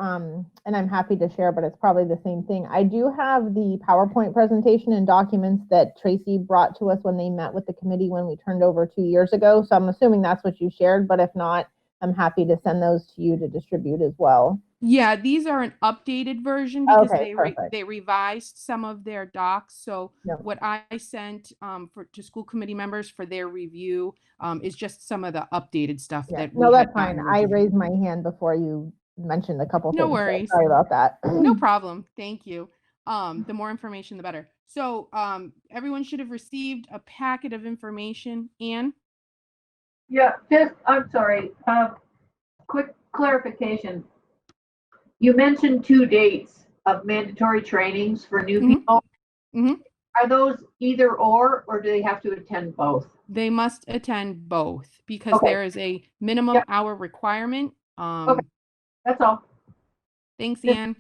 and I'm happy to share, but it's probably the same thing. I do have the PowerPoint presentation and documents that Tracy brought to us when they met with the committee when we turned over 2 years ago. So I'm assuming that's what you shared, but if not, I'm happy to send those to you to distribute as well. Yeah, these are an updated version because Okay, they revised some of their docs. So Yep. what I sent to school committee members for their review is just some of the updated stuff Yeah. that No, we that's had fine. gotten I reviewed. raised my hand before you mentioned a couple No things. so worries. Sorry about that. No problem. Thank you. The more information, the better. So everyone should have received a packet of information. Anne? Yeah, I'm sorry, quick clarification. You mentioned 2 dates of mandatory trainings for new people. Are those either or do they have to attend both? They must attend both because Okay. there is a minimum hour requirement. Okay, that's all. Thanks, Anne.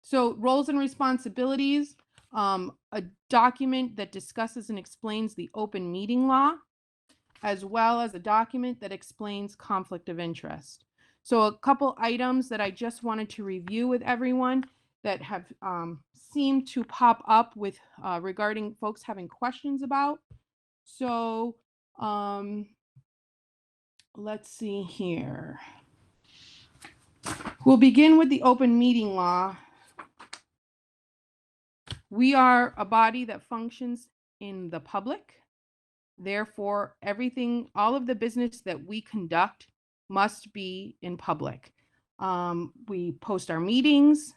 So roles and responsibilities, a document that discusses and explains the open meeting law, as well as a document that explains conflict of interest. So a couple items that I just wanted to review with everyone that have seemed to pop up with regarding folks having questions about. So let's see here. We'll begin with the open meeting law. We are a body that functions in the public. Therefore, everything, all of the business that we conduct must be in public. We post our meetings,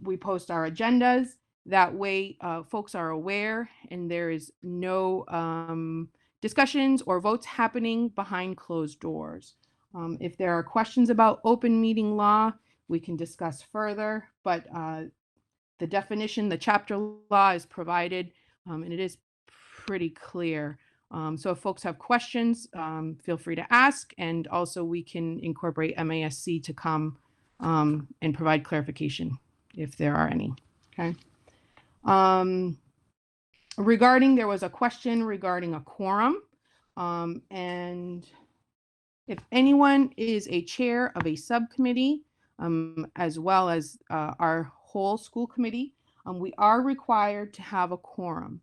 we post our agendas. That way, folks are aware and there is no discussions or votes happening behind closed doors. If there are questions about open meeting law, we can discuss further, but the definition, the chapter law is provided, and it is pretty clear. So if folks have questions, feel free to ask, and also we can incorporate MASC to come and provide clarification if there are any. Okay. There was a question regarding a quorum, and if anyone is a chair of a subcommittee, as well as our whole school committee, we are required to have a quorum.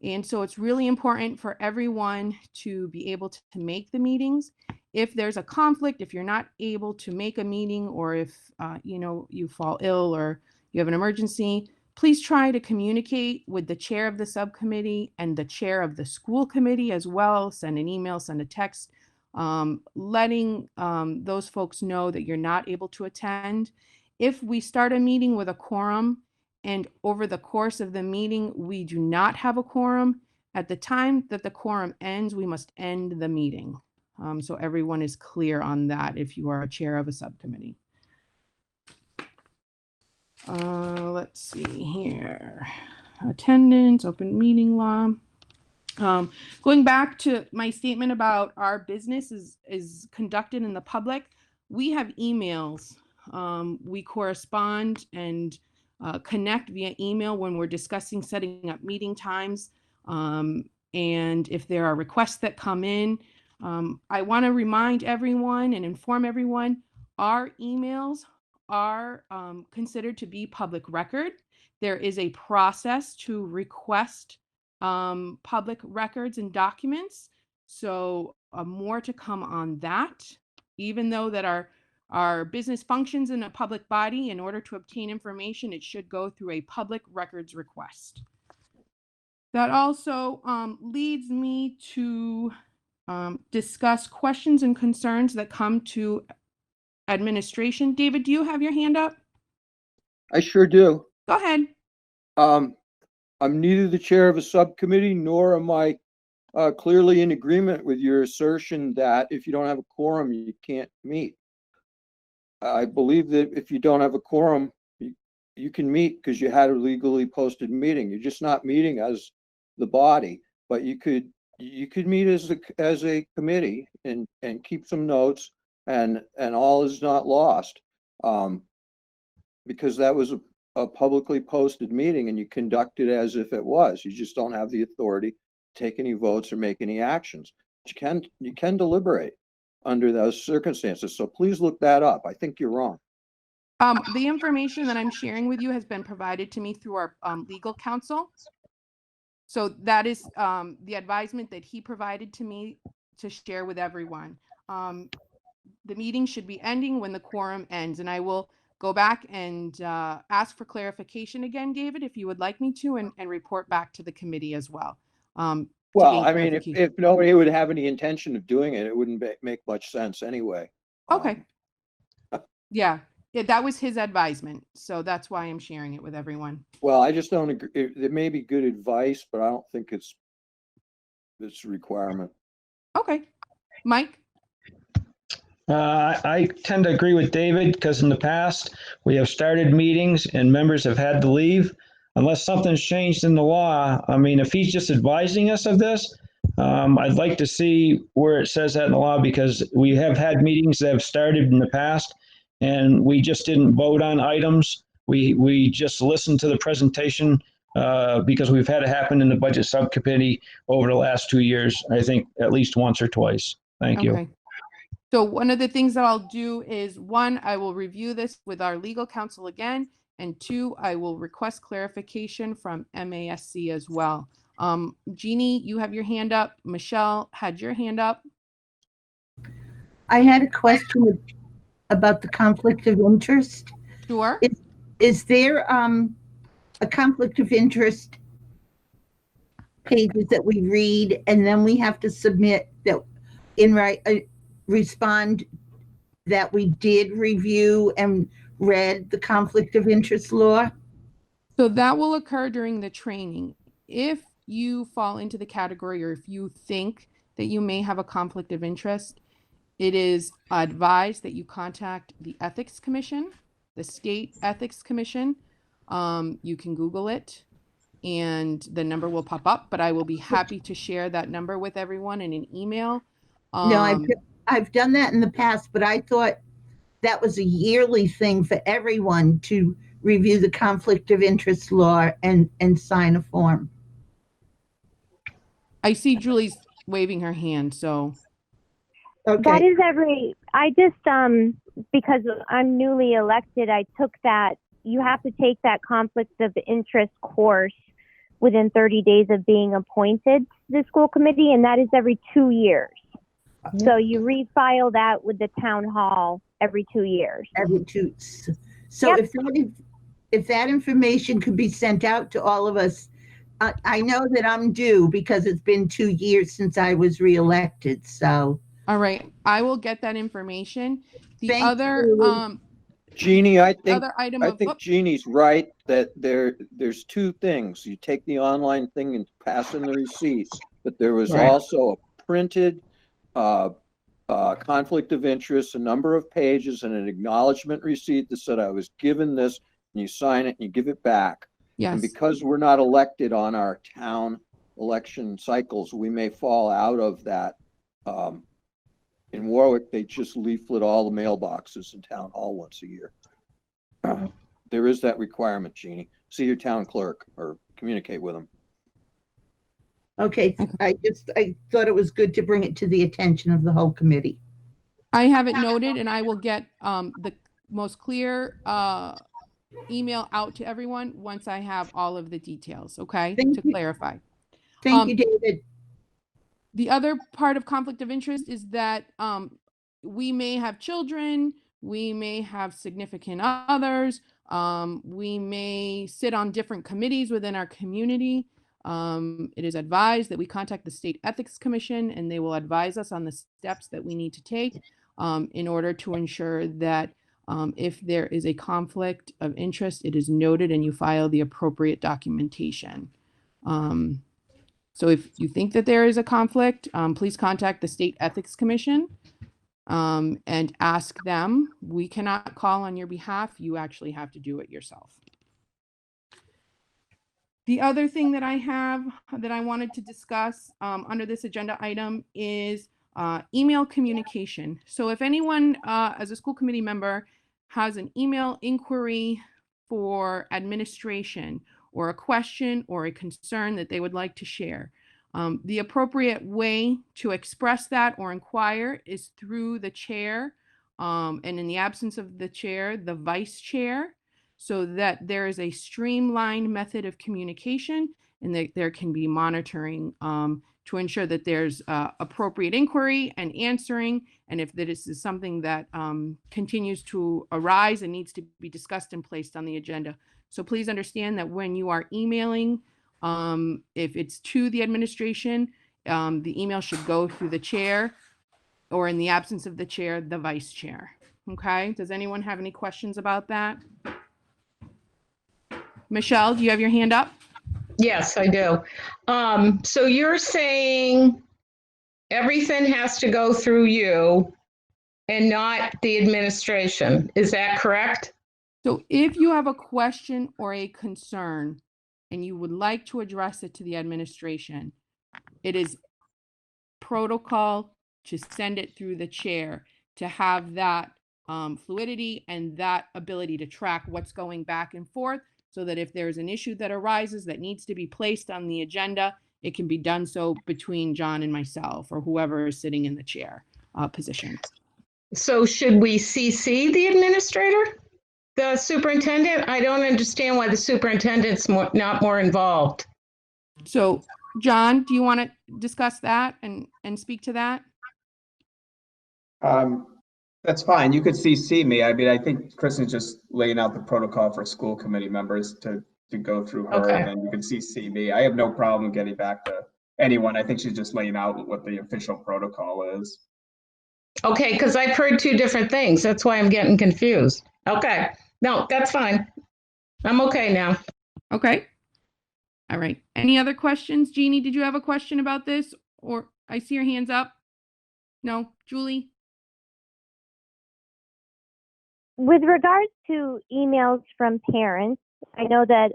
And so it's really important for everyone to be able to make the meetings. If there's a conflict, if you're not able to make a meeting, or if you fall ill or you have an emergency, please try to communicate with the chair of the subcommittee and the chair of the school committee as well. Send an email, send a text, letting those folks know that you're not able to attend. If we start a meeting with a quorum and over the course of the meeting we do not have a quorum, at the time that the quorum ends, we must end the meeting. So everyone is clear on that if you are a chair of a subcommittee. Let's see here. Attendance, open meeting law. Going back to my statement about our business is conducted in the public, we have emails. We correspond and connect via email when we're discussing setting up meeting times. And if there are requests that come in, I want to remind everyone and inform everyone, our emails are considered to be public record. There is a process to request public records and documents. So more to come on that. Even though that our business functions in a public body, in order to obtain information, it should go through a public records request. That also leads me to discuss questions and concerns that come to administration. David, do you have your hand up? I sure do. Go ahead. I'm neither the chair of a subcommittee, nor am I clearly in agreement with your assertion that if you don't have a quorum, you can't meet. I believe that if you don't have a quorum, you can meet because you had a legally posted meeting. You're just not meeting as the body, but you could meet as a committee and keep some notes, and all is not lost, because that was a publicly posted meeting and you conduct it as if it was. You just don't have the authority to take any votes or make any actions. But you can deliberate under those circumstances. So please look that up. I think you're wrong. The information that I'm sharing with you has been provided to me through our legal counsel. So that is the advisement that he provided to me to share with everyone. The meeting should be ending when the quorum ends, and I will go back and ask for clarification again, David, if you would like me to, and report back to the committee as well. Well, I mean, if nobody would have any intention of doing it, it wouldn't make much sense anyway. Okay. Yeah, that was his advisement. So that's why I'm sharing it with everyone. Well, I just don't agree. It may be good advice, but I don't think it's a requirement. Okay. Mike? I tend to agree with David because in the past we have started meetings and members have had to leave unless something's changed in the law. I mean, if he's just advising us of this, I'd like to see where it says that in the law, because we have had meetings that have started in the past and we just didn't vote on items. We just listened to the presentation because we've had it happen in the budget subcommittee over the last 2 years, I think at least once or twice. Thank you. So one of the things that I'll do is, one, I will review this with our legal counsel again, and two, I will request clarification from MASC as well. Jeannie, you have your hand up. Michelle had your hand up. I had a question about the conflict of interest. Sure. Is there a conflict of interest pages that we read and then we have to submit that respond that we did review and read the conflict of interest law? So that will occur during the training. If you fall into the category, or if you think that you may have a conflict of interest, it is advised that you contact the Ethics Commission, the State Ethics Commission. You can Google it and the number will pop up, but I will be happy to share that number with everyone in an email. No, I've done that in the past, but I thought that was a yearly thing for everyone to review the conflict of interest law and sign a form. I see Julie's waving her hand, so. Okay. That is I just, because I'm newly elected, I took that, you have to take that conflict of interest course within 30 days of being appointed to the school committee, and that is every 2 years. So you refile that with the town hall every 2 years. Every two. So Yep. if that information could be sent out to all of us, I know that I'm due because it's been 2 years since I was reelected. So. All right, I will get that information. The Thank other, you. Jeannie, I think oops. Jeannie's right that there's two things. You take the online thing and pass in the receipts, but there was Right. also a printed conflict of interest, a number of pages, and an acknowledgement receipt that said I was given this, and you sign it and you give it back. Yes. And because we're not elected on our town election cycles, we may fall out of that. In Warwick, they just leaflet all the mailboxes in town hall once a year. There is that requirement, Jeannie. See your town clerk or communicate with them. Okay, I thought it was good to bring it to the attention of the whole committee. I have it noted, and I will get the most clear email out to everyone once I have all of the details, okay? To clarify. Thank you, David. The other part of conflict of interest is that we may have children, we may have significant others, we may sit on different committees within our community. It is advised that we contact the State Ethics Commission, and they will advise us on the steps that we need to take in order to ensure that if there is a conflict of interest, it is noted and you file the appropriate documentation. So if you think that there is a conflict, please contact the State Ethics Commission and ask them. We cannot call on your behalf. You actually have to do it yourself. The other thing that I have that I wanted to discuss under this agenda item is email communication. So if anyone as a school committee member has an email inquiry for administration or a question or a concern that they would like to share, the appropriate way to express that or inquire is through the chair, and in the absence of the chair, the vice chair, so that there is a streamlined method of communication and that there can be monitoring to ensure that there's appropriate inquiry and answering. And if this is something that continues to arise and needs to be discussed and placed on the agenda. So please understand that when you are emailing, if it's to the administration, the email should go through the chair, or in the absence of the chair, the vice chair. Okay, does anyone have any questions about that? Michelle, do you have your hand up? Yes, I do. So you're saying everything has to go through you and not the administration. Is that correct? So if you have a question or a concern and you would like to address it to the administration, it is protocol to send it through the chair to have that fluidity and that ability to track what's going back and forth, so that if there's an issue that arises that needs to be placed on the agenda, it can be done so between John and myself or whoever is sitting in the chair position. So should we CC the administrator, the superintendent? I don't understand why the superintendent's not more involved. So John, do you want to discuss that and speak to that? That's fine. You could CC me. I mean, I think Kristen's just laying out the protocol for school committee members to go through her, Okay. and then you can CC me. I have no problem getting back to anyone. I think she's just laying out what the official protocol is. Okay, because I've heard two different things. That's why I'm getting confused. Okay, no, that's fine. I'm okay now. Okay. All right. Any other questions? Jeannie, did you have a question about this? Or I see your hands up. No, Julie? With regards to emails from parents, I know that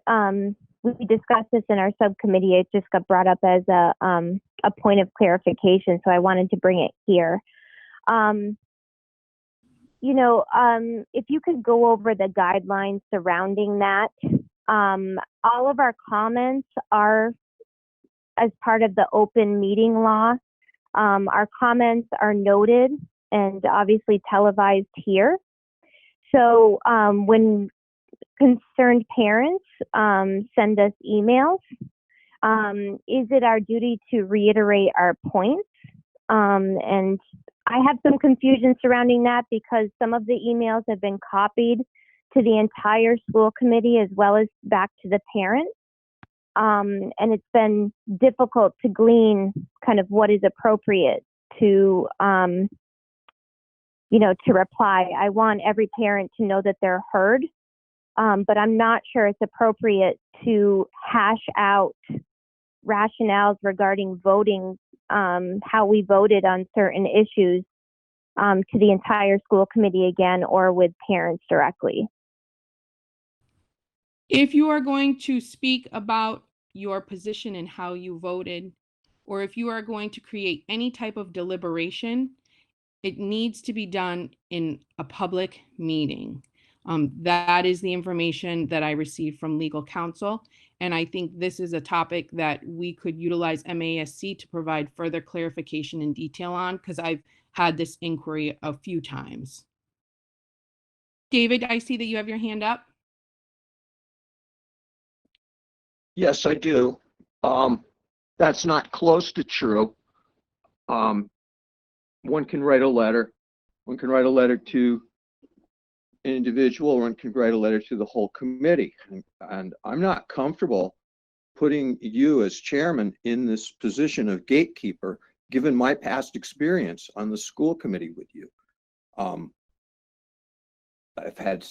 we discussed this in our subcommittee. It just got brought up as a point of clarification, so I wanted to bring it here. If you could go over the guidelines surrounding that. All of our comments are as part of the open meeting law. Our comments are noted and obviously televised here. So when concerned parents send us emails, is it our duty to reiterate our points? And I have some confusion surrounding that because some of the emails have been copied to the entire school committee as well as back to the parents. And it's been difficult to glean kind of what is appropriate to reply. I want every parent to know that they're heard, but I'm not sure it's appropriate to hash out rationales regarding voting, how we voted on certain issues to the entire school committee again or with parents directly. If you are going to speak about your position and how you voted, or if you are going to create any type of deliberation, it needs to be done in a public meeting. That is the information that I received from legal counsel. And I think this is a topic that we could utilize MASC to provide further clarification and detail on, because I've had this inquiry a few times. David, I see that you have your hand up. Yes, I do. That's not close to true. one can write a letter. One can write a letter to an individual, or one can write a letter to the whole committee. And I'm not comfortable putting you as chairman in this position of gatekeeper, given my past experience on the school committee with you. I've had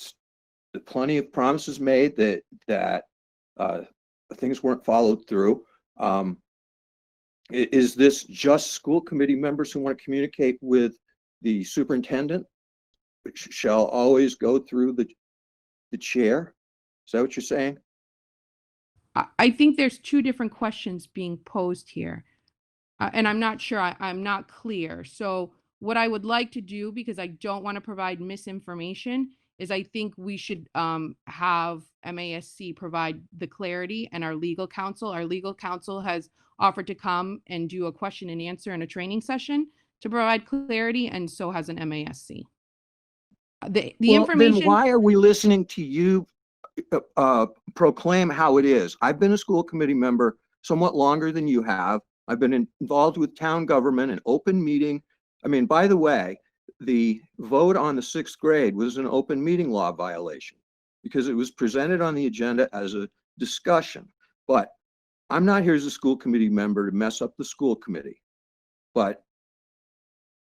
plenty of promises made that things weren't followed through. Is this just school committee members who want to communicate with the superintendent, which shall always go through the chair? Is that what you're saying? I think there's two different questions being posed here. And I'm not sure, I'm not clear. So what I would like to do, because I don't want to provide misinformation, is I think we should have MASC provide the clarity, and our legal counsel has offered to come and do a question and answer in a training session to provide clarity, and so has an MASC. The information. Then why are we listening to you proclaim how it is? I've been a school committee member somewhat longer than you have. I've been involved with town government and open meeting. I mean, by the way, the vote on the 6th grade was an open meeting law violation because it was presented on the agenda as a discussion. But I'm not here as a school committee member to mess up the school committee. But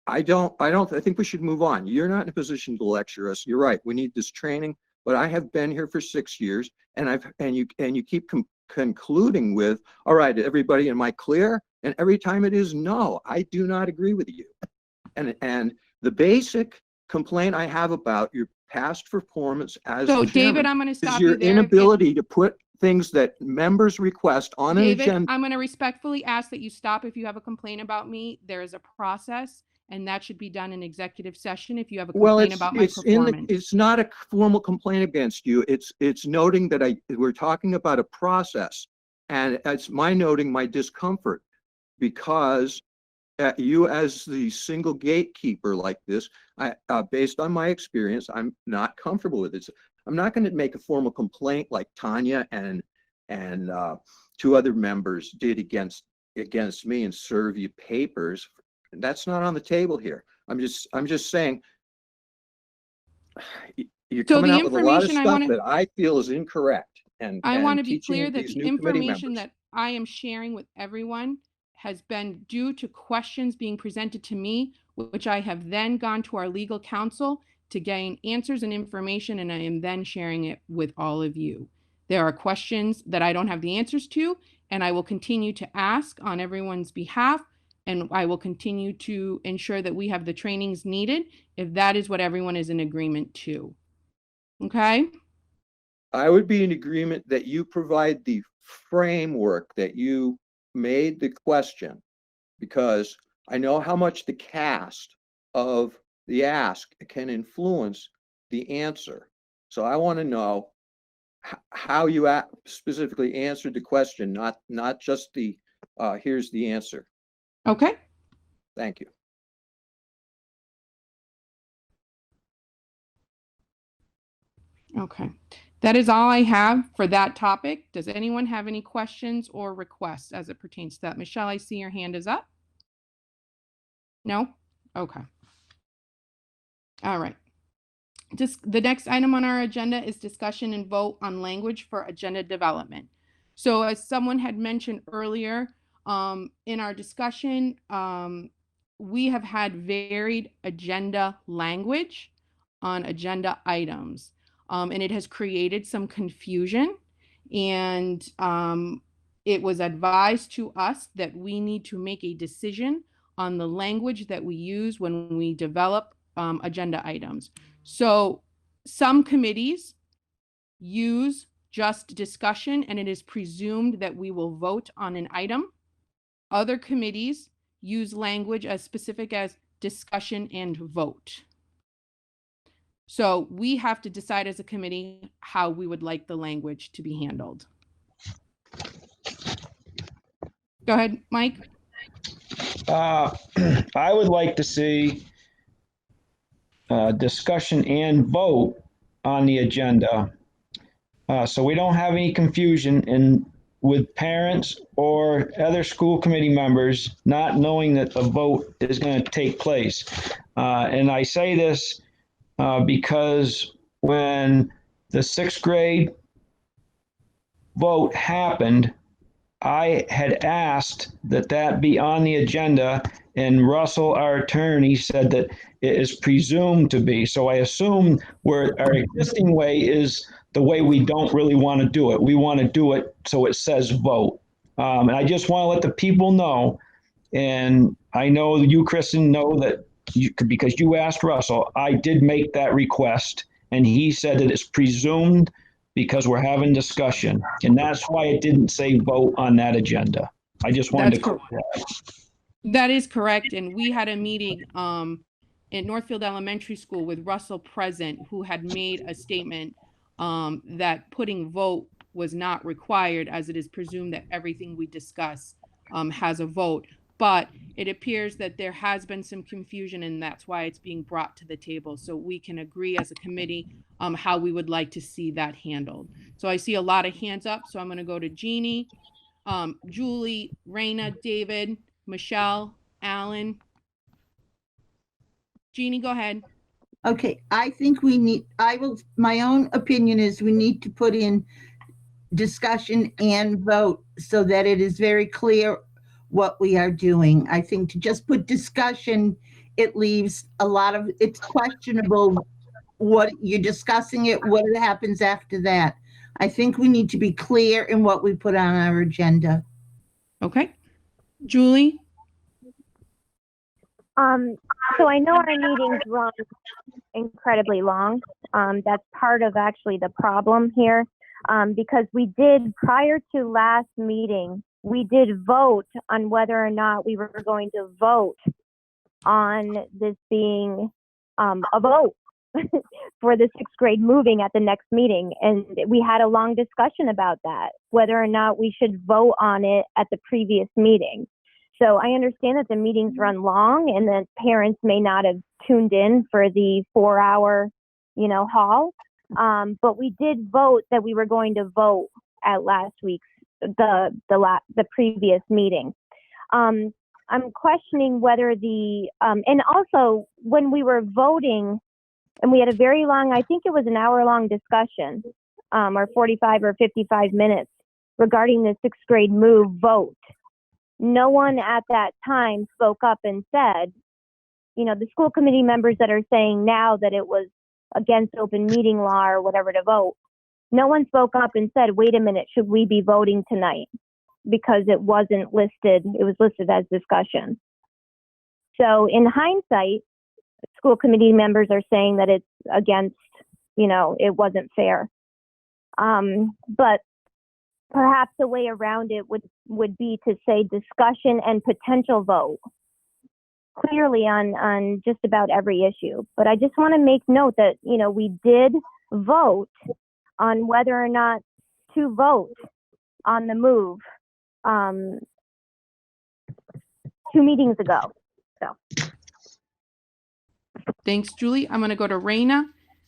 I think we should move on. You're not in a position to lecture us. You're right. We need this training, but I have been here for 6 years, and you keep concluding with, all right, everybody, am I clear? And every time it is no, I do not agree with you. And the basic complaint I have about your past performance as So chairman David, I'm going to stop is you your there. inability to put things that members request on an David, agenda. I'm going to respectfully ask that you stop if you have a complaint about me. There is a process, and that should be done in executive session if you have a complaint about my performance. It's not a formal complaint against you. It's noting that we're talking about a process, and it's my noting my discomfort because you, as the single gatekeeper like this, based on my experience, I'm not comfortable with it. I'm not going to make a formal complaint like Tanya and two other members did against me and serve you papers. That's not on the table here. I'm just saying you're coming out with a lot of stuff that I feel is incorrect. And I want to be teaching clear that these the new committee information members. that I am sharing with everyone has been due to questions being presented to me, which I have then gone to our legal counsel to gain answers and information, and I am then sharing it with all of you. There are questions that I don't have the answers to, and I will continue to ask on everyone's behalf, and I will continue to ensure that we have the trainings needed if that is what everyone is in agreement to. Okay? I would be in agreement that you provide the framework that you made the question, because I know how much the cast of the ask can influence the answer. So I want to know how you specifically answered the question, not just the here's the answer. Okay. Thank you. Okay. That is all I have for that topic. Does anyone have any questions or requests as it pertains to that? Michelle, I see your hand is up. No? Okay. All right. Just the next item on our agenda is discussion and vote on language for agenda development. So as someone had mentioned earlier, in our discussion, we have had varied agenda language on agenda items. And it has created some confusion, and it was advised to us that we need to make a decision on the language that we use when we develop agenda items. So some committees use just discussion, and it is presumed that we will vote on an item. Other committees use language as specific as discussion and vote. So we have to decide as a committee how we would like the language to be handled. Go ahead, Mike. I would like to see discussion and vote on the agenda. So we don't have any confusion and with parents or other school committee members not knowing that the vote is going to take place. And I say this because when the 6th grade vote happened, I had asked that that be on the agenda, and Russell, our attorney, said that it is presumed to be. So I assume where our existing way is the way we don't really want to do it. We want to do it so it says vote. And I just want to let the people know, and I know you, Kristen, know that because you asked Russell, I did make that request, and he said that it's presumed because we're having discussion. And that's why it didn't say vote on that agenda. I just wanted to correct that. That is correct. And we had a meeting at Northfield Elementary School with Russell present, who had made a statement that putting vote was not required, as it is presumed that everything we discuss has a vote. But it appears that there has been some confusion, and that's why it's being brought to the table. So we can agree as a committee how we would like to see that handled. So I see a lot of hands up. So I'm going to go to Jeannie, Julie, Raina, David, Michelle, Alan. Jeannie, go ahead. Okay, I think my own opinion is we need to put in discussion and vote so that it is very clear what we are doing. I think to just put discussion, it leaves it's questionable what you're discussing what happens after that. I think we need to be clear in what we put on our agenda. Okay. Julie? So I know our meetings run incredibly long. That's part of actually the problem here, because prior to last meeting, we did vote on whether or not we were going to vote on this being a vote for the 6th grade moving at the next meeting. And we had a long discussion about that, whether or not we should vote on it at the previous meeting. So I understand that the meetings run long and that parents may not have tuned in for the 4-hour, haul. But we did vote that we were going to vote at last week's, the previous meeting. I'm questioning whether and also when we were voting, and we had a very long, I think it was an hour-long discussion, or 45 or 55 minutes regarding the 6th grade move vote. No one at that time spoke up and said, the school committee members that are saying now that it was against open meeting law or whatever to vote, no one spoke up and said, wait a minute, should we be voting tonight? Because it wasn't listed, it was listed as discussion. So in hindsight, school committee members are saying that it's against, it wasn't fair. But perhaps a way around it would be to say discussion and potential vote clearly on just about every issue. But I just want to make note that, we did vote on whether or not to vote on the move 2 meetings ago. So. Thanks, Julie. I'm going to go to Raina,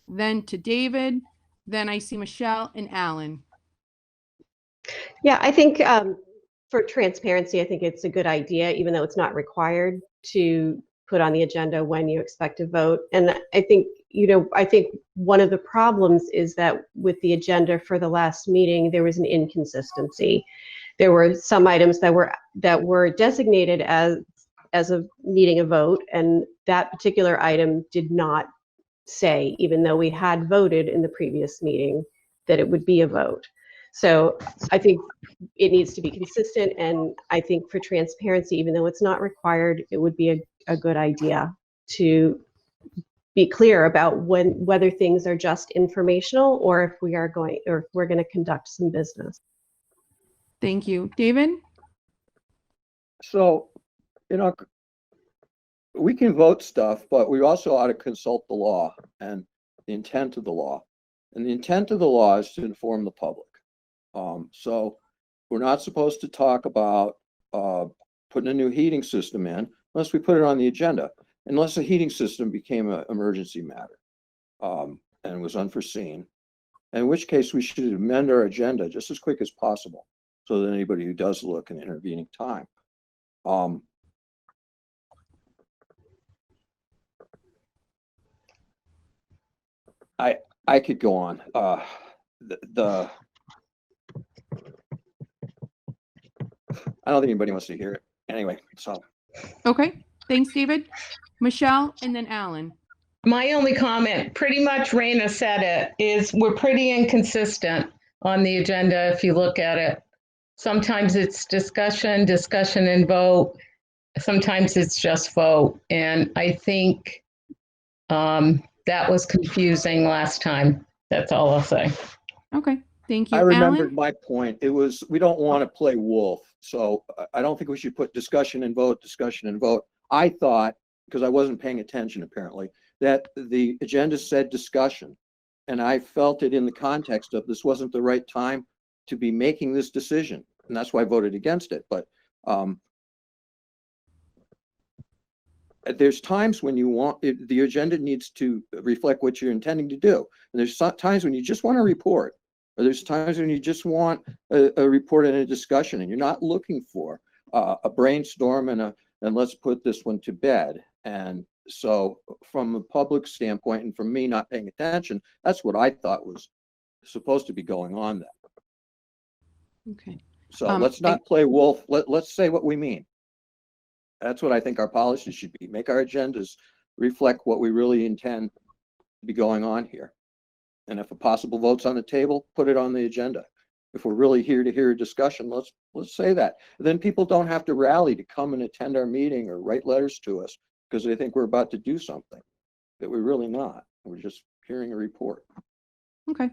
then to David, then I see Michelle and Alan. Yeah, I think for transparency, I think it's a good idea, even though it's not required to put on the agenda when you expect to vote. And I think, I think one of the problems is that with the agenda for the last meeting, there was an inconsistency. There were some items that were designated as needing a vote, and that particular item did not say, even though we had voted in the previous meeting, that it would be a vote. So I think it needs to be consistent, and I think for transparency, even though it's not required, it would be a good idea to be clear about whether things are just informational or if we're going to conduct some business. Thank you. David? So, we can vote stuff, but we also ought to consult the law and the intent of the law. And the intent of the law is to inform the public. So we're not supposed to talk about putting a new heating system in unless we put it on the agenda, unless the heating system became an emergency matter and was unforeseen, in which case we should amend our agenda just as quick as possible so that anybody who does look in intervening time. I could go on. I don't think anybody wants to hear it anyway. So Okay, thanks, David. Michelle, and then Alan. My only comment, pretty much Raina said it, is we're pretty inconsistent on the agenda if you look at it. Sometimes it's discussion and vote. Sometimes it's just vote. And I think that was confusing last time. That's all I'll say. Okay, thank you. I remembered Alan? my point. It was, we don't want to play wolf. So I don't think we should put discussion and vote. I thought, because I wasn't paying attention apparently, that the agenda said discussion. And I felt it in the context of this wasn't the right time to be making this decision. And that's why I voted against it. But there's times when you want, the agenda needs to reflect what you're intending to do. And there's times when you just want to report, or there's times when you just want a report and a discussion, and you're not looking for a brainstorm and let's put this one to bed. And so from a public standpoint, and from me not paying attention, that's what I thought was supposed to be going on there. Okay. So let's not play wolf. Let's say what we mean. That's what I think our policy should be. Make our agendas reflect what we really intend to be going on here. And if a possible vote's on the table, put it on the agenda. If we're really here to hear a discussion, let's say that. Then people don't have to rally to come and attend our meeting or write letters to us because they think we're about to do something that we're really not. We're just hearing a report. Okay.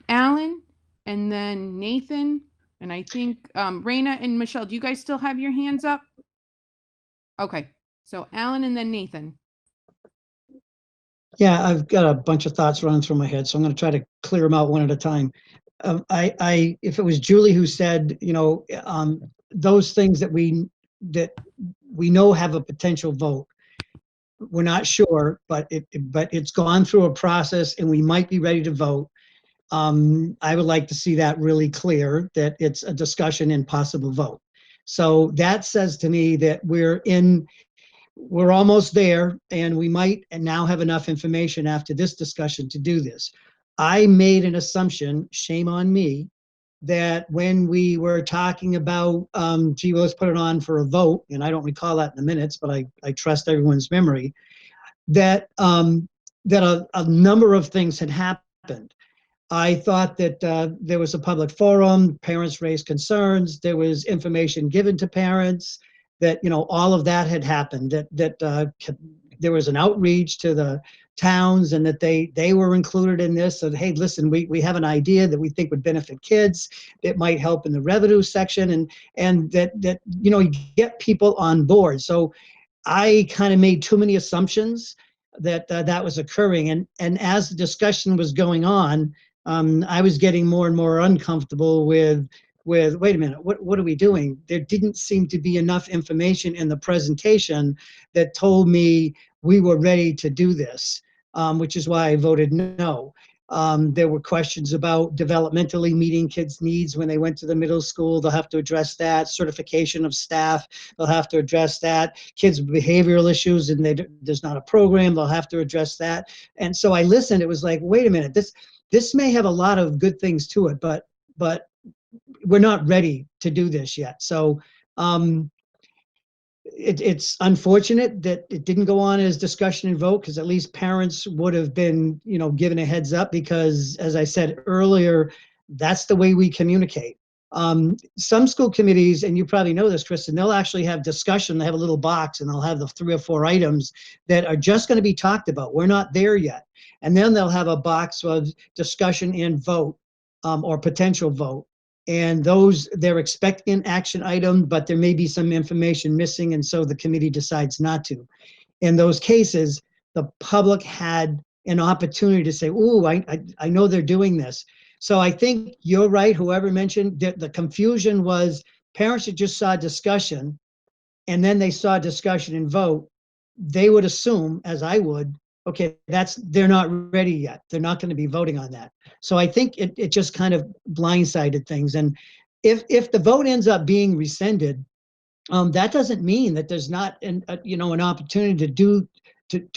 Alan, and then Nathan, and I think Raina and Michelle, do you guys still have your hands up? Okay, so Alan and then Nathan. Yeah, I've got a bunch of thoughts running through my head, so I'm going to try to clear them out one at a time. If it was Julie who said, those things that we know have a potential vote, we're not sure, but it's gone through a process and we might be ready to vote. I would like to see that really clear, that it's a discussion and possible vote. So that says to me that we're almost there, and we might now have enough information after this discussion to do this. I made an assumption, shame on me, that when we were talking about, gee, well, let's put it on for a vote, and I don't recall that in the minutes, but I trust everyone's memory, that a number of things had happened. I thought that there was a public forum, parents raised concerns, there was information given to parents, that all of that had happened, that there was an outreach to the towns, and that they were included in this. So hey, listen, we have an idea that we think would benefit kids, it might help in the revenue section, and that you get people on board. So I kind of made too many assumptions that that was occurring, and as the discussion was going on, I was getting more and more uncomfortable with wait a minute, what are we doing? There didn't seem to be enough information in the presentation that told me we were ready to do this, which is why I voted no. There were questions about developmentally meeting kids' needs when they went to the middle school. They'll have to address that. Certification of staff, they'll have to address that. Kids with behavioral issues and there's not a program, they'll have to address that. And so I listened, it was like, wait a minute, this may have a lot of good things to it, but we're not ready to do this yet. So it's unfortunate that it didn't go on as discussion and vote, because at least parents would have been, given a heads up, because as I said earlier, that's the way we communicate. Some school committees, and you probably know this, Kristen, they'll actually have discussion. They have a little box and they'll have the 3 or 4 items that are just going to be talked about. We're not there yet. And then they'll have a box of discussion and vote, or potential vote. And those, they're expecting an action item, but there may be some information missing, and so the committee decides not to. In those cases, the public had an opportunity to say, "Ooh, I know they're doing this." So I think you're right, whoever mentioned that the confusion was parents that just saw discussion, and then they saw discussion and vote, they would assume, as I would, okay, they're not ready yet. They're not going to be voting on that. So I think it just kind of blindsided things. And if the vote ends up being rescinded, that doesn't mean that there's not an opportunity to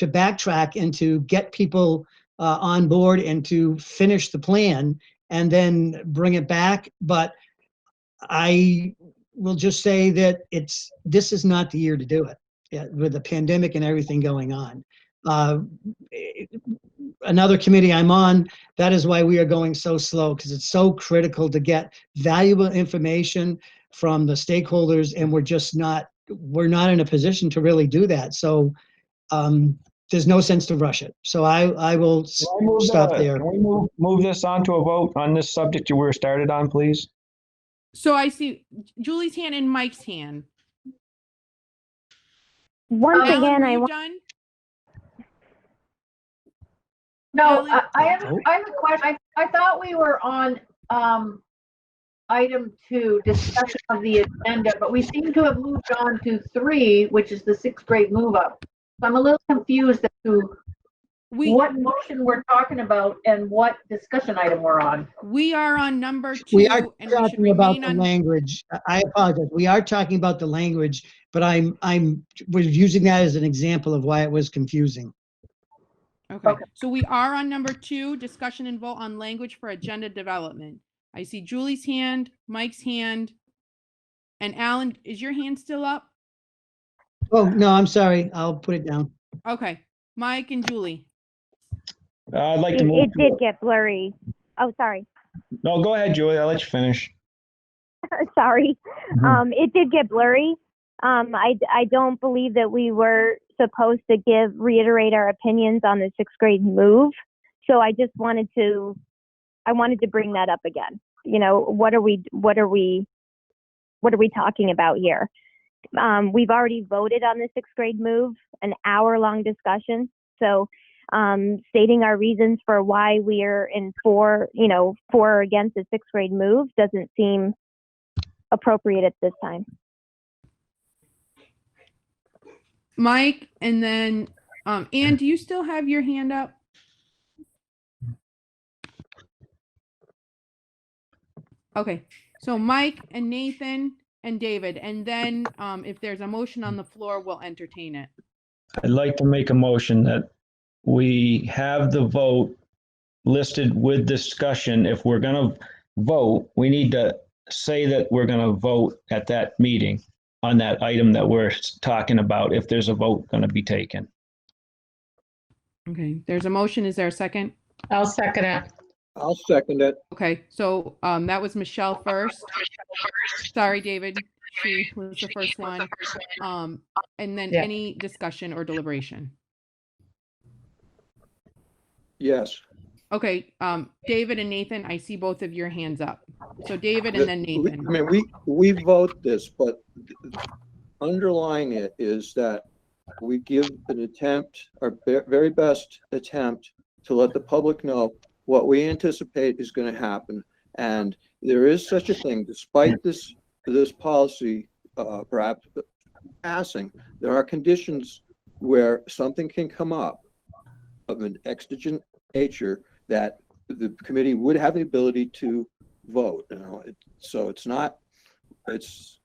backtrack and to get people on board and to finish the plan and then bring it back. But I will just say that this is not the year to do it, with the pandemic and everything going on. Another committee I'm on, that is why we are going so slow, because it's so critical to get valuable information from the stakeholders, and we're not in a position to really do that. So there's no sense to rush it. So I will stop there. Can we move this on to a vote on this subject you were started on, please? So I see Julie's hand and Mike's hand. Once Alan, again, were I you want. done? No, Alan? I have a question. I thought we were on item 2, discussion of the agenda, but we seem to have moved on to 3, which is the 6th grade move up. So I'm a little confused as to what motion we're talking about and what discussion item we're on. We are on number 2, We are and we should talking about remain the on. language. I apologize. We are talking about the language, but we're using that as an example of why it was confusing. Okay, so we are on number 2, discussion and vote on language for agenda development. I see Julie's hand, Mike's hand, and Alan, is your hand still up? Oh, no, I'm sorry. I'll put it down. Okay, Mike and Julie. I'd like to move. It did get blurry. Oh, sorry. No, go ahead, Julie. I'll let you finish. Sorry. It did get blurry. I don't believe that we were supposed to reiterate our opinions on the 6th grade move. So I just wanted to bring that up again. What are we talking about here? We've already voted on the 6th grade move, an hour-long discussion. So stating our reasons for why we're for or against the 6th grade move doesn't seem appropriate at this time. Mike, and then Ann, do you still have your hand up? Okay, so Mike and Nathan and David, and then if there's a motion on the floor, we'll entertain it. I'd like to make a motion that we have the vote listed with discussion. If we're going to vote, we need to say that we're going to vote at that meeting on that item that we're talking about, if there's a vote going to be taken. Okay, there's a motion. Is there a second? I'll second it. I'll second it. Okay, so that was Michelle first. Sorry, David. She was the first one. And then any discussion or deliberation? Yes. Okay, David and Nathan, I see both of your hands up. So David and then Nathan. I mean, we vote this, but underlying it is that we give an attempt, our very best attempt, to let the public know what we anticipate is going to happen. And there is such a thing, despite this policy perhaps passing, there are conditions where something can come up of an exigent nature that the committee would have the ability to vote. So it's not, it's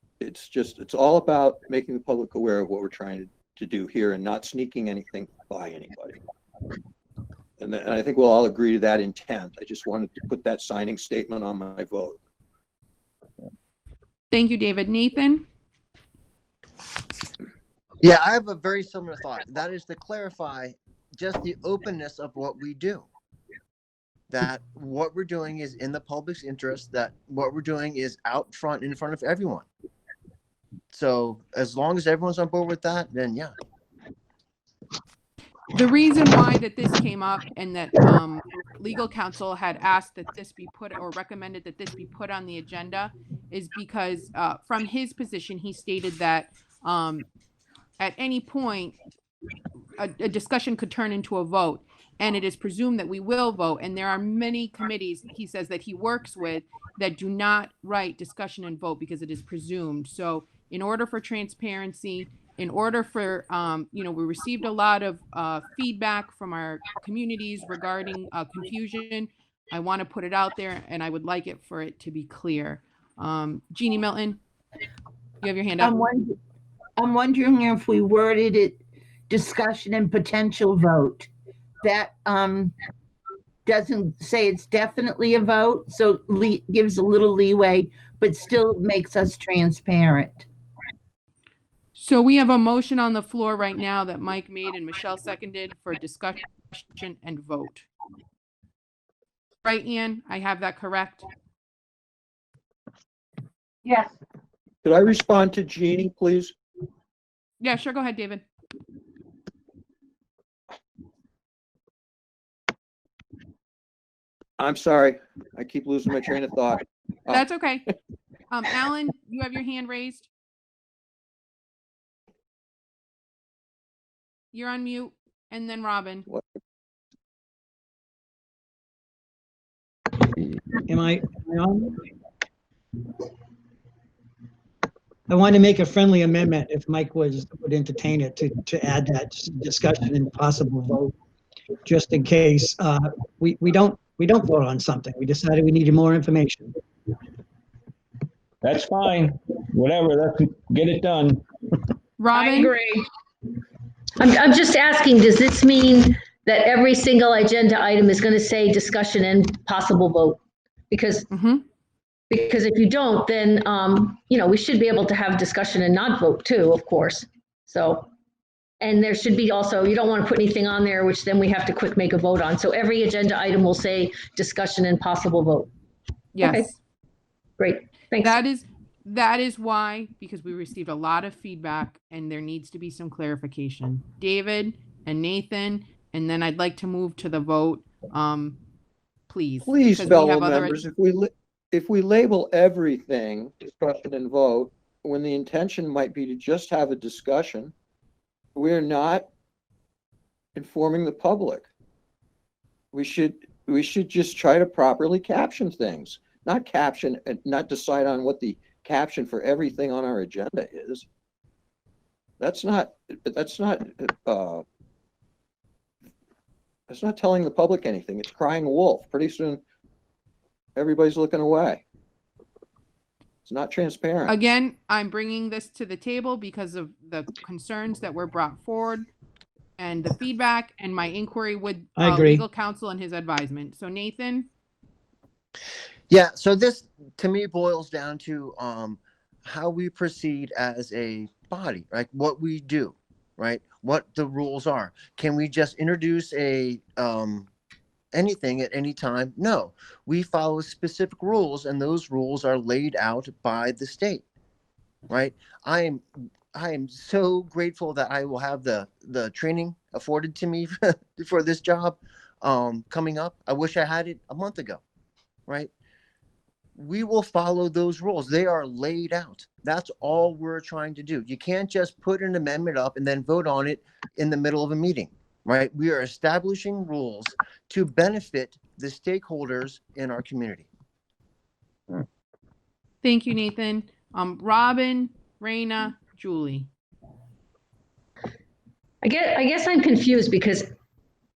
all about making the public aware of what we're trying to do here and not sneaking anything by anybody. And I think we'll all agree to that intent. I just wanted to put that signing statement on my vote. Thank you, David. Nathan? Yeah, I have a very similar thought. That is to clarify just the openness of what we do. That what we're doing is in the public's interest, that what we're doing is out front, in front of everyone. So as long as everyone's on board with that, then yeah. The reason why that this came up and that legal counsel had asked that this be put or recommended that this be put on the agenda is because from his position, he stated that at any point, a discussion could turn into a vote, and it is presumed that we will vote. And there are many committees, he says, that he works with that do not write discussion and vote because it is presumed. So in order for transparency, in order for, we received a lot of feedback from our communities regarding confusion. I want to put it out there, and I would like it for it to be clear. Jeannie Milton, you have your hand up. I'm wondering if we worded it discussion and potential vote. That doesn't say it's definitely a vote, so gives a little leeway, but still makes us transparent. So we have a motion on the floor right now that Mike made and Michelle seconded for discussion and vote. Right, Ian? I have that correct? Yes. Could I respond to Jeannie, please? Yeah, sure. Go ahead, David. I'm sorry. I keep losing my train of thought. That's okay. Alan, you have your hand raised. You're on mute. And then Robin. Am I on? I want to make a friendly amendment, if Mike would entertain it, to add that discussion and possible vote, just in case we don't vote on something. We decided we needed more information. That's fine. Whatever. Let's get it done. Robin? I agree. I'm just asking, does this mean that every single agenda item is going to say discussion and possible vote? Because if you don't, then, we should be able to have discussion and not vote too, of course. So, and there should be also, you don't want to put anything on there, which then we have to quick make a vote on. So every agenda item will say discussion and possible vote. Yes. Okay. Great. Thanks. That is why, because we received a lot of feedback and there needs to be some clarification. David and Nathan, and then I'd like to move to the vote. Please. Please, because fellow members, if we label everything discussion and vote, when the intention might be to just have a discussion, we're not informing the public. We should just try to properly caption things, not decide on what the caption for everything on our agenda is. That's not telling the public anything. It's crying wolf. Pretty soon, everybody's looking away. It's not transparent. Again, I'm bringing this to the table because of the concerns that were brought forward and the feedback and my inquiry with legal counsel and his advisement. So Nathan? Yeah, so this to me boils down to how we proceed as a body, right? What we do, right? What the rules are. Can we just introduce anything at any time? No, we follow specific rules, and those rules are laid out by the state, right? I am so grateful that I will have the training afforded to me for this job coming up. I wish I had it a month ago, right? We will follow those rules. They are laid out. That's all we're trying to do. You can't just put an amendment up and then vote on it in the middle of a meeting, right? We are establishing rules to benefit the stakeholders in our community. Thank you, Nathan. Robin, Raina, Julie. I guess I'm confused because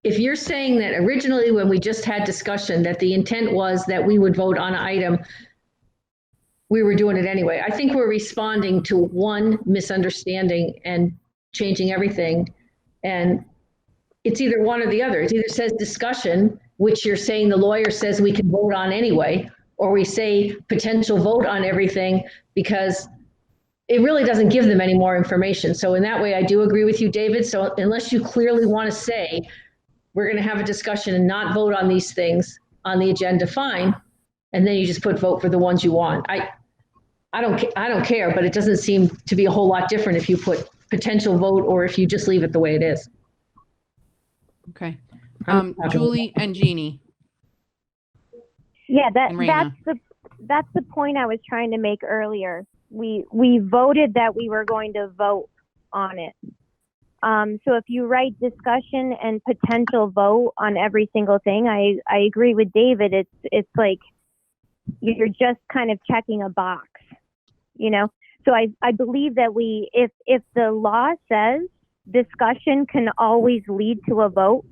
if you're saying that originally when we just had discussion that the intent was that we would vote on an item, we were doing it anyway. I think we're responding to one misunderstanding and changing everything. And it's either one or the other. It either says discussion, which you're saying the lawyer says we can vote on anyway, or we say potential vote on everything because it really doesn't give them any more information. So in that way, I do agree with you, David. So unless you clearly want to say, we're going to have a discussion and not vote on these things on the agenda, fine. And then you just put vote for the ones you want. I don't care, but it doesn't seem to be a whole lot different if you put potential vote or if you just leave it the way it is. Okay. Julie and Jeannie. Yeah, And Raina. that's the point I was trying to make earlier. We voted that we were going to vote on it. So if you write discussion and potential vote on every single thing, I agree with David. It's like you're just kind of checking a box, you know? So I believe that if the law says discussion can always lead to a vote,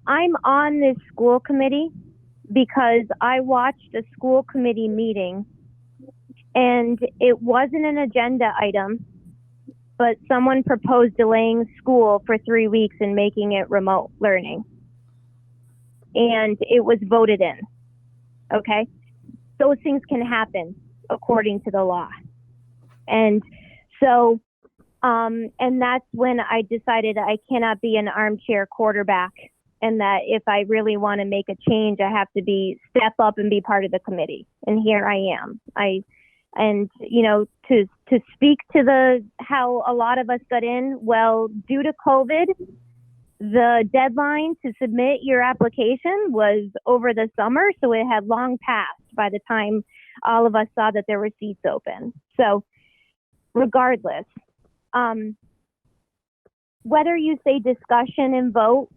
I'm on this school committee because I watched a school committee meeting and it wasn't an agenda item, but someone proposed delaying school for 3 weeks and making it remote learning. And it was voted in. Okay? Those things can happen according to the law. And so, and that's when I decided I cannot be an armchair quarterback, and that if I really want to make a change, I have to step up and be part of the committee. And here I am. And you know, to speak to how a lot of us got in, well, due to COVID, the deadline to submit your application was over the summer, so it had long passed by the time all of us saw that there were seats open. So regardless, whether you say discussion and vote,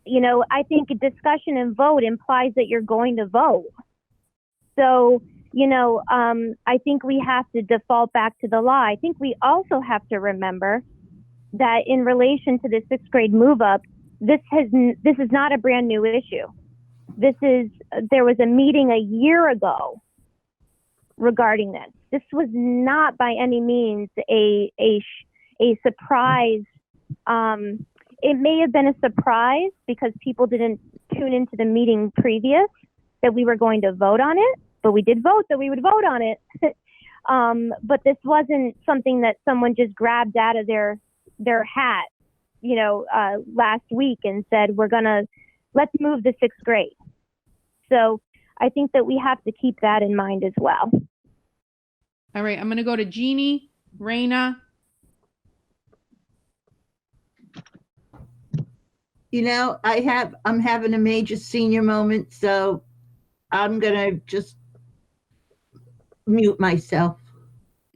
you know, I think a discussion and vote implies that you're going to vote. So, you know, I think we have to default back to the law. I think we also have to remember that in relation to the 6th grade move up, this is not a brand new issue. There was a meeting a year ago regarding this. This was not by any means a surprise. It may have been a surprise because people didn't tune into the meeting previous that we were going to vote on it, but we did vote that we would vote on it. But this wasn't something that someone just grabbed out of their hat, you know, last week and said, let's move the 6th grade. So I think that we have to keep that in mind as well. All right, I'm going to go to Jeannie, Raina. You know, I'm having a major senior moment, so I'm gonna just mute myself.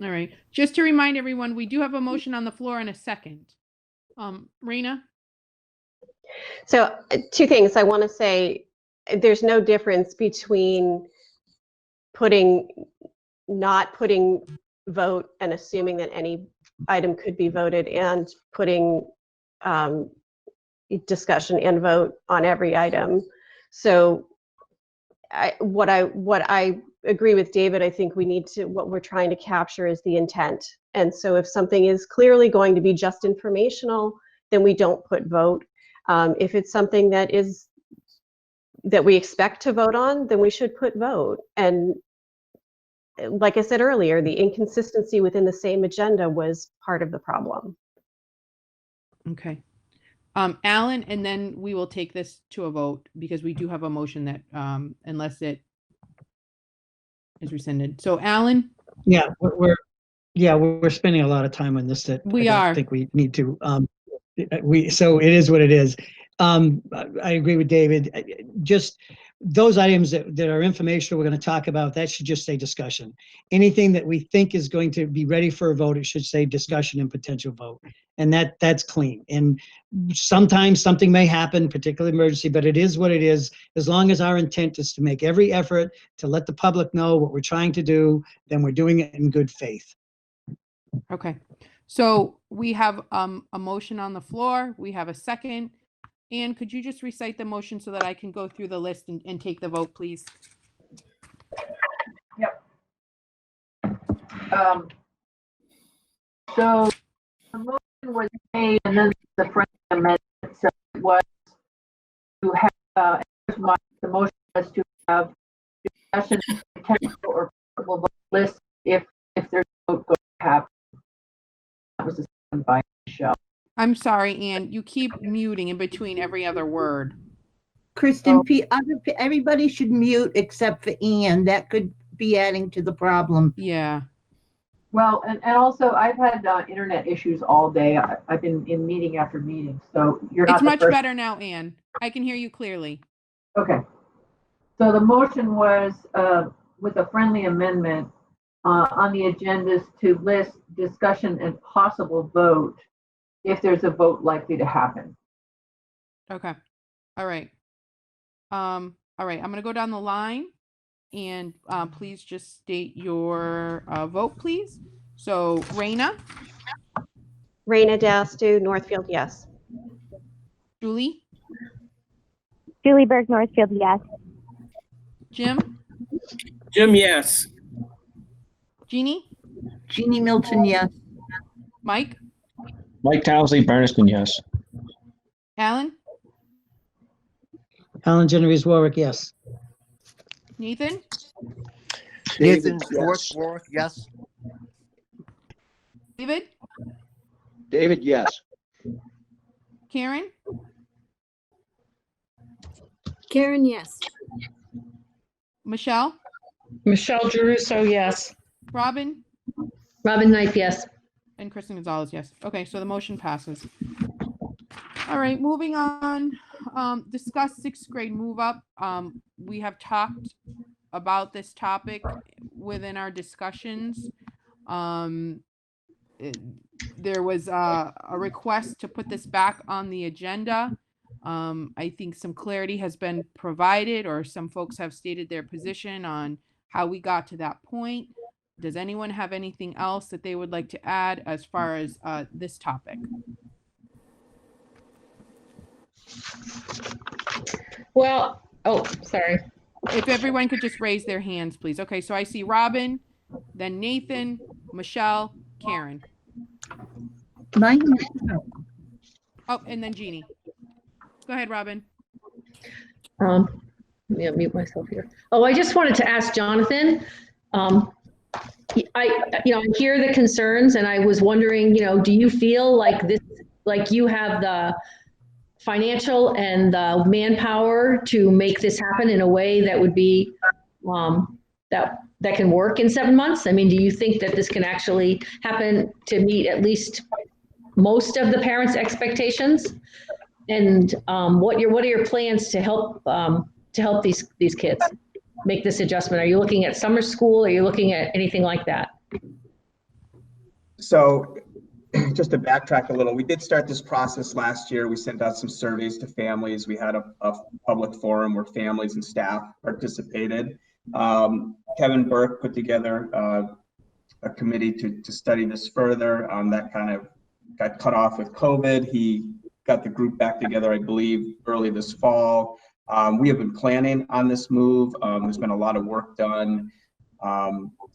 All right. Just to remind everyone, we do have a motion on the floor in a second. Raina? So 2 things I want to say. There's no difference between not putting vote and assuming that any item could be voted and putting discussion and vote on every item. So what I agree with David, I think what we're trying to capture is the intent. And so if something is clearly going to be just informational, then we don't put vote. If it's something that we expect to vote on, then we should put vote. And like I said earlier, the inconsistency within the same agenda was part of the problem. Okay. Alan, and then we will take this to a vote because we do have a motion that, unless it is rescinded. So Alan? Yeah, we're spending a lot of time on this that We I don't are. think we need to. So it is what it is. I agree with David. Just those items that are informational we're going to talk about, that should just say discussion. Anything that we think is going to be ready for a vote, it should say discussion and potential vote. And that's clean. And sometimes something may happen, particularly emergency, but it is what it is. As long as our intent is to make every effort to let the public know what we're trying to do, then we're doing it in good faith. Okay. So we have a motion on the floor. We have a second. Anne, could you just recite the motion so that I can go through the list and take the vote, please? Yep. So the motion was made and then the friendly amendment, so it was to have, the motion was to have discussion, potential or possible vote list if there's a vote going to happen. That was the second by Michelle. I'm sorry, Anne, you keep muting in between every other word. Kristen, everybody should mute except for Ann. That could be adding to the problem. Yeah. Well, and also I've had internet issues all day. I've been in meeting after meeting, so you're not It's the much first. better now, Anne. I can hear you clearly. Okay. So the motion was with a friendly amendment on the agendas to list discussion and possible vote if there's a vote likely to happen. Okay. All right. All right. I'm going to go down the line and please just state your vote, please. So Raina? Raina Dastu, Northfield, yes. Julie? Julie Berg, Northfield, yes. Jim? Jim, yes. Jeannie? Jeannie Milton, yes. Mike? Mike Townsley, Bernardston, yes. Alan? Alan Genovese Warwick, yes. Nathan? Nathan yes. Warwick, yes. David? David, yes. Karen? Karen, yes. Michelle? Michelle Geruso, yes. Robin? Robin Knight, yes. And Kristen Gonzalez, yes. Okay, so the motion passes. All right, moving on. Discuss sixth grade move up. We have talked about this topic within our discussions. There was a request to put this back on the agenda. I think some clarity has been provided, or some folks have stated their position on how we got to that point. Does anyone have anything else that they would like to add as far as this topic? Well, oh, sorry. If everyone could just raise their hands, please. Okay, so I see Robin, then Nathan, Michelle, Karen. Oh, and then Jeannie. Go ahead, Robin. Let me unmute myself here. Oh, I just wanted to ask Jonathan. I hear the concerns, and I was wondering, do you feel like this, like you have the financial and the manpower to make this happen in a way that would be that can work in 7 months? I mean, do you think that this can actually happen to meet at least most of the parents' expectations? And what are your plans to help these kids make this adjustment? Are you looking at summer school? Are you looking at anything like that? So just to backtrack a little, we did start this process last year. We sent out some surveys to families. We had a public forum where families and staff participated. Kevin Burke put together a committee to study this further. That kind of got cut off with COVID. He got the group back together, I believe, early this fall. We have been planning on this move. There's been a lot of work done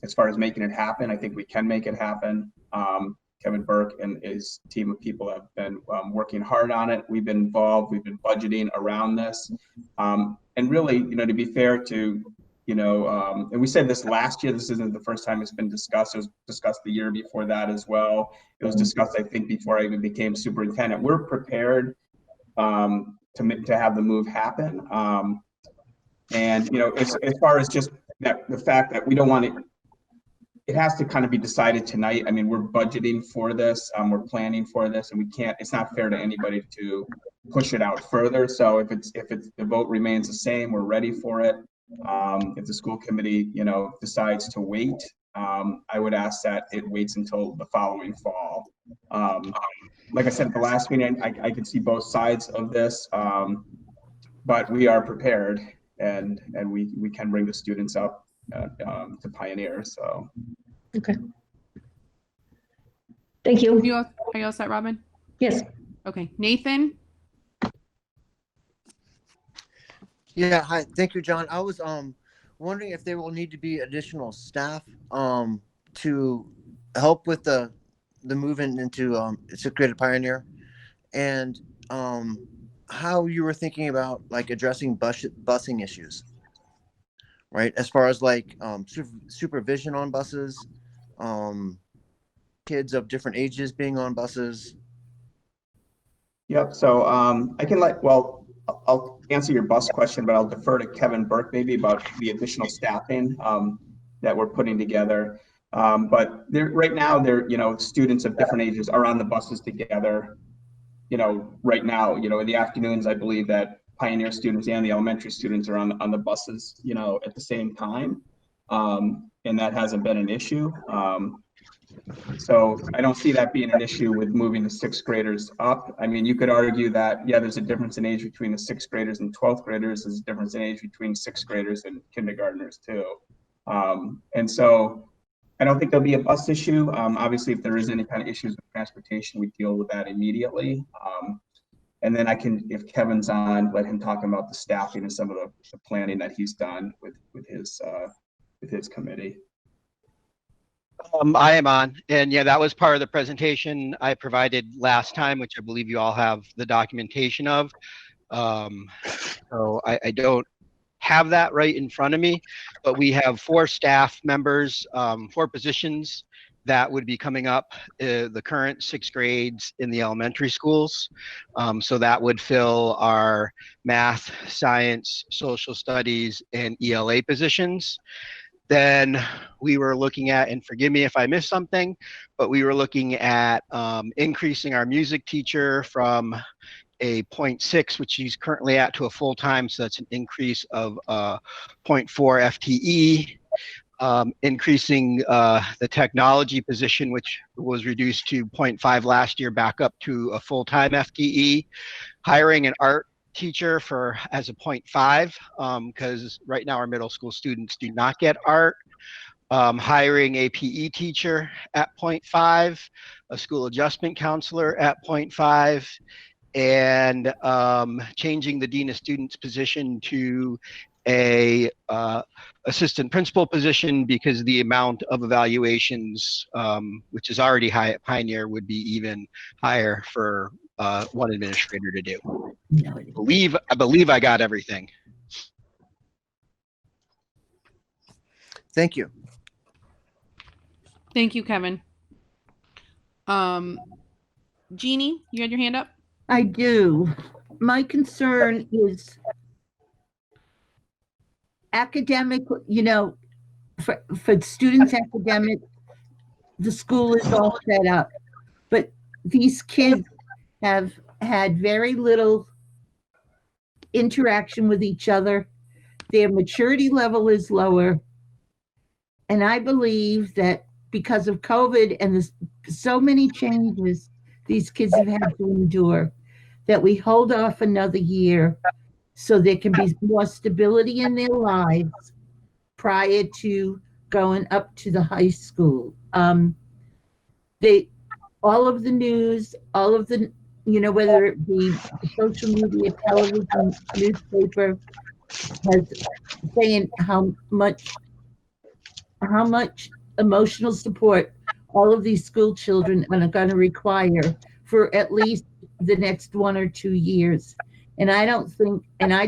as far as making it happen. I think we can make it happen. Kevin Burke and his team of people have been working hard on it. We've been involved. We've been budgeting around this. And really, to be fair to, and we said this last year, this isn't the first time it's been discussed. It was discussed the year before that as well. It was discussed, I think, before I even became superintendent. We're prepared to have the move happen. And, as far as just the fact that we don't want it has to kind of be decided tonight. I mean, we're budgeting for this, we're planning for this, and it's not fair to anybody to push it out further. So if the vote remains the same, we're ready for it. If the school committee, decides to wait, I would ask that it waits until the following fall. Like I said at the last meeting, I could see both sides of this, but we are prepared, and we can bring the students up to Pioneer. So. Okay. Thank you. Are you all set, Robin? Yes. Okay, Nathan. Yeah, hi, thank you, John. I was wondering if there will need to be additional staff to help with the movement into sixth grade at Pioneer, and how you were thinking about like addressing busing issues, right? As far as like supervision on buses, kids of different ages being on buses. Yep. So I'll answer your bus question, but I'll defer to Kevin Burke maybe about the additional staffing that we're putting together. But right now, students of different ages are on the buses together. Right now, in the afternoons, I believe that Pioneer students and the elementary students are on the buses, at the same time. And that hasn't been an issue. So I don't see that being an issue with moving the sixth graders up. I mean, you could argue that, yeah, there's a difference in age between the sixth graders and 12th graders. There's a difference in age between sixth graders and kindergartners too. And so I don't think there'll be a bus issue. Obviously, if there is any kind of issues with transportation, we deal with that immediately. And then if Kevin's on, let him talk about the staffing and some of the planning that he's done with his committee. I am on, and yeah, that was part of the presentation I provided last time, which I believe you all have the documentation of. So I don't have that right in front of me, but we have 4 staff members, 4 positions that would be coming up, the current 6 grades in the elementary schools. So that would fill our math, science, social studies, and ELA positions. Then we were looking at, and forgive me if I missed something, but we were looking at increasing our music teacher from a 0.6, which he's currently at, to a full-time. So that's an increase of 0.4 FTE. Increasing the technology position, which was reduced to 0.5 last year, back up to a full-time FTE. Hiring an art teacher as a 0.5, because right now our middle school students do not get art. Hiring a PE teacher at 0.5, a school adjustment counselor at 0.5, and changing the dean of students position to a assistant principal position, because the amount of evaluations, which is already high at Pioneer, would be even higher for one administrator to do. I believe I got everything. Thank you. Thank you, Kevin. Jeannie, you had your hand up? I do. My concern is academic, for students' academic, the school is all set up. But these kids have had very little interaction with each other. Their maturity level is lower. And I believe that because of COVID and there's so many changes these kids have had to endure, that we hold off another year so there can be more stability in their lives prior to going up to the high school. All of the news, all of the, whether it be social media, television, newspaper, has saying how much emotional support all of these school children are going to require for at least the next 1 or 2 years. And I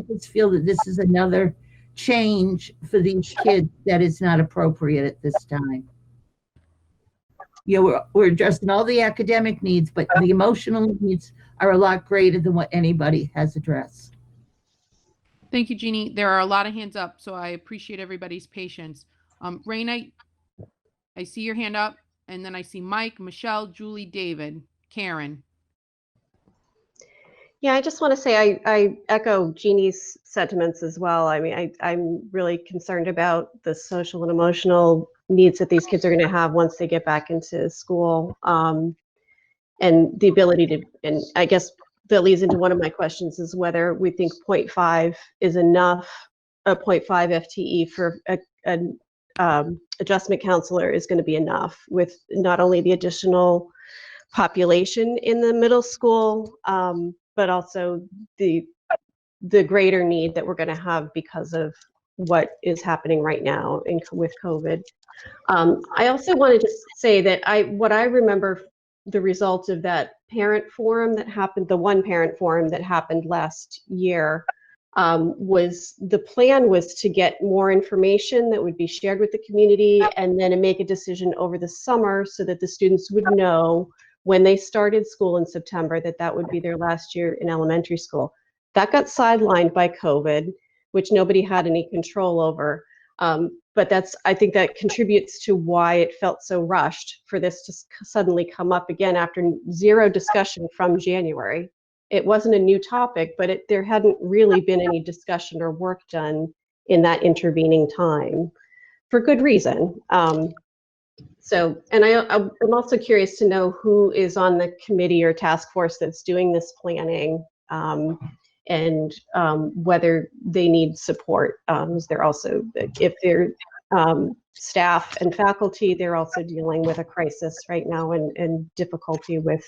just feel that this is another change for these kids that is not appropriate at this time. We're addressing all the academic needs, but the emotional needs are a lot greater than what anybody has addressed. Thank you, Jeannie. There are a lot of hands up, so I appreciate everybody's patience. Raina, I see your hand up, and then I see Mike, Michelle, Julie, David, Karen. Yeah, I just want to say I echo Jeannie's sentiments as well. I mean, I'm really concerned about the social and emotional needs that these kids are going to have once they get back into school, and the ability to, and I guess that leads into one of my questions, is whether we think 0.5 is enough, a 0.5 FTE for an adjustment counselor is going to be enough, with not only the additional population in the middle school, but also the greater need that we're going to have because of what is happening right now with COVID. I also wanted to say that what I remember the results of that parent forum that happened, the one parent forum that happened last year, was the plan was to get more information that would be shared with the community, and then to make a decision over the summer so that the students would know when they started school in September that would be their last year in elementary school. That got sidelined by COVID, which nobody had any control over. But I think that contributes to why it felt so rushed for this to suddenly come up again after zero discussion from January. It wasn't a new topic, but there hadn't really been any discussion or work done in that intervening time, for good reason. So, and I'm also curious to know who is on the committee or task force that's doing this planning, and whether they need support. Is there also, if they're staff and faculty, they're also dealing with a crisis right now and difficulty with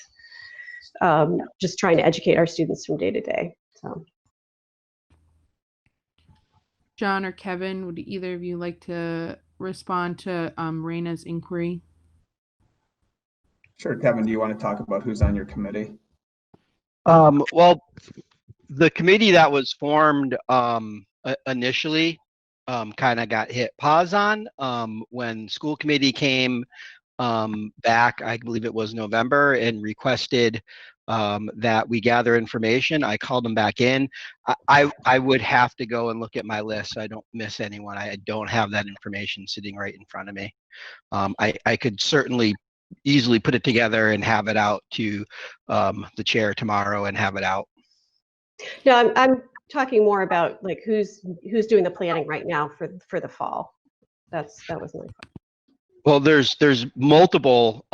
just trying to educate our students from day to day. So, John or Kevin, would either of you like to respond to Raina's inquiry? Sure, Kevin, do you want to talk about who's on your committee? Well, the committee that was formed initially kind of got hit pause on when school committee came back, I believe it was November, and requested that we gather information. I called them back in. I would have to go and look at my list so I don't miss anyone. I don't have that information sitting right in front of me. I could certainly easily put it together and have it out to the chair tomorrow and have it out. No, I'm talking more about like who's doing the planning right now for the fall. That was my question. Well, there's multiple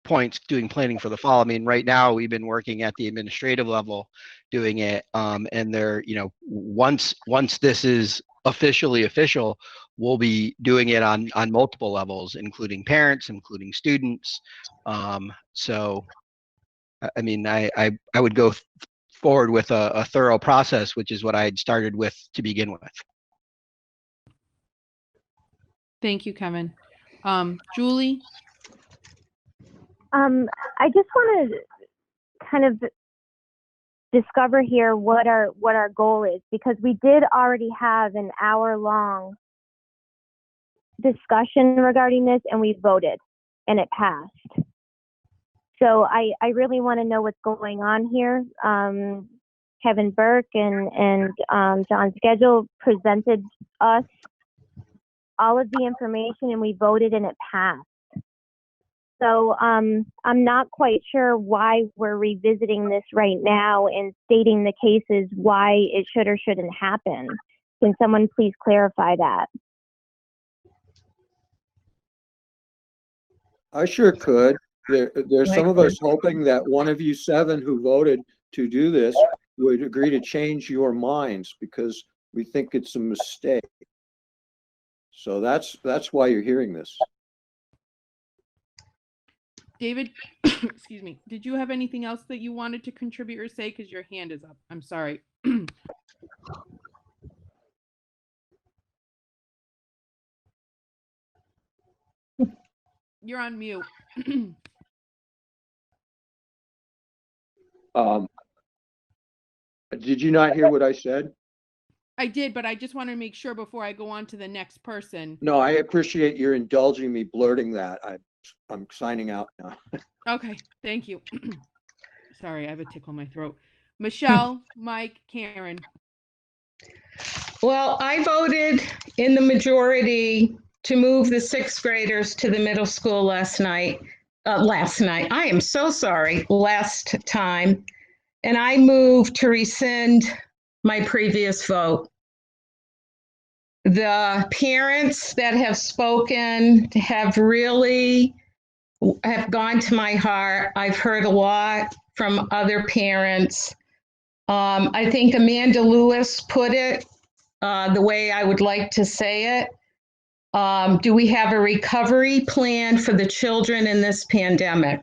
points doing planning for the fall. I mean, right now we've been working at the administrative level doing it, and there, once this is officially official, we'll be doing it on multiple levels, including parents, including students. So, I mean, I would go forward with a thorough process, which is what I had started with to begin with. Thank you, Kevin. Julie? I just want to kind of discover here what our goal is, because we did already have an hour-long discussion regarding this, and we voted, and it passed. So I really want to know what's going on here. Kevin Burke and John Schedule presented us all of the information, and we voted, and it passed. So I'm not quite sure why we're revisiting this right now and stating the cases why it should or shouldn't happen. Can someone please clarify that? I sure could. There's some of us hoping that one of you 7 who voted to do this would agree to change your minds because we think it's a mistake. So that's why you're hearing this. David, excuse me, did you have anything else that you wanted to contribute or say? Because your hand is up. I'm sorry. You're on mute. Did you not hear what I said? I did, but I just want to make sure before I go on to the next person. No, I appreciate your indulging me blurting that. I'm signing out now. Okay, thank you. Sorry, I have a tickle in my throat. Michelle, Mike, Karen. Well, I voted in the majority to move the 6th graders to the middle school last night. I am so sorry, last time. And I moved to rescind my previous vote. The parents that have spoken have gone to my heart. I've heard a lot from other parents. I think Amanda Lewis put it the way I would like to say it. Do we have a recovery plan for the children in this pandemic?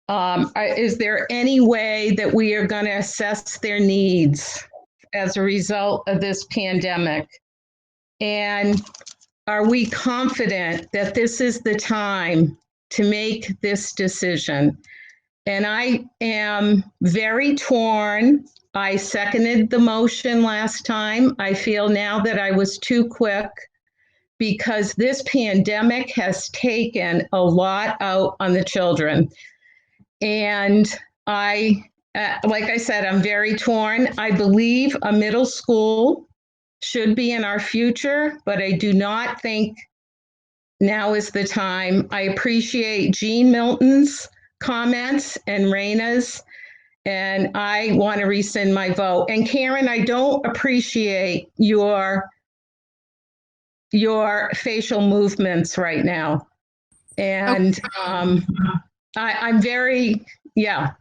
Is there any way that we are going to assess their needs as a result of this pandemic? And are we confident that this is the time to make this decision? And I am very torn. I seconded the motion last time. I feel now that I was too quick because this pandemic has taken a lot out on the children. And like I said, I'm very torn. I believe a middle school should be in our future, but I do not think now is the time. I appreciate Jean Milton's comments and Raina's, and I want to rescind my vote. And Karen, I don't appreciate your facial movements right now. And I'm very, yeah.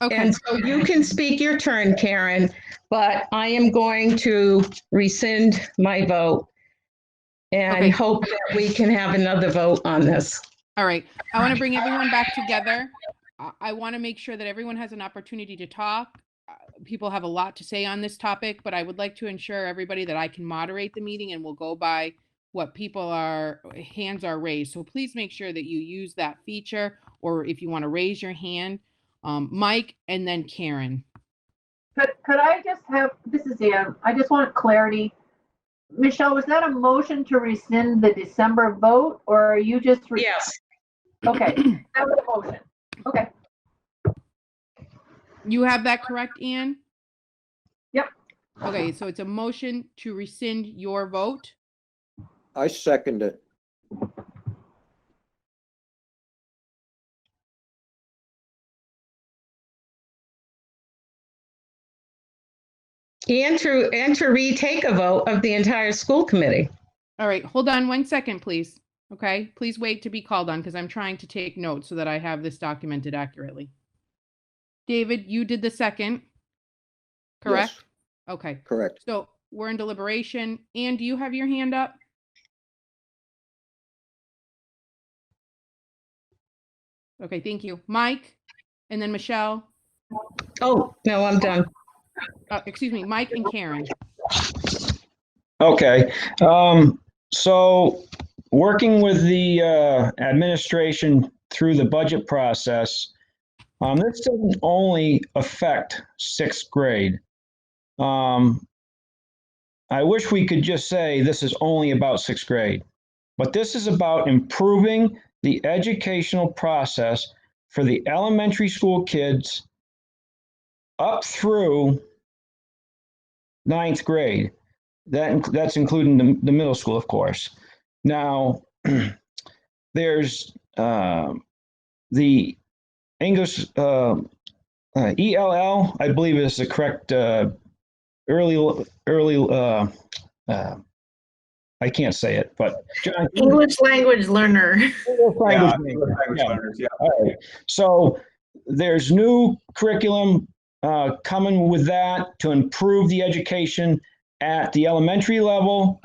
Okay. And so you can speak your turn, Karen, but I am going to rescind my vote and hope that we can have another vote on this. All right. I want to bring everyone back together. I want to make sure that everyone has an opportunity to talk. People have a lot to say on this topic, but I would like to ensure everybody that I can moderate the meeting and we'll go by what hands are raised. So please make sure that you use that feature or if you want to raise your hand. Mike and then Karen. Could I just have, this is Ann, I just want clarity. Michelle, was that a motion to rescind the December vote, or are you just? Yes. Okay, that was a motion. Okay. You have that correct, Ann? Yep. Okay, so it's a motion to rescind your vote. I second it. And to retake a vote of the entire school committee. All right, hold on 1 second, please. Okay, please wait to be called on because I'm trying to take notes so that I have this documented accurately. David, you did the second, correct? Yes, Okay, correct. so we're in deliberation. Ann, do you have your hand up? Okay, thank you. Mike, and then Michelle. Oh, no, I'm done. Excuse me, Mike and Karen. Okay, so working with the administration through the budget process, this doesn't only affect 6th grade. I wish we could just say this is only about 6th grade, but this is about improving the educational process for the elementary school kids up through 9th grade. That's including the middle school, of course. Now, there's the English ELL, I believe is the correct early. I can't say it, but English language learner. English language learners, yeah. All right. So there's new curriculum coming with that to improve the education at the elementary level,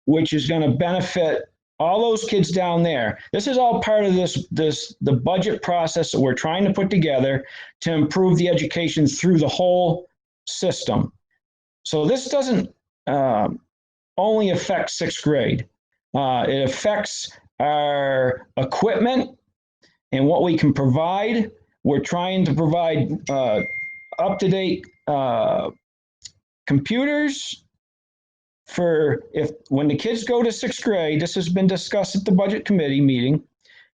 which is going to benefit all those kids down there. This is all part of the budget process that we're trying to put together to improve the education through the whole system. So this doesn't only affect 6th grade. It affects our equipment and what we can provide. We're trying to provide up-to-date computers for when the kids go to 6th grade. This has been discussed at the budget committee meeting.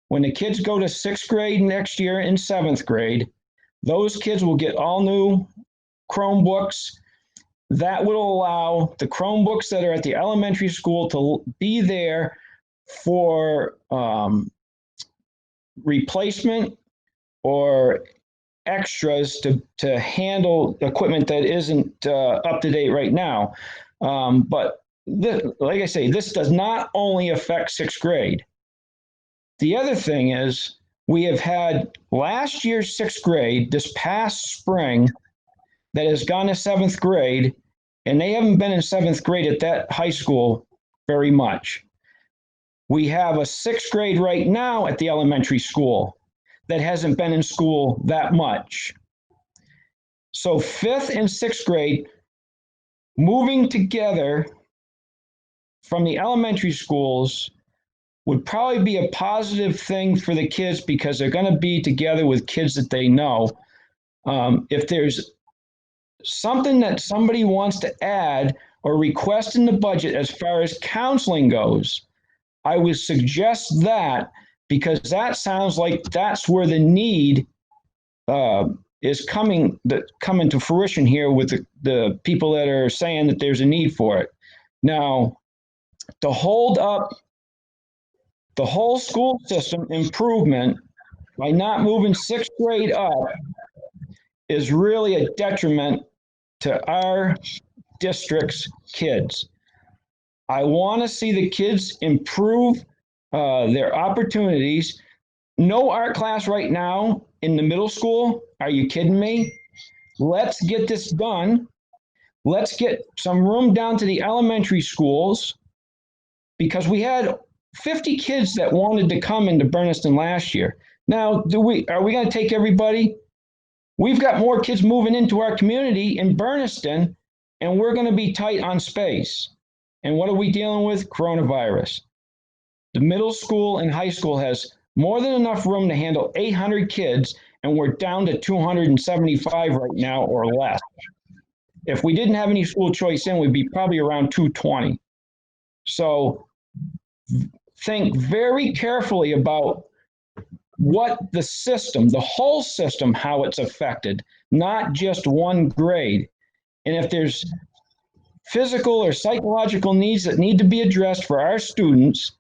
When the kids go to 6th grade next year in 7th grade, those kids will get all new Chromebooks. That will allow the Chromebooks that are at the elementary school to be there for replacement or extras to handle equipment that isn't up to date right now. But like I say, this does not only affect 6th grade. The other thing is we have had last year's 6th grade this past spring that has gone to 7th grade, and they haven't been in 7th grade at that high school very much. We have a 6th grade right now at the elementary school that hasn't been in school that much. So 5th and 6th grade moving together from the elementary schools would probably be a positive thing for the kids because they're going to be together with kids that they know. If there's something that somebody wants to add or request in the budget as far as counseling goes, I would suggest that, because that sounds like that's where the need is coming to fruition here with the people that are saying that there's a need for it. Now, to hold up the whole school system improvement by not moving 6th grade up is really a detriment to our district's kids. I want to see the kids improve their opportunities. No art class right now in the middle school. Are you kidding me? Let's get this done. Let's get some room down to the elementary schools, because we had 50 kids that wanted to come into Bernardston last year. Now, are we going to take everybody? We've got more kids moving into our community in Bernardston, and we're going to be tight on space. And what are we dealing with? Coronavirus. The middle school and high school has More than enough room to handle 800 kids, and we're down to 275 right now or less. If we didn't have any school choice in, we'd be probably around 220. So think very carefully about what the system, the whole system, how it's affected, not just one grade. And if there's physical or psychological needs that need to be addressed for our students,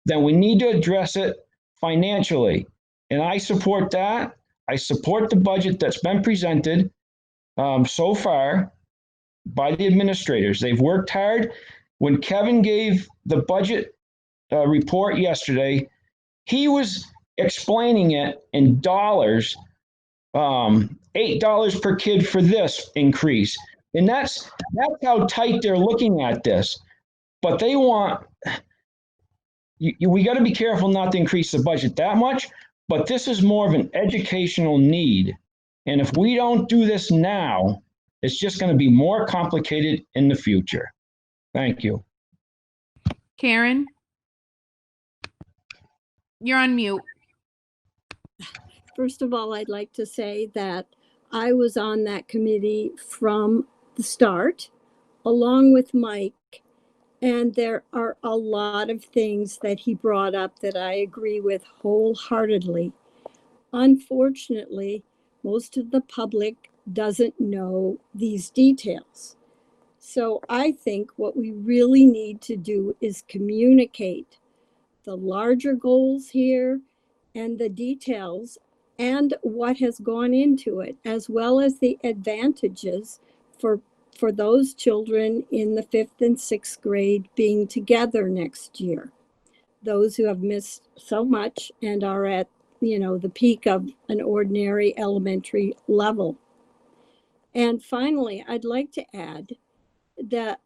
then we need to address it financially. And I support that. I support the budget that's been presented so far by the administrators. They've worked hard. When Kevin gave the budget report yesterday, he was explaining it in dollars, $8 per kid for this increase. And that's how tight they're looking at this. But they want, we got to be careful not to increase the budget that much, but this is more of an educational need. And if we don't do this now, it's just going to be more complicated in the future. Thank you. Karen? You're on mute. First of all, I'd like to say that I was on that committee from the start, along with Mike, and there are a lot of things that he brought up that I agree with wholeheartedly. Unfortunately, most of the public doesn't know these details. So I think what we really need to do is communicate the larger goals here and the details and what has gone into it, as well as the advantages for those children in the 5th and 6th grade being together next year. Those who have missed so much and are at, the peak of an ordinary elementary level. And finally, I'd like to add that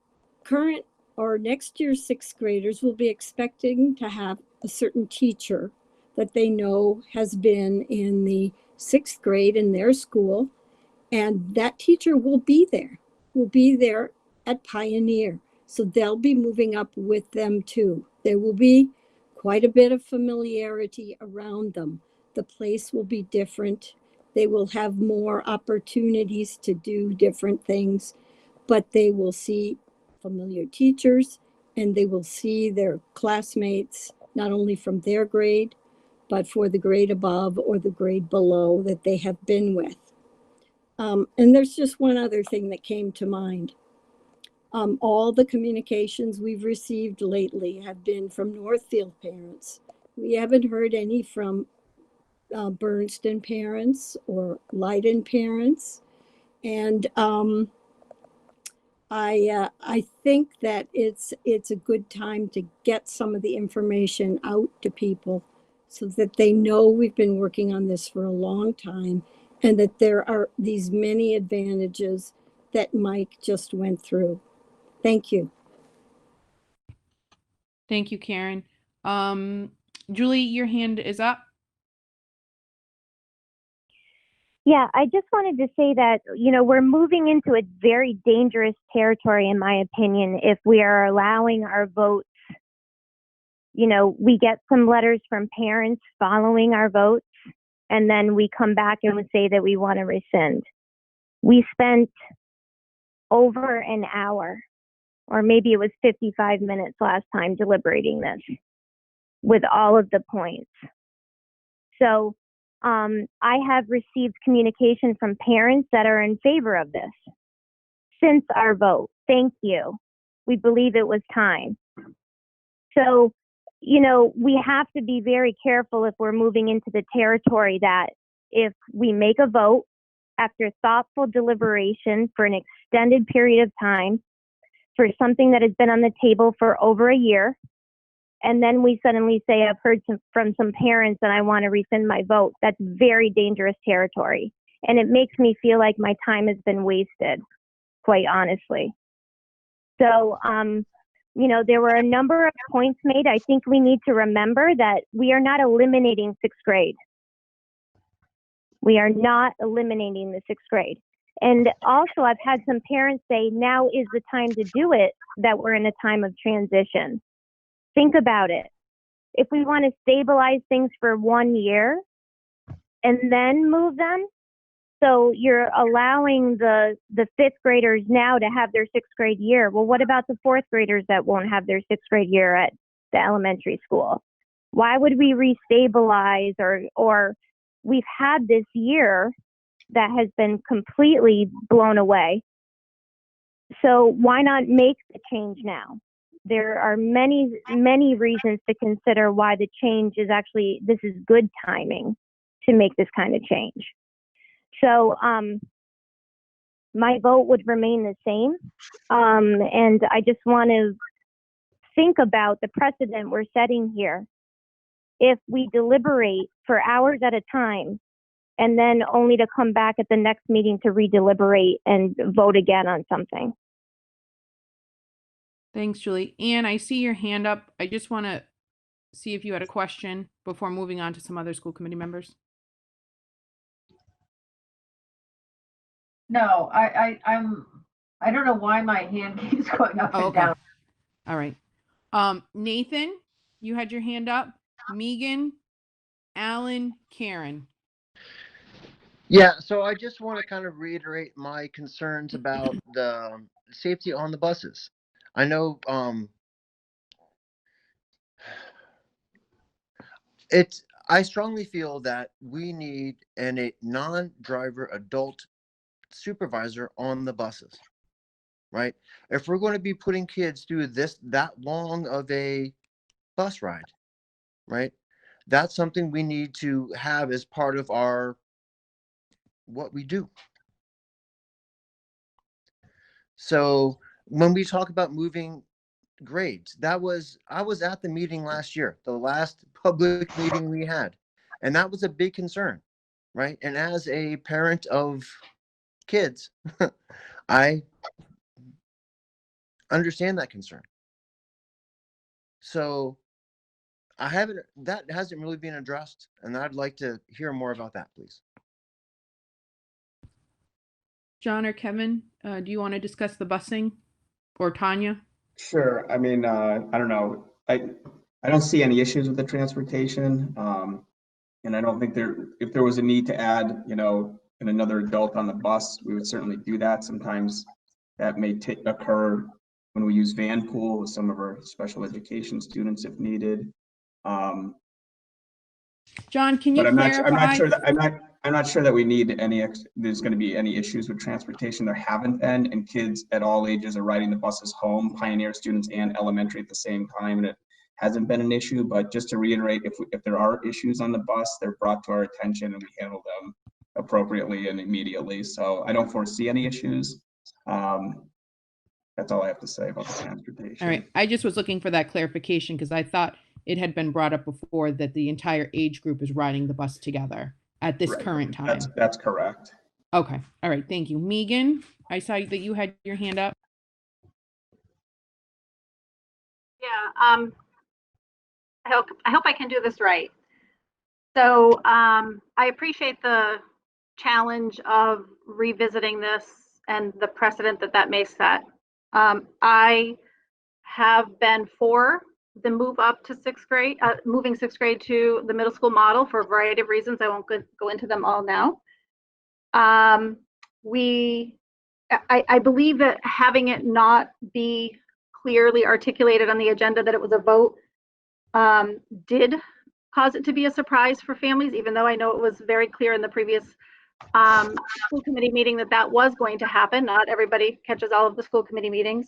current or next year's 6th graders will be expecting to have a certain teacher that they know has been in the 6th grade in their school, and that teacher will be there at Pioneer. So they'll be moving up with them too. There will be quite a bit of familiarity around them. The place will be different. They will have more opportunities to do different things, but they will see familiar teachers and they will see their classmates, not only from their grade, but for the grade above or the grade below that they have been with. And there's just one other thing that came to mind. All the communications we've received lately have been from Northfield parents. We haven't heard any from Bernardston parents or Leiden parents. And I think that it's a good time to get some of the information out to people so that they know we've been working on this for a long time and that there are these many advantages that Mike just went through. Thank you. Thank you, Karen. Julie, your hand is up. Yeah, I just wanted to say that, we're moving into a very dangerous territory, in my opinion, if we are allowing our votes. We get some letters from parents following our votes, and then we come back and we say that we want to rescind. We spent over an hour, or maybe it was 55 minutes last time, deliberating this with all of the points. So I have received communication from parents that are in favor of this since our vote. Thank you. We believe it was time. So, we have to be very careful if we're moving into the territory that if we make a vote after thoughtful deliberation for an extended period of time for something that has been on the table for over a year, and then we suddenly say, I've heard from some parents and I want to rescind my vote. That's very dangerous territory. And it makes me feel like my time has been wasted, quite honestly. So, there were a number of points made. I think we need to remember that we are not eliminating 6th grade. We are not eliminating the 6th grade. And also, I've had some parents say, now is the time to do it, that we're in a time of transition. Think about it. if we want to stabilize things for 1 year and then move them, so you're allowing the fifth graders now to have their sixth grade year. Well, what about the fourth graders that won't have their sixth grade year at the elementary school? Why would we restabilize or we've had this year that has been completely blown away. So why not make the change now? There are many, many reasons to consider why the change is actually, this is good timing to make this kind of change. So my vote would remain the same. And I just want to think about the precedent we're setting here. If we deliberate for hours at a time and then only to come back at the next meeting to redeliberate and vote again on something. Thanks, Julie. Anne, I see your hand up. I just want to see if you had a question before moving on to some other school committee members. No, I don't know why my hand keeps going up and okay. down. All right. Nathan, you had your hand up. Megan, Alan, Karen. Yeah, so I just want to kind of reiterate my concerns about the safety on the buses. I know I strongly feel that we need a non-driver adult supervisor on the buses, right? If we're going to be putting kids through that long of a bus ride, right? That's something we need to have as part of what we do. So when we talk about moving grades, I was at the meeting last year, the last public meeting we had, and that was a big concern, right? And as a parent of kids, I understand that concern. So that hasn't really been addressed, and I'd like to hear more about that, please. John or Kevin, do you want to discuss the busing, or Tanya? Sure. I mean, I don't know. I don't see any issues with the transportation. And I don't think if there was a need to add, another adult on the bus, we would certainly do that. Sometimes that may occur when we use van pool with some of our special education students if needed. John, can you but clarify? I'm not sure that we need there's going to be any issues with transportation. There haven't been, and kids at all ages are riding the buses home, Pioneer students and elementary at the same time, and it hasn't been an issue. But just to reiterate, if there are issues on the bus, they're brought to our attention and we handle them appropriately and immediately. So I don't foresee any issues. That's all I have to say about the transportation. All right. I just was looking for that clarification because I thought it had been brought up before that the entire age group is riding the bus together at this current time. That's correct. Okay. All right. Thank you. Megan, I saw that you had your hand up. Yeah. I hope I can do this right. So I appreciate the challenge of revisiting this and the precedent that may set. I have been for the move up to sixth grade, moving sixth grade to the middle school model for a variety of reasons. I won't go into them all now. I believe that having it not be clearly articulated on the agenda that it was a vote did cause it to be a surprise for families, even though I know it was very clear in the previous school committee meeting that was going to happen. Not everybody catches all of the school committee meetings.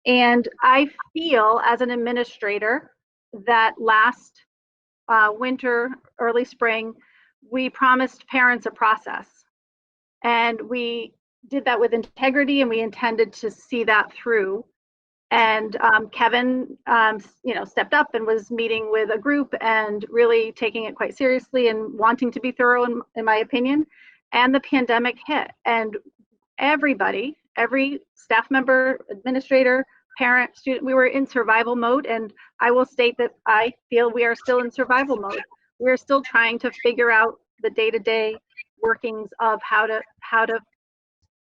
And I feel as an administrator that last winter, early spring, we promised parents a process. And we did that with integrity and we intended to see that through. And Kevin, stepped up and was meeting with a group and really taking it quite seriously and wanting to be thorough, in my opinion. And the pandemic hit, and everybody, every staff member, administrator, parent, student, we were in survival mode. And I will state that I feel we are still in survival mode. We're still trying to figure out the day-to-day workings of how to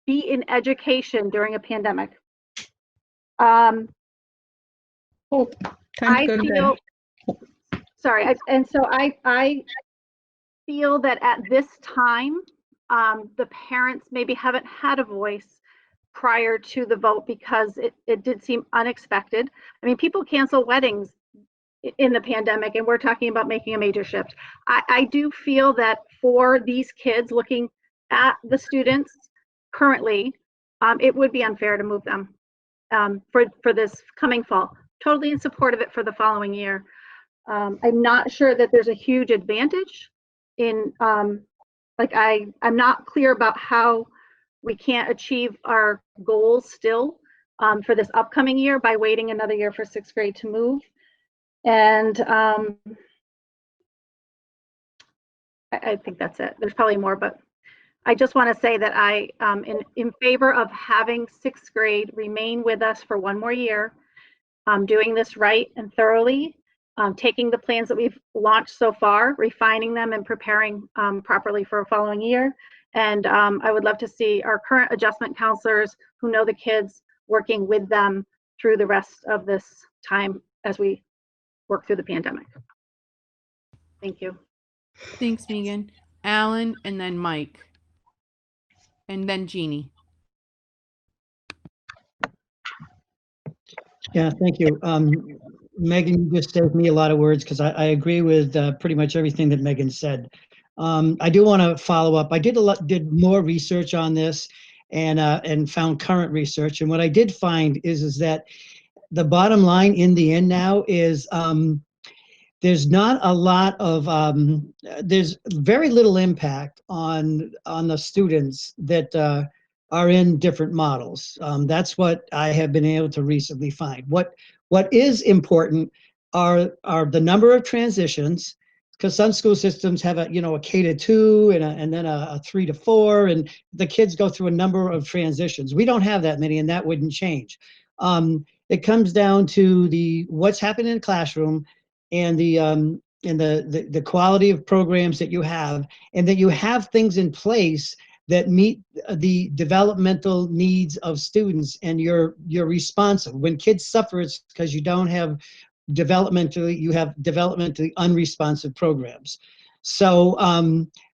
be in education during a pandemic. I feel And so I feel that at this time, the parents maybe haven't had a voice prior to the vote because it did seem unexpected. I mean, people cancel weddings in the pandemic, and we're talking about making a major shift. I do feel that for these kids, looking at the students currently, it would be unfair to move them for this coming fall. Totally in support of it for the following year. I'm not sure that there's a huge advantage in, I'm not clear about how we can't achieve our goals still for this upcoming year by waiting another year for 6th grade to move. And I think that's it. There's probably more, but I just want to say that I am in favor of having 6th grade remain with us for one more year, doing this right and thoroughly, taking the plans that we've launched so far, refining them and preparing properly for a following year. And I would love to see our current adjustment counselors who know the kids working with them through the rest of this time as we work through the pandemic. Thank you. Thanks, Megan. Alan, and then Mike. And then Jeannie. Yeah, thank you. Megan, you just saved me a lot of words because I agree with pretty much everything that Megan said. I do want to follow up. I did more research on this and found current research. And what I did find is that the bottom line in the end now is there's not a lot of there's very little impact on the students that are in different models. That's what I have been able to recently find. What is important are the number of transitions, because some school systems have a K-2 and then a 3 to 4, and the kids go through a number of transitions. We don't have that many, and that wouldn't change. It comes down to what's happening in the classroom and the quality of programs that you have, and that you have things in place that meet the developmental needs of students, and you're responsive. When kids suffer, it's because you have developmentally unresponsive programs. So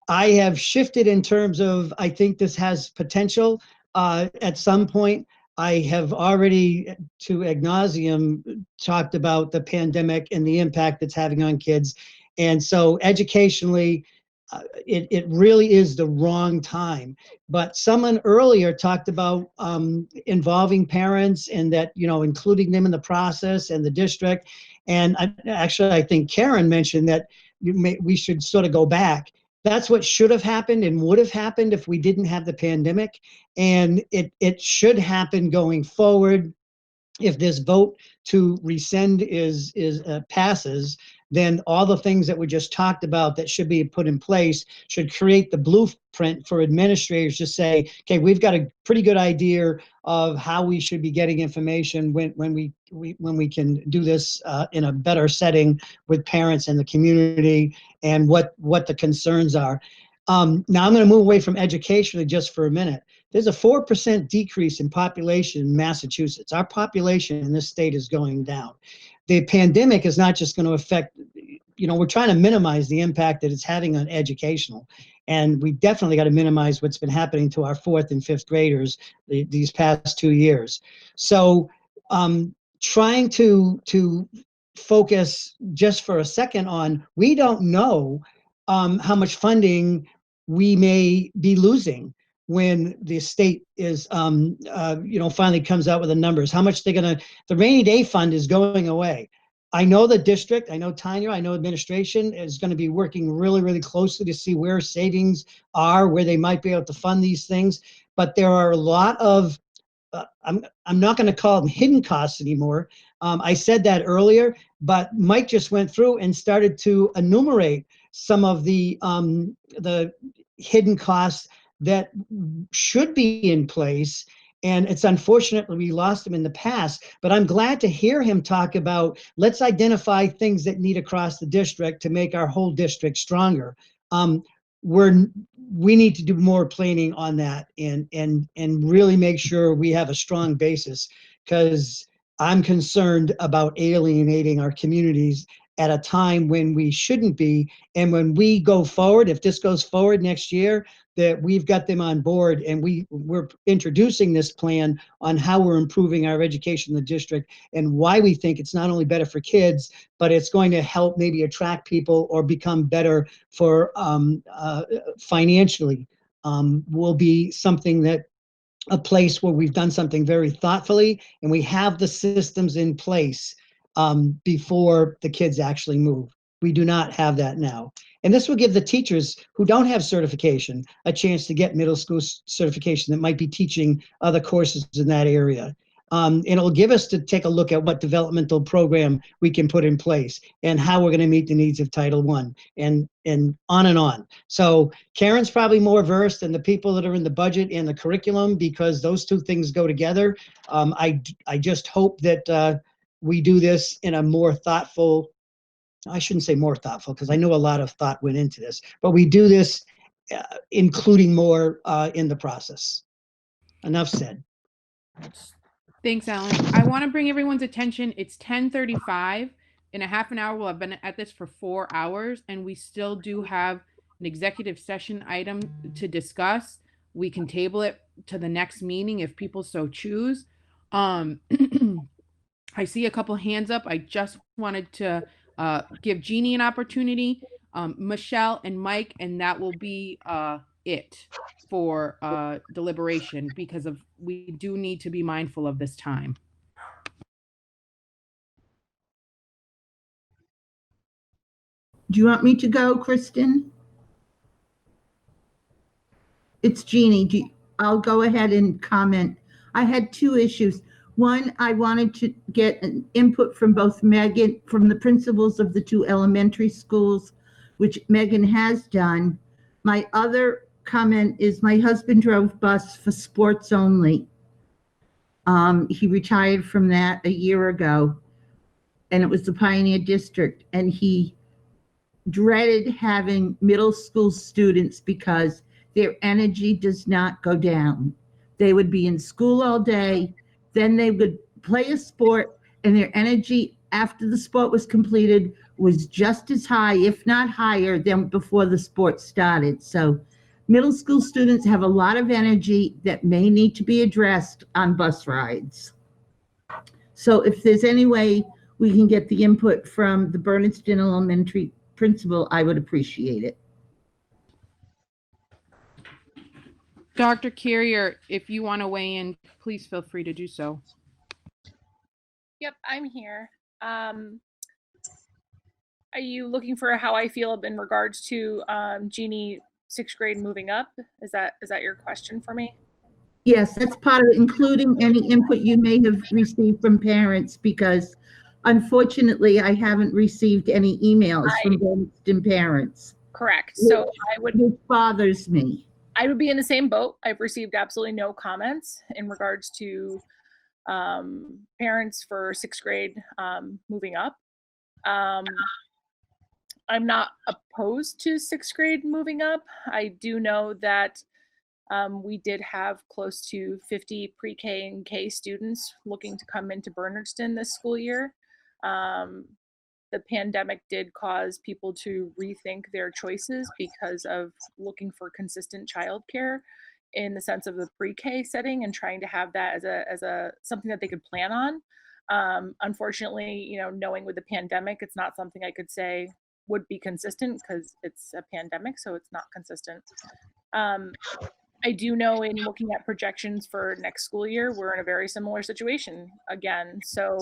I have shifted in terms of, I think this has potential at some point. I have already, to ad nauseum, talked about the pandemic and the impact it's having on kids. And so educationally, it really is the wrong time. But someone earlier talked about involving parents and that, including them in the process and the district. And I think Karen mentioned that we should sort of go back. That's what should have happened and would have happened if we didn't have the pandemic. And it should happen going forward. If this vote to rescind passes, then all the things that we just talked about that should be put in place should create the blueprint for administrators to say, okay, we've got a pretty good idea of how we should be getting information when we can do this in a better setting with parents and the community, and what the concerns are. Now I'm going to move away from education just for a minute. There's a 4% decrease in population in Massachusetts. Our population in this state is going down. The pandemic is not just going to affect, we're trying to minimize the impact that it's having on educational. And we definitely got to minimize what's been happening to our 4th and 5th graders these past 2 years. So trying to focus just for a second on, we don't know how much funding we may be losing when the state is, finally comes out with the numbers. How much the rainy day fund is going away. I know the district, I know Tanya, I know administration is going to be working really, really closely to see where savings are, where they might be able to fund these things. But there are a lot of, I'm not going to call them hidden costs anymore. I said that earlier, but Mike just went through and started to enumerate some of the hidden costs that should be in place. And it's unfortunate we lost them in the past, but I'm glad to hear him talk about, let's identify things that need across the district to make our whole district stronger. We need to do more planning on that and really make sure we have a strong basis, because I'm concerned about alienating our communities at a time when we shouldn't be. And when we go forward, if this goes forward next year, that we've got them on board, and we're introducing this plan on how we're improving our education in the district and why we think it's not only better for kids, but it's going to help maybe attract people or become better for financially, will be something that a place where we've done something very thoughtfully and we have the systems in place before the kids actually move. We do not have that now. And this will give the teachers who don't have certification a chance to get middle school certification that might be teaching other courses in that area. And it'll give us to take a look at what developmental program we can put in place and how we're going to meet the needs of Title I and on and on. So Karen's probably more versed than the people that are in the budget and the curriculum, because those two things go together. I just hope that we do this in a more thoughtful, I shouldn't say more thoughtful, because I know a lot of thought went into this, but we do this including more in the process. Enough said. Thanks, Alan. I want to bring everyone's attention. It's 10:35. In a half an hour, we'll have been at this for 4 hours, and we still do have an executive session item to discuss. We can table it to the next meeting if people so choose. I see a couple hands up. I just wanted to give Jeannie an opportunity, Michelle and Mike, and that will be it for deliberation, because we do need to be mindful of this time. Do you want me to go, Kristen? It's Jeannie. I'll go ahead and comment. I had two issues. One, I wanted to get an input from both Megan, from the principals of the two elementary schools, which Megan has done. My other comment is my husband drove bus for sports only. He retired from that a year ago, and it was the Pioneer District, and he dreaded having middle school students because their energy does not go down. They would be in school all day, then they would play a sport, and their energy after the sport was completed was just as high, if not higher, than before the sport started. So middle school students have a lot of energy that may need to be addressed on bus rides. So if there's any way we can get the input from the Bernardston Elementary principal, I would appreciate it. Dr. Carrier, if you want to weigh in, please feel free to do so. Yep, I'm here. Are you looking for how I feel in regards to Jeannie, 6th grade moving up? Is that your question for me? Yes, that's part of it, including any input you may have received from parents, because unfortunately, I haven't received any emails from Bernardston parents. Correct. So which bothers me. I would be in the same boat. I've received absolutely no comments in regards to parents for 6th grade moving up. I'm not opposed to 6th grade moving up. I do know that we did have close to 50 pre-K and K students looking to come into Bernardston this school year. The pandemic did cause people to rethink their choices because of looking for consistent childcare in the sense of the pre-K setting and trying to have that as a something that they could plan on. Unfortunately, knowing with the pandemic, it's not something I could say would be consistent because it's a pandemic, so it's not consistent. I do know in looking at projections for next school year, we're in a very similar situation again. So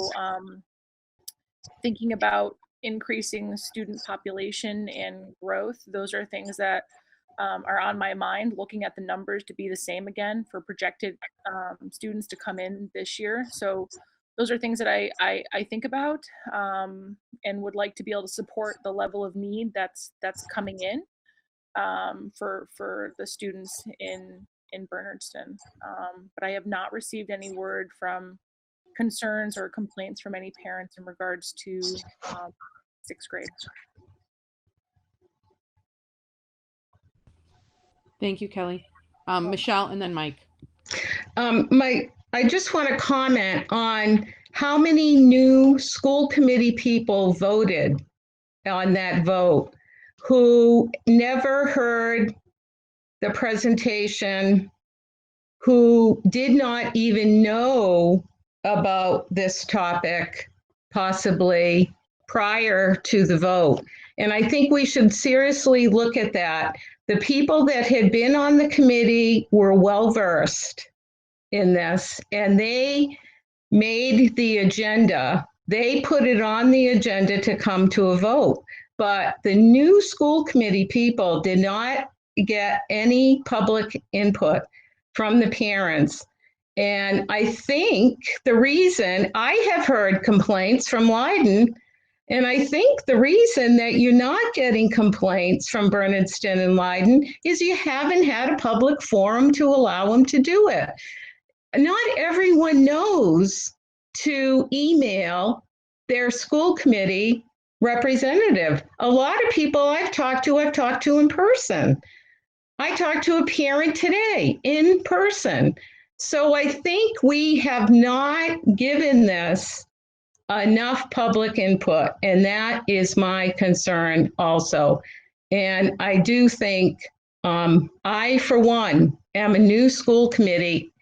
thinking about increasing student population and growth, those are things that are on my mind, looking at the numbers to be the same again for projected students to come in this year. So those are things that I think about and would like to be able to support the level of need that's coming in for the students in Bernardston. But I have not received any word from concerns or complaints from any parents in regards to 6th grade. Thank you, Kelly. Michelle and then Mike. I just want to comment on how many new school committee people voted on that vote who never heard the presentation, who did not even know about this topic possibly prior to the vote. And I think we should seriously look at that. The people that had been on the committee were well-versed in this, and they made the agenda. They put it on the agenda to come to a vote. But the new school committee people did not get any public input from the parents. And I think the reason, I have heard complaints from Leiden, and I think the reason that you're not getting complaints from Bernardston and Leiden is you haven't had a public forum to allow them to do it. Not everyone knows to email their school committee representative. A lot of people I've talked to in person. I talked to a parent today in person. So I think we have not given this enough public input, and that is my concern also. And I do think I, for one, am a new school committee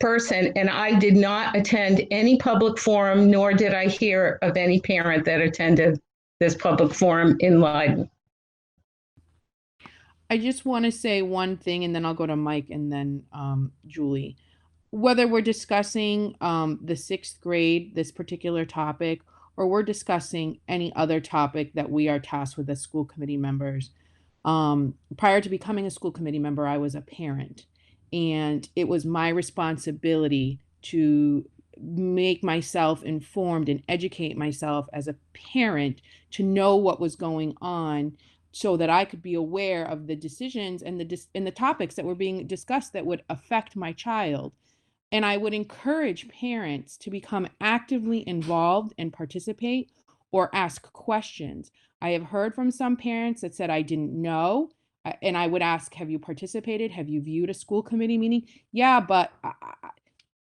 person, and I did not attend any public forum, nor did I hear of any parent that attended this public forum in Leiden. I just want to say one thing, and then I'll go to Mike and then Julie. Whether we're discussing the sixth grade, this particular topic, or we're discussing any other topic that we are tasked with as school committee members. Prior to becoming a school committee member, I was a parent, and it was my responsibility to make myself informed and educate myself as a parent to know what was going on, so that I could be aware of the decisions and the topics that were being discussed that would affect my child. And I would encourage parents to become actively involved and participate or ask questions. I have heard from some parents that said, I didn't know. And I would ask, have you participated? Have you viewed a school committee meeting? Yeah, but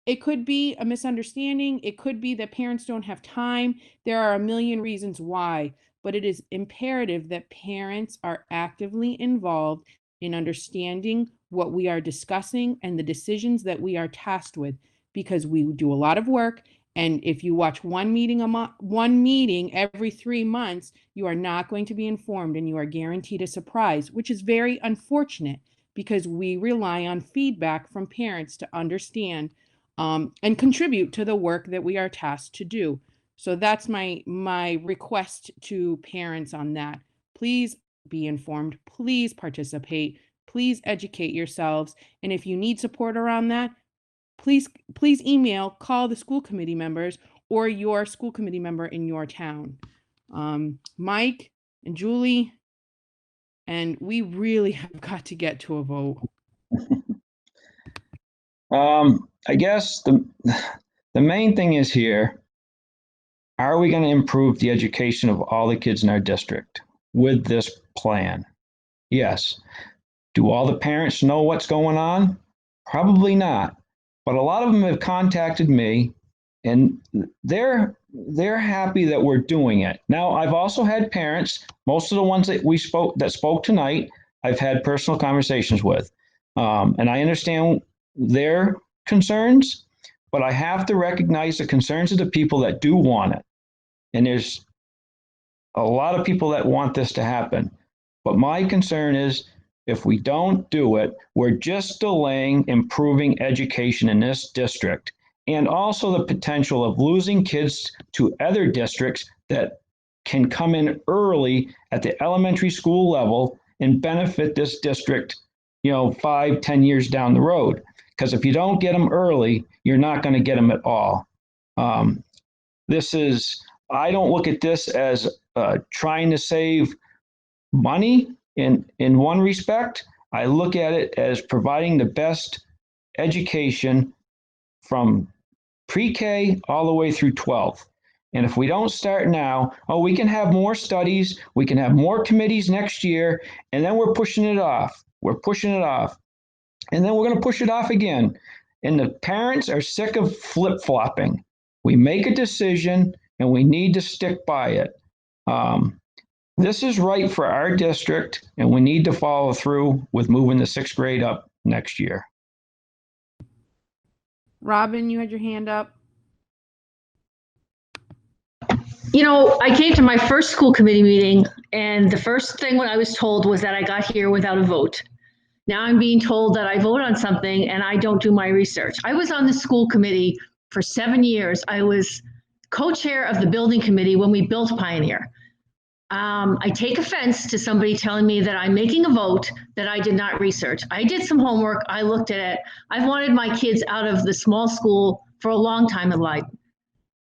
it could be a misunderstanding. It could be that parents don't have time. There are a million reasons why, but it is imperative that parents are actively involved in understanding what we are discussing and the decisions that we are tasked with, because we do a lot of work. And if you watch one meeting every 3 months, you are not going to be informed, and you are guaranteed a surprise, which is very unfortunate because we rely on feedback from parents to understand and contribute to the work that we are tasked to do. So that's my request to parents on that. Please be informed, please participate, please educate yourselves. And if you need support around that, please email, call the school committee members or your school committee member in your town. Mike and Julie, and we really have got to get to a vote. I guess the main thing is here, are we going to improve the education of all the kids in our district with this plan? Yes. Do all the parents know what's going on? Probably not. But a lot of them have contacted me, and they're happy that we're doing it. Now, I've also had parents, most of the ones that spoke tonight, I've had personal conversations with. And I understand their concerns, but I have to recognize the concerns of the people that do want it. And there's a lot of people that want this to happen. But my concern is, if we don't do it, we're just delaying improving education in this district, and also the potential of losing kids to other districts that can come in early at the elementary school level and benefit this district, 5-10 years down the road. Because if you don't get them early, you're not going to get them at all. I don't look at this as trying to save money in one respect. I look at it as providing the best education from pre-K all the way through 12. And if we don't start now, we can have more studies, we can have more committees next year, and then we're pushing it off. And then we're going to push it off again. And the parents are sick of flip-flopping. We make a decision and we need to stick by it. This is right for our district, and we need to follow through with moving the 6th grade up next year. Robin, you had your hand up. You know, I came to my first school committee meeting, and the first thing what I was told was that I got here without a vote. Now I'm being told that I vote on something and I don't do my research. I was on the school committee for 7 years. I was co-chair of the building committee when we built Pioneer. I take offense to somebody telling me that I'm making a vote that I did not research. I did some homework. I looked at it. I've wanted my kids out of the small school for a long time in Leiden.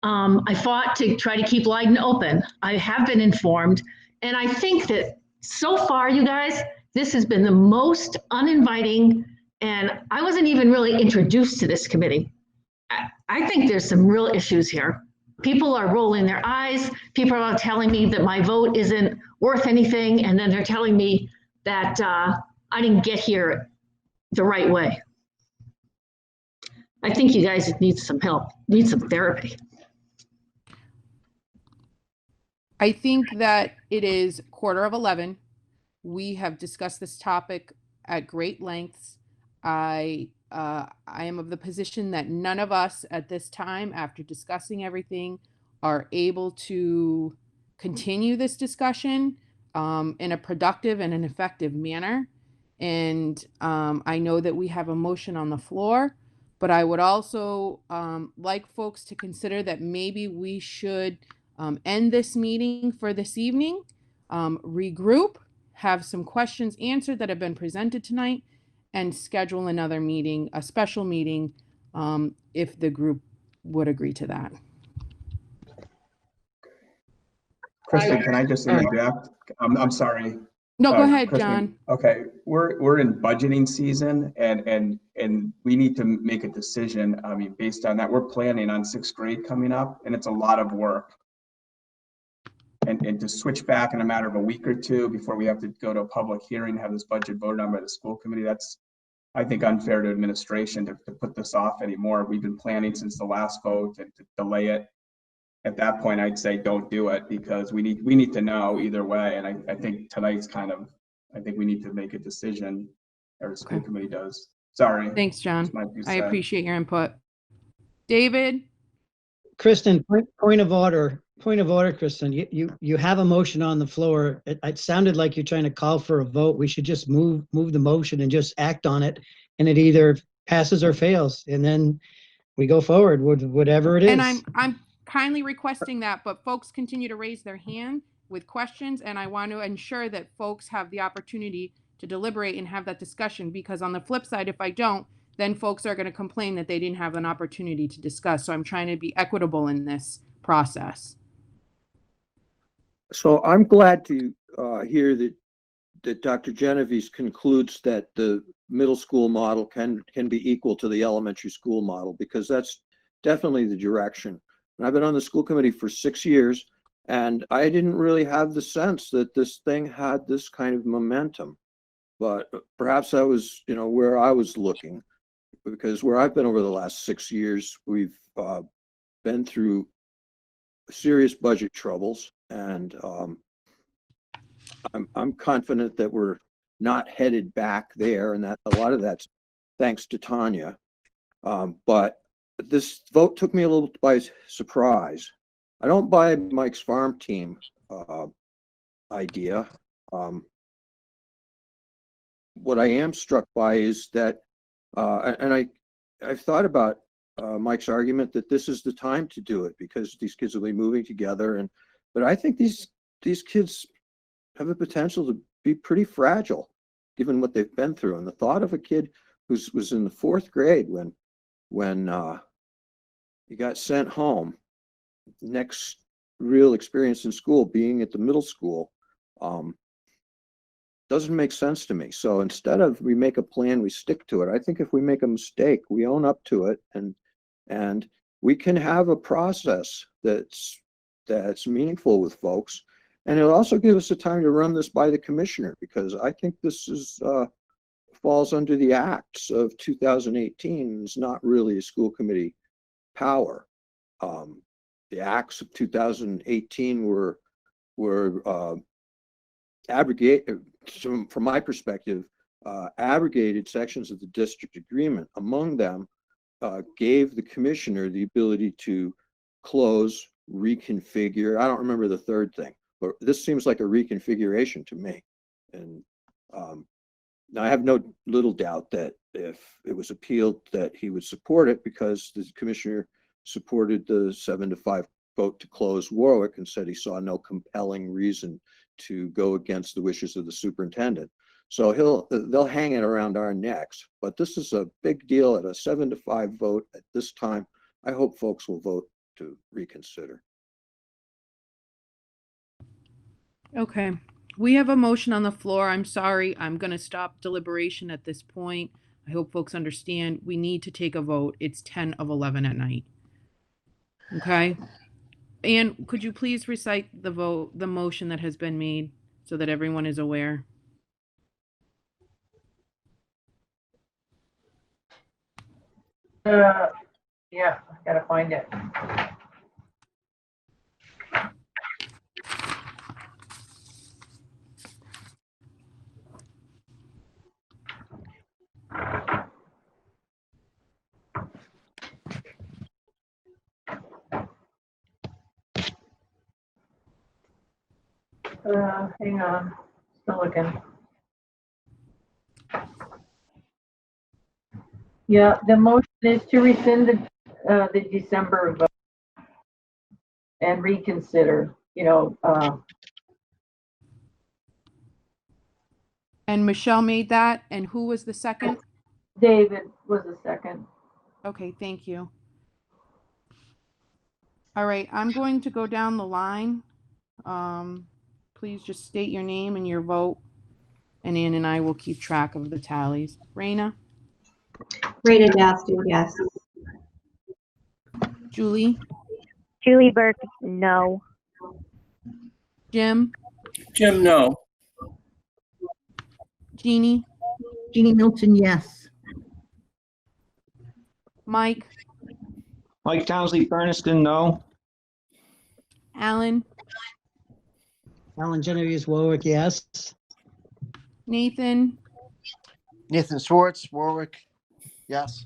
I fought to try to keep Leiden open. I have been informed. And I think that so far, you guys, this has been the most uninviting, and I wasn't even really introduced to this committee. I think there's some real issues here. People are rolling their eyes. People are telling me that my vote isn't worth anything, and then they're telling me that I didn't get here the right way. I think you guys need some help, need some therapy. I think that it is 11:15. We have discussed this topic at great lengths. I am of the position that none of us at this time, after discussing everything, are able to continue this discussion in a productive and an effective manner. And I know that we have a motion on the floor, but I would also like folks to consider that maybe we should end this meeting for this evening, regroup, have some questions answered that have been presented tonight, and schedule another meeting, a special meeting, if the group would agree to that. Kristen, can I just interject? I'm sorry. No, go ahead, Kristen. John. Okay, we're in budgeting season, and we need to make a decision. I mean, based on that, we're planning on 6th grade coming up, and it's a lot of work. And to switch back in a matter of a week or two before we have to go to a public hearing, have this budget voted on by the school committee, that's, I think, unfair to administration to put this off anymore. We've been planning since the last vote, and to delay it at that point, I'd say don't do it, because we need to know either way. And I think tonight's kind of, I think we need to make a decision, or the school committee does. Sorry. Thanks, John. That's my 2 I cents. appreciate your input. David? Kristen, point of order, Kristen. You have a motion on the floor. It sounded like you're trying to call for a vote. We should just move the motion and just act on it, and it either passes or fails, and then we go forward with whatever it is. And I'm kindly requesting that, but folks continue to raise their hand with questions, and I want to ensure that folks have the opportunity to deliberate and have that discussion, because on the flip side, if I don't, then folks are going to complain that they didn't have an opportunity to discuss. So I'm trying to be equitable in this process. So I'm glad to hear that Dr. Genovese concludes that the middle school model can be equal to the elementary school model, because that's definitely the direction. And I've been on the school committee for 6 years, and I didn't really have the sense that this thing had this kind of momentum. But perhaps that was, where I was looking, because where I've been over the last 6 years, we've been through serious budget troubles, and I'm confident that we're not headed back there, and that a lot of that's thanks to Tanya. But this vote took me a little by surprise. I don't buy Mike's farm team idea. What I am struck by is that, and I've thought about Mike's argument that this is the time to do it because these kids will be moving together, but I think these kids have the potential to be pretty fragile given what they've been through. And the thought of a kid was in the 4th grade when he got sent home, next real experience in school being at the middle school, doesn't make sense to me. So instead of we make a plan, we stick to it. I think if we make a mistake, we own up to it, and we can have a process that's meaningful with folks. And it'll also give us the time to run this by the commissioner, because I think this is falls under the acts of 2018. It's not really a school committee power. The acts of 2018 were abrogate, from my perspective, abrogated sections of the district agreement. Among them, gave the commissioner the ability to close, reconfigure. I don't remember the third thing, but this seems like a reconfiguration to me. And now I have no little doubt that if it was appealed, that he would support it, because the commissioner supported the 7-5 vote to close Warwick and said he saw no compelling reason to go against the wishes of the superintendent. So they'll hang it around our necks, but this is a big deal at a 7-5 vote at this time. I hope folks will vote to reconsider. Okay, we have a motion on the floor. I'm sorry, I'm going to stop deliberation at this point. I hope folks understand we need to take a vote. It's 10 of 11 at night. Okay, and could you please recite the motion that has been made so that everyone is aware? Yeah, I gotta find it. Hang on, still looking. Yeah, the motion is to rescind the December vote and reconsider, And Michelle made that, and who was the second? David was the second. Okay, thank you. All right, I'm going to go down the line. Please just state your name and your vote, and Ann and I will keep track of the tallies. Raina? Raina Dasty, yes. Julie? Julie Burke, no. Jim? Jim, no. Jeannie? Jeannie Milton, yes. Mike? Mike Townsley Bernardston, no. Alan? Alan Genovese Warwick, yes. Nathan? Nathan Schwartz, Warwick, yes.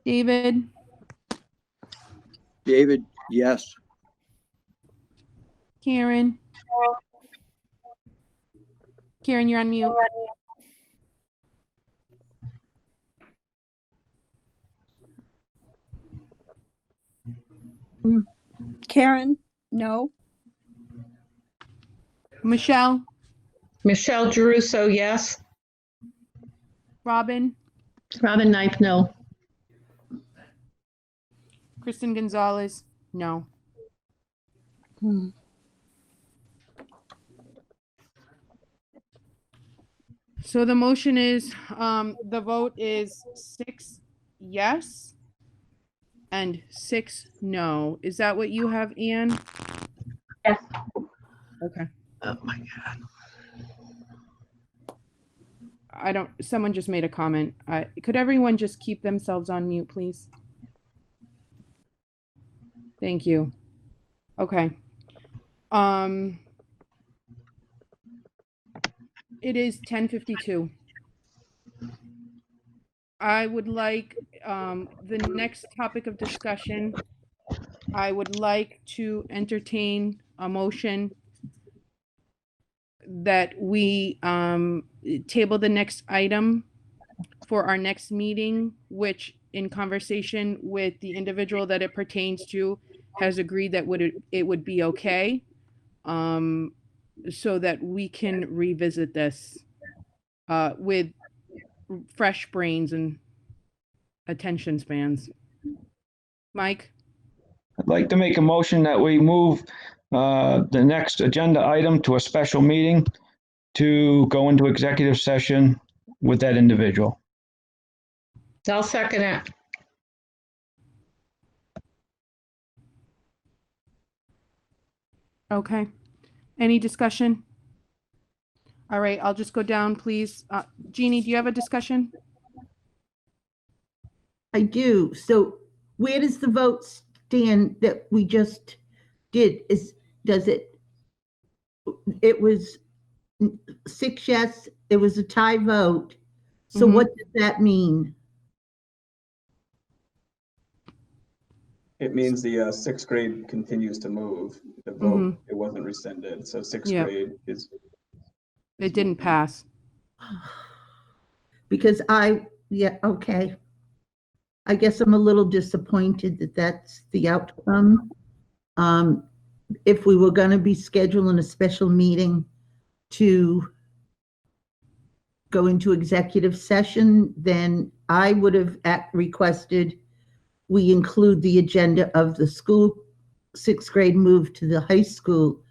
David? David, yes. Karen? Karen, you're on mute. Karen, no. Michelle? Michelle Geruso, yes. Robin? Robin Knipe, no. Kristen Gonzalez? No. So the motion is, the vote is 6 yes and 6 no. Is that what you have, Ann? Yes. Okay. Oh my God. Someone just made a comment. Could everyone just keep themselves on mute, please? Thank you. Okay. It is 10:52. I would like, the next topic of discussion, I would like to entertain a motion that we table the next item for our next meeting, which in conversation with the individual that it pertains to has agreed that it would be okay, so that we can revisit this with fresh brains and attention spans. Mike? I'd like to make a motion that we move the next agenda item to a special meeting to go into executive session with that individual. I'll second it. Okay. Any discussion? All right, I'll just go down, please. Jeannie, do you have a discussion? I do. So where does the vote stand that we just did? it was 6 yes, it was a tie vote. So Mhm. what does that mean? It means the sixth grade continues to move. The vote, it wasn't rescinded, so sixth Yep. grade is. It didn't pass. Because yeah, okay. I guess I'm a little disappointed that that's the outcome. If we were going to be scheduling a special meeting to go into executive session, then I would have requested we include the agenda of the school sixth grade move to the high school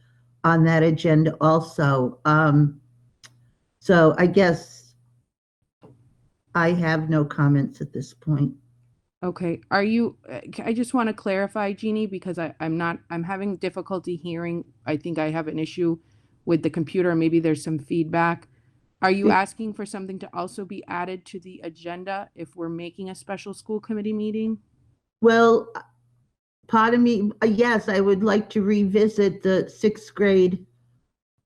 on that agenda also. So I guess I have no comments at this point. Okay, are you, I just want to clarify, Jeannie, because I'm having difficulty hearing. I think I have an issue with the computer. Maybe there's some feedback. Are you asking for something to also be added to the agenda if we're making a special school committee meeting? Well, pardon me, yes, I would like to revisit the sixth grade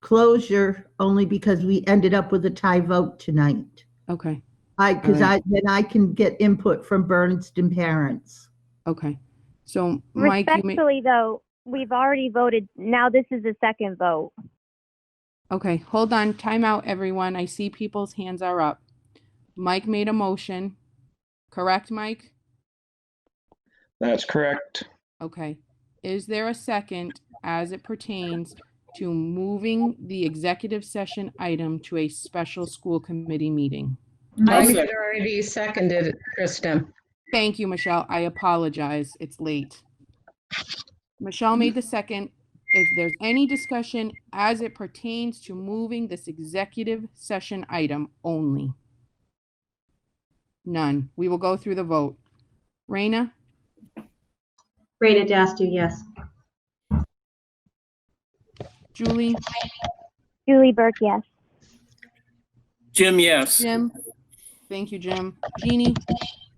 closure only because we ended up with a tie vote tonight. Okay. Then I can get input from Bernardston parents. Okay. So Mike, Respectfully though, we've already voted. Now this is the second vote. Okay, hold on, time out, everyone. I see people's hands are up. Mike made a motion, correct, Mike? That's correct. Okay. Is there a second as it pertains to moving the executive session item to a special school committee meeting? I had already seconded it, Kristen. Thank you, Michelle. I apologize. It's late. Michelle made the second. If there's any discussion as it pertains to moving this executive session item only. None. We will go through the vote. Raina? Raina Dastu, yes. Julie? Julie Burke, yes. Jim, yes. Jim? Thank you, Jim. Jeannie?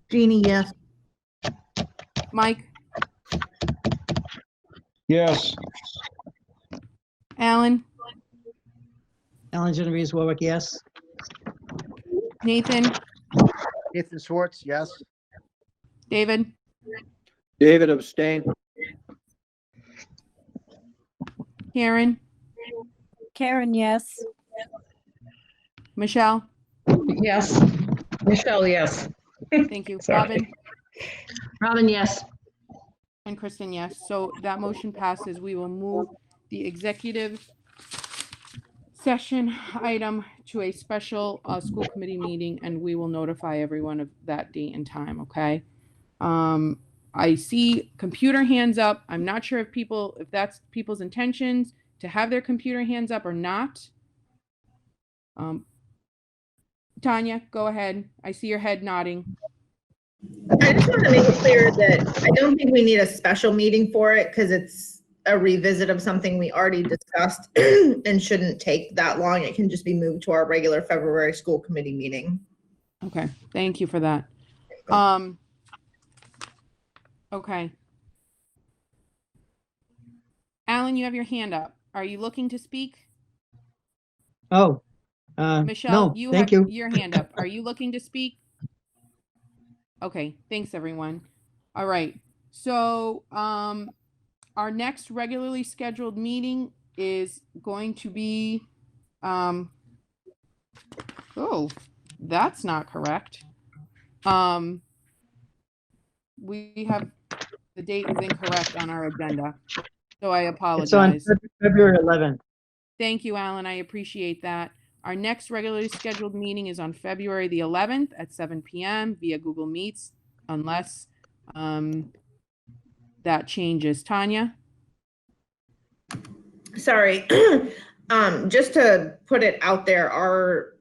Jeannie, yes. Mike? Yes. Alan? Alan Genovese, Warwick, yes. Nathan? Nathan Schwartz, yes. David? David abstain. Karen? Karen, yes. Michelle? Yes. Michelle, yes. Thank you. Sorry. Robin? Robin, yes. And Kristen, yes. So that motion passes. We will move the executive session item to a special school committee meeting, and we will notify everyone of that date and time, okay? I see computer hands up. I'm not sure if that's people's intentions to have their computer hands up or not. Tanya, go ahead. I see your head nodding. I just want to make it clear that I don't think we need a special meeting for it because it's a revisit of something we already discussed and shouldn't take that long. It can just be moved to our regular February school committee meeting. Okay, thank you for that. Okay. Alan, you have your hand up. Are you looking to speak? Oh, Michelle, no, you thank have you. your hand up. Are you looking to speak? Okay, thanks everyone. All right, so our next regularly scheduled meeting is going to be, oh, that's not correct. We have, the date is incorrect on our agenda, so I It's on apologize. February 11th. Thank you, Alan. I appreciate that. Our next regularly scheduled meeting is on February the 11th at 7 p.m. via Google Meets, unless that changes. Tanya? Sorry, just to put it out there, our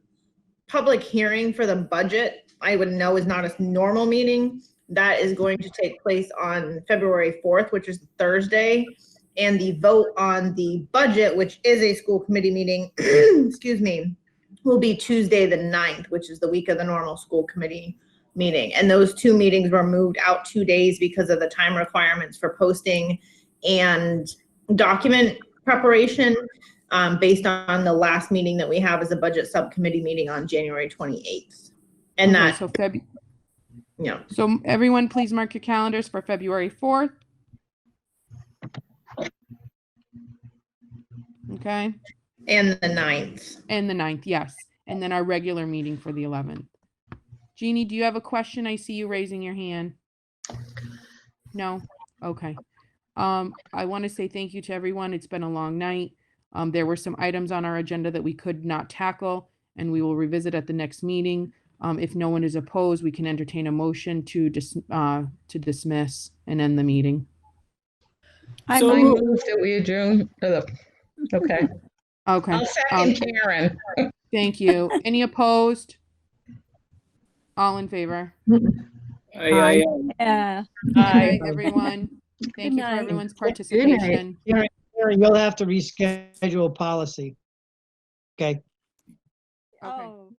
public hearing for the budget, I would know is not a normal meeting. That is going to take place on February 4th, which is Thursday. And the vote on the budget, which is a school committee meeting, excuse me, will be Tuesday the 9th, which is the week of the normal school committee meeting. And those two meetings were moved out 2 days because of the time requirements for posting and document preparation. based on the last meeting that we have as a budget subcommittee meeting on January 28th. And Okay, that, so yeah. So everyone, please mark your calendars for February 4th. Okay. And the 9th. And the 9th, yes. And then our regular meeting for the 11th. Jeannie, do you have a question? I see you raising your hand. No? Okay. I want to say thank you to everyone. It's been a long night. There were some items on our agenda that we could not tackle, and we will revisit at the next meeting. If no one is opposed, we can entertain a motion to dismiss and end the meeting. I So move moved. that we adjourn. Okay. Okay. I'll second Karen. Thank you. Any opposed? All in favor? Aye. Yeah. Good night, everyone. Thank you for night. everyone's participation. Karen, you'll have to reschedule policy. Okay. Okay. Oh.